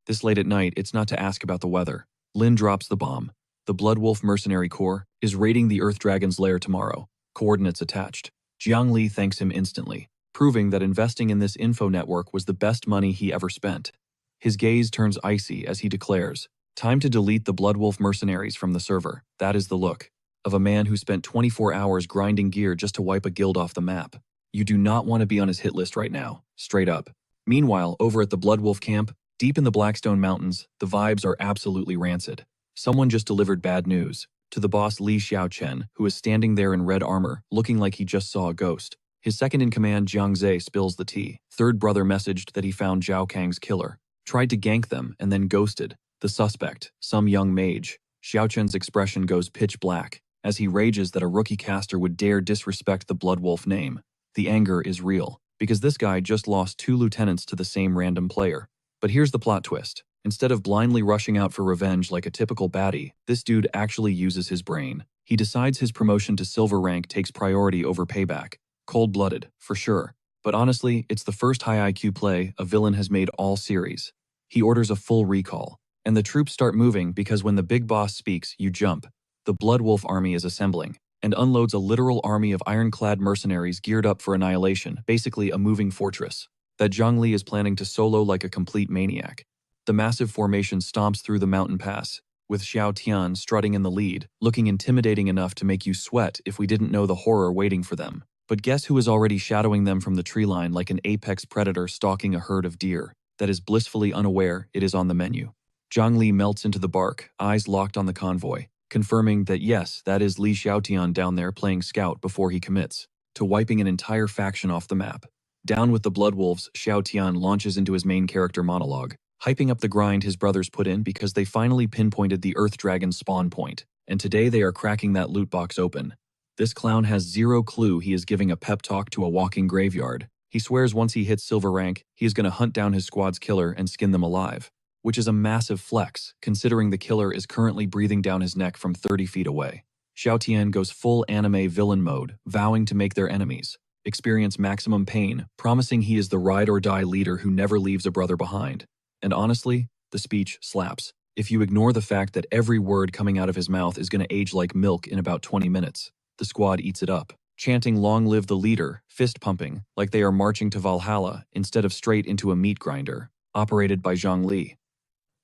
[SPEAKER 1] this late at night, it's not to ask about the weather. Lin drops the bomb. The Bloodwolf Mercenary Corps is raiding the Earth Dragon's lair tomorrow. Coordinates attached. Jiang Li thanks him instantly, proving that investing in this info network was the best money he ever spent. His gaze turns icy as he declares, "Time to delete the Bloodwolf mercenaries from the server." That is the look of a man who spent 24 hours grinding gear just to wipe a guild off the map. You do not want to be on his hit list right now, straight up. Meanwhile, over at the Bloodwolf camp, deep in the Blackstone Mountains, the vibes are absolutely rancid. Someone just delivered bad news to the boss Li Xiaochen, who is standing there in red armor, looking like he just saw a ghost. His second-in-command Jiang Zhe spills the tea. Third brother messaged that he found Zhao Kang's killer, tried to gank them, and then ghosted. The suspect, some young mage. Xiaochen's expression goes pitch black, as he rages that a rookie caster would dare disrespect the Bloodwolf name. The anger is real, because this guy just lost 2 lieutenants to the same random player. But here's the plot twist. Instead of blindly rushing out for revenge like a typical baddie, this dude actually uses his brain. He decides his promotion to silver rank takes priority over payback. Cold-blooded, for sure. But honestly, it's the first high IQ play a villain has made all series. He orders a full recall, and the troops start moving because when the big boss speaks, you jump. The Bloodwolf army is assembling, and unloads a literal army of ironclad mercenaries geared up for annihilation, basically a moving fortress, that Zhang Li is planning to solo like a complete maniac. The massive formation stomps through the mountain pass, with Xiao Tian strutting in the lead, looking intimidating enough to make you sweat if we didn't know the horror waiting for them. But guess who is already shadowing them from the tree line like an apex predator stalking a herd of deer, that is blissfully unaware it is on the menu? Zhang Li melts into the bark, eyes locked on the convoy, confirming that yes, that is Li Xiaotian down there playing scout before he commits to wiping an entire faction off the map. Down with the Bloodwolves, Xiaotian launches into his main character monologue, hyping up the grind his brothers put in because they finally pinpointed the Earth Dragon's spawn point, and today they are cracking that loot box open. This clown has zero clue he is giving a pep talk to a walking graveyard. He swears once he hits silver rank, he is going to hunt down his squad's killer and skin them alive, which is a massive flex, considering the killer is currently breathing down his neck from 30 feet away. Xiaotian goes full anime villain mode, vowing to make their enemies experience maximum pain, promising he is the ride-or-die leader who never leaves a brother behind. And honestly, the speech slaps. If you ignore the fact that every word coming out of his mouth is going to age like milk in about 20 minutes, the squad eats it up, chanting "Long live the leader," fist-pumping, like they are marching to Valhalla instead of straight into a meat grinder, operated by Zhang Li.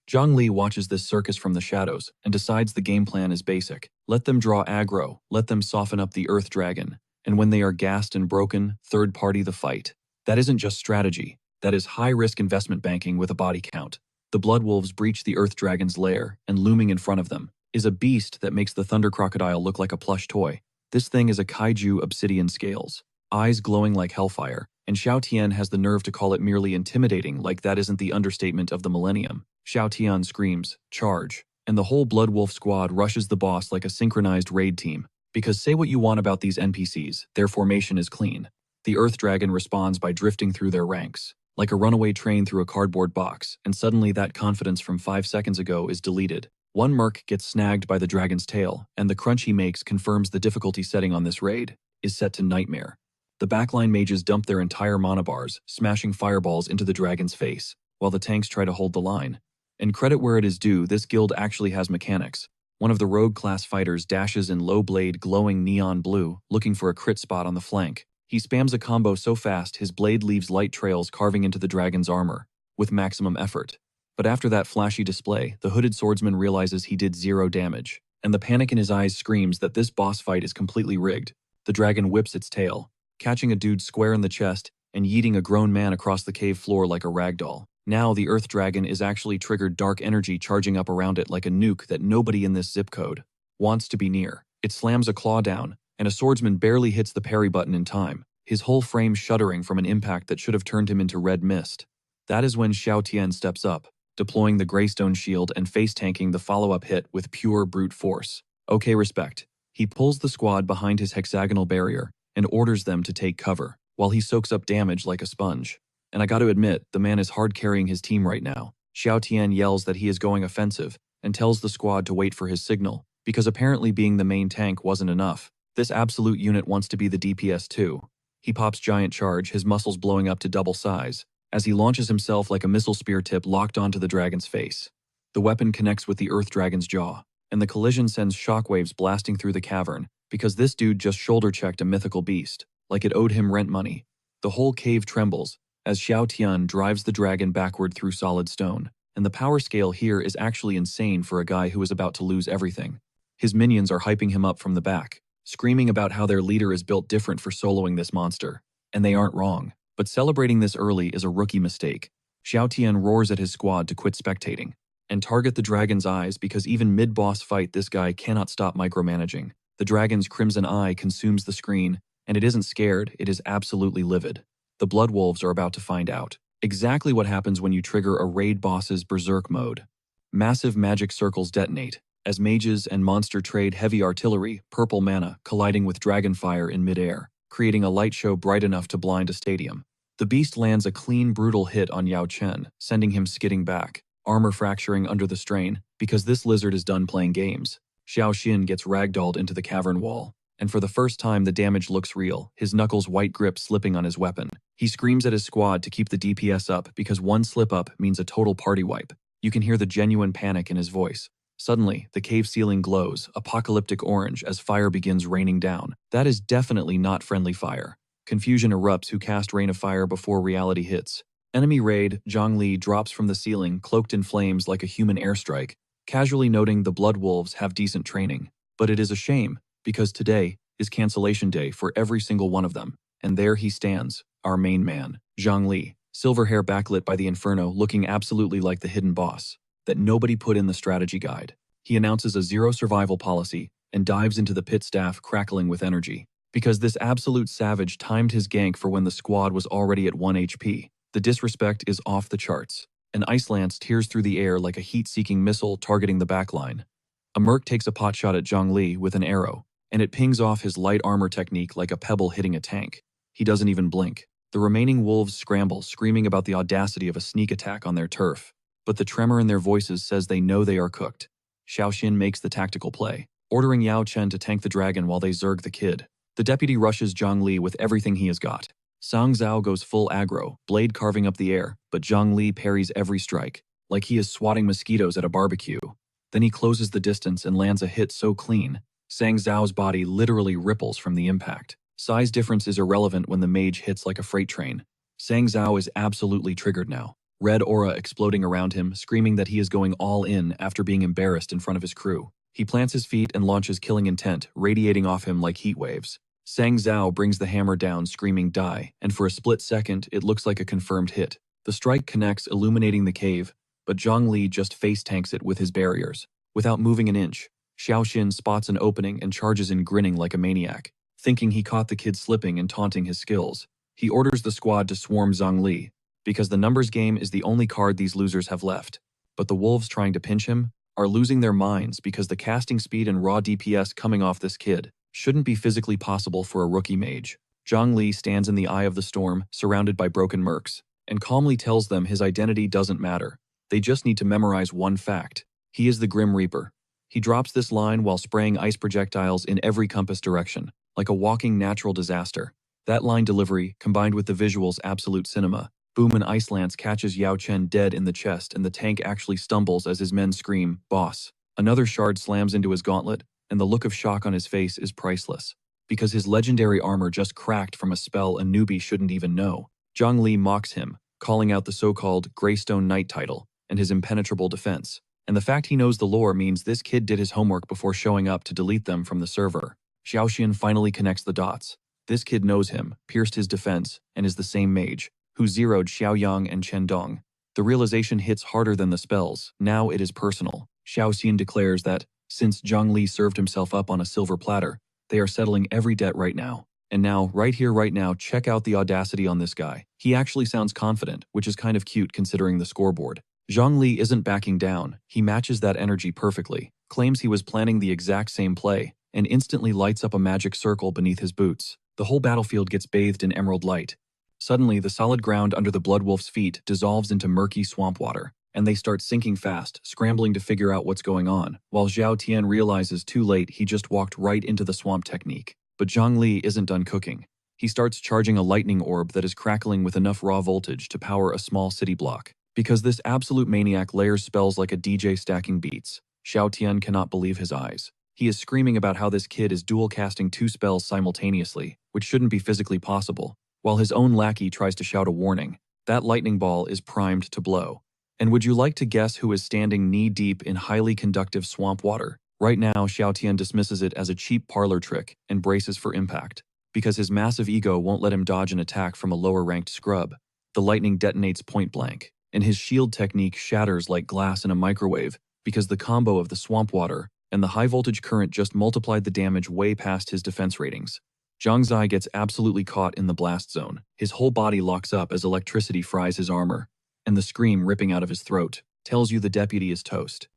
[SPEAKER 1] Zhang Li watches this circus from the shadows and decides the game plan is basic. Let them draw aggro, let them soften up the Earth Dragon, and when they are gassed and broken, third-party the fight. That isn't just strategy, that is high-risk investment banking with a body count. The Bloodwolves breach the Earth Dragon's lair, and looming in front of them is a beast that makes the Thunder Crocodile look like a plush toy. This thing is a kaiju obsidian scales, eyes glowing like hellfire, and Xiao Tian has the nerve to call it merely intimidating like that isn't the understatement of the millennium. Xiao Tian screams, "Charge!" and the whole Bloodwolf squad rushes the boss like a synchronized raid team. Because say what you want about these NPCs, their formation is clean. The Earth Dragon responds by drifting through their ranks, like a runaway train through a cardboard box, and suddenly that confidence from 5 seconds ago is deleted. One merc gets snagged by the dragon's tail, and the crunch he makes confirms the difficulty setting on this raid is set to Nightmare. The backline mages dump their entire mana bars, smashing fireballs into the dragon's face, while the tanks try to hold the line. And credit where it is due, this guild actually has mechanics. One of the rogue-class fighters dashes in low-blade glowing neon blue, looking for a crit spot on the flank. He spams a combo so fast his blade leaves light trails carving into the dragon's armor, with maximum effort. But after that flashy display, the hooded swordsman realizes he did 0 damage, and the panic in his eyes screams that this boss fight is completely rigged. The dragon whips its tail, catching a dude square in the chest and yeeting a grown man across the cave floor like a ragdoll. Now the Earth Dragon is actually triggered dark energy charging up around it like a nuke that nobody in this zip code wants to be near. It slams a claw down, and a swordsman barely hits the parry button in time, his whole frame shuddering from an impact that should have turned him into red mist. That is when Xiao Tian steps up, deploying the Greystone shield and face-tanking the follow-up hit with pure brute force. Okay, respect. He pulls the squad behind his hexagonal barrier and orders them to take cover, while he soaks up damage like a sponge. And I gotta admit, the man is hard carrying his team right now. Xiao Tian yells that he is going offensive and tells the squad to wait for his signal, because apparently being the main tank wasn't enough. This absolute unit wants to be the DPS too. He pops giant charge, his muscles blowing up to double size, as he launches himself like a missile spear tip locked onto the dragon's face. The weapon connects with the Earth Dragon's jaw, and the collision sends shockwaves blasting through the cavern, because this dude just shoulder-checked a mythical beast, like it owed him rent money. The whole cave trembles, as Xiao Tian drives the dragon backward through solid stone, and the power scale here is actually insane for a guy who is about to lose everything. His minions are hyping him up from the back, screaming about how their leader is built different for soloing this monster. And they aren't wrong, but celebrating this early is a rookie mistake. Xiao Tian roars at his squad to quit spectating, and target the dragon's eyes because even mid-boss fight this guy cannot stop micromanaging. The dragon's crimson eye consumes the screen, and it isn't scared, it is absolutely livid. The Bloodwolves are about to find out exactly what happens when you trigger a raid boss's berserk mode. Massive magic circles detonate, as mages and monster trade heavy artillery, purple mana, colliding with dragonfire in midair, creating a light show bright enough to blind a stadium. The beast lands a clean, brutal hit on Yao Chen, sending him skidding back, armor fracturing under the strain, because this lizard is done playing games. Xiao Xin gets ragdolled into the cavern wall, and for the first time the damage looks real, his knuckles' white grip slipping on his weapon. He screams at his squad to keep the DPS up because one slip-up means a total party wipe. You can hear the genuine panic in his voice. Suddenly, the cave ceiling glows, apocalyptic orange, as fire begins raining down. That is definitely not friendly fire. Confusion erupts who cast Rain of Fire before reality hits. Enemy raid, Zhang Li drops from the ceiling, cloaked in flames like a human airstrike, casually noting the Bloodwolves have decent training. But it is a shame, because today is cancellation day for every single one of them. And there he stands, our main man, Zhang Li, silver hair backlit by the inferno, looking absolutely like the hidden boss. that nobody put in the strategy guide. He announces a zero survival policy and dives into the pit staff crackling with energy. Because this absolute savage timed his gank for when the squad was already at 1 HP. The disrespect is off the charts. An ice lance tears through the air like a heat-seeking missile targeting the backline. A merc takes a potshot at Zhongli with an arrow, and it pings off his light armor technique like a pebble hitting a tank. He doesn't even blink. The remaining wolves scramble, screaming about the audacity of a sneak attack on their turf. But the tremor in their voices says they know they are cooked. Xiaoxin makes the tactical play, ordering Yao Chen to tank the dragon while they zerg the kid. The deputy rushes Zhongli with everything he has got. Sang Zhao goes full aggro, blade carving up the air, but Zhongli parries every strike, like he is swatting mosquitoes at a barbecue. Then he closes the distance and lands a hit so clean, Sang Zhao's body literally ripples from the impact. Size difference is irrelevant when the mage hits like a freight train. Sang Zhao is absolutely triggered now, red aura exploding around him, screaming that he is going all in after being embarrassed in front of his crew. He plants his feet and launches killing intent, radiating off him like heat waves. Sang Zhao brings the hammer down, screaming die, and for a split second, it looks like a confirmed hit. The strike connects, illuminating the cave, but Zhongli just face tanks it with his barriers. Without moving an inch, Xiaoxin spots an opening and charges in, grinning like a maniac. Thinking he caught the kid slipping and taunting his skills, he orders the squad to swarm Zhongli, because the numbers game is the only card these losers have left. But the wolves trying to pinch him are losing their minds because the casting speed and raw DPS coming off this kid shouldn't be physically possible for a rookie mage. Zhongli stands in the eye of the storm, surrounded by broken mercs, and calmly tells them his identity doesn't matter. They just need to memorize one fact. He is the Grim Reaper. He drops this line while spraying ice projectiles in every compass direction, like a walking natural disaster. That line delivery, combined with the visuals' absolute cinema. Boom, an ice lance catches Yao Chen dead in the chest and the tank actually stumbles as his men scream, "Boss." Another shard slams into his gauntlet, and the look of shock on his face is priceless. Because his legendary armor just cracked from a spell a newbie shouldn't even know. Zhongli mocks him, calling out the so-called Greystone Knight title and his impenetrable defense. And the fact he knows the lore means this kid did his homework before showing up to delete them from the server. Xiaoxian finally connects the dots. This kid knows him, pierced his defense, and is the same mage who zeroed Xiaoyang and Chen Dong. The realization hits harder than the spells. Now it is personal. Xiaoxian declares that, since Zhongli served himself up on a silver platter, they are settling every debt right now. And now, right here, right now, check out the audacity on this guy. He actually sounds confident, which is kind of cute considering the scoreboard. Zhongli isn't backing down. He matches that energy perfectly, claims he was planning the exact same play, and instantly lights up a magic circle beneath his boots. The whole battlefield gets bathed in emerald light. Suddenly, the solid ground under the Blood Wolf's feet dissolves into murky swamp water, and they start sinking fast, scrambling to figure out what's going on, while Zhao Tian realizes too late he just walked right into the swamp technique. But Zhongli isn't done cooking. He starts charging a lightning orb that is crackling with enough raw voltage to power a small city block. Because this absolute maniac layers spells like a DJ stacking beats, Xiao Tian cannot believe his eyes. He is screaming about how this kid is dual casting 2 spells simultaneously, which shouldn't be physically possible, while his own lackey tries to shout a warning. That lightning ball is primed to blow. And would you like to guess who is standing knee-deep in highly conductive swamp water? Right now, Xiao Tian dismisses it as a cheap parlor trick and braces for impact. Because his massive ego won't let him dodge an attack from a lower-ranked scrub. The lightning detonates point blank, and his shield technique shatters like glass in a microwave because the combo of the swamp water and the high-voltage current just multiplied the damage way past his defense ratings. Zhang Zai gets absolutely caught in the blast zone. His whole body locks up as electricity fries his armor, and the scream ripping out of his throat tells you the deputy is toast.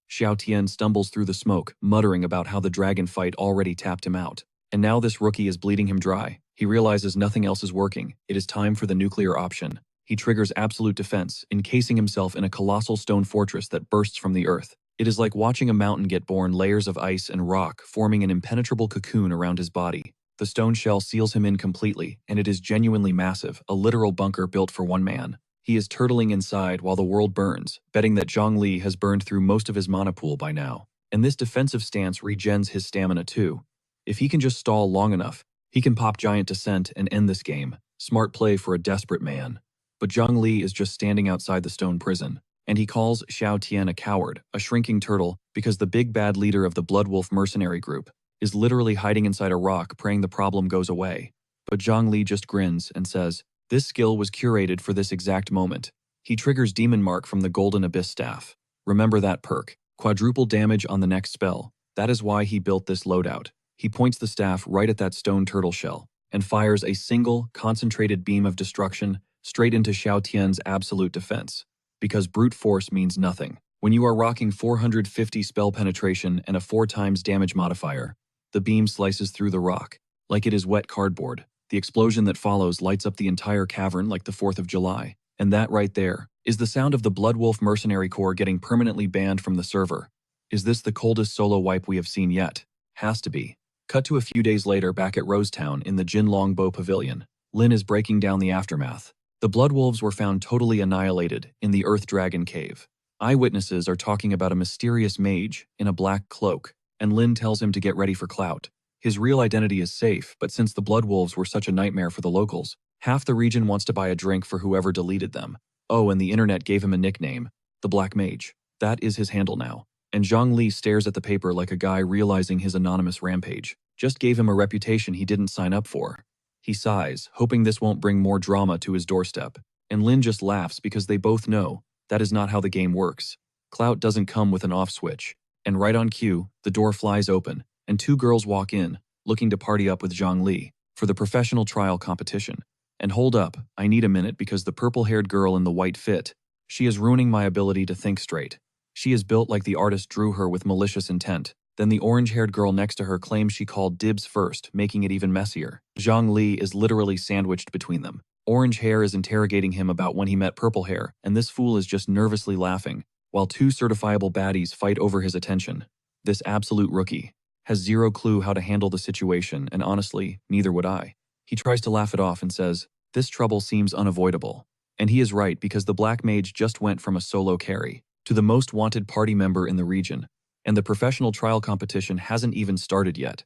[SPEAKER 1] Xiao Tian stumbles through the smoke, muttering about how the dragon fight already tapped him out. And now this rookie is bleeding him dry. He realizes nothing else is working. It is time for the nuclear option. He triggers absolute defense, encasing himself in a colossal stone fortress that bursts from the earth. It is like watching a mountain get born, layers of ice and rock forming an impenetrable cocoon around his body. The stone shell seals him in completely, and it is genuinely massive, a literal bunker built for one man. He is turtling inside while the world burns, betting that Zhongli has burned through most of his mana pool by now. And this defensive stance regens his stamina too. If he can just stall long enough, he can pop Giant Descent and end this game. Smart play for a desperate man. But Zhongli is just standing outside the stone prison, and he calls Xiao Tian a coward, a shrinking turtle, because the big bad leader of the Blood Wolf mercenary group is literally hiding inside a rock praying the problem goes away. But Zhongli just grins and says, this skill was curated for this exact moment. He triggers Demon Mark from the Golden Abyss staff. Remember that perk. Quadruple damage on the next spell. That is why he built this loadout. He points the staff right at that stone turtle shell and fires a single, concentrated beam of destruction straight into Xiao Tian's absolute defense. Because brute force means nothing. When you are rocking 450 spell penetration and a 4 times damage modifier, the beam slices through the rock like it is wet cardboard. The explosion that follows lights up the entire cavern like the 4th of July. And that right there is the sound of the Bloodwolf mercenary corps getting permanently banned from the server. Is this the coldest solo wipe we have seen yet? Has to be. Cut to a few days later back at Rosetown in the Jin Longbow Pavilion. Lin is breaking down the aftermath. The Bloodwolves were found totally annihilated in the Earth Dragon Cave. Eyewitnesses are talking about a mysterious mage in a black cloak, and Lin tells him to get ready for clout. His real identity is safe, but since the Bloodwolves were such a nightmare for the locals, half the region wants to buy a drink for whoever deleted them. Oh, and the internet gave him a nickname, the Black Mage. That is his handle now. And Zhang Li stares at the paper like a guy realizing his anonymous rampage just gave him a reputation he didn't sign up for. He sighs, hoping this won't bring more drama to his doorstep. And Lin just laughs because they both know that is not how the game works. Clout doesn't come with an off switch. And right on cue, the door flies open, and 2 girls walk in, looking to party up with Zhang Li for the professional trial competition. And hold up, I need a minute because the purple-haired girl in the white fit, she is ruining my ability to think straight. She is built like the artist drew her with malicious intent. Then the orange-haired girl next to her claims she called dibs first, making it even messier. Zhang Li is literally sandwiched between them. Orange hair is interrogating him about when he met purple hair, and this fool is just nervously laughing, while 2 certifiable baddies fight over his attention. This absolute rookie has zero clue how to handle the situation, and honestly, neither would I. He tries to laugh it off and says, this trouble seems unavoidable. And he is right because the Black Mage just went from a solo carry to the most wanted party member in the region, and the professional trial competition hasn't even started yet.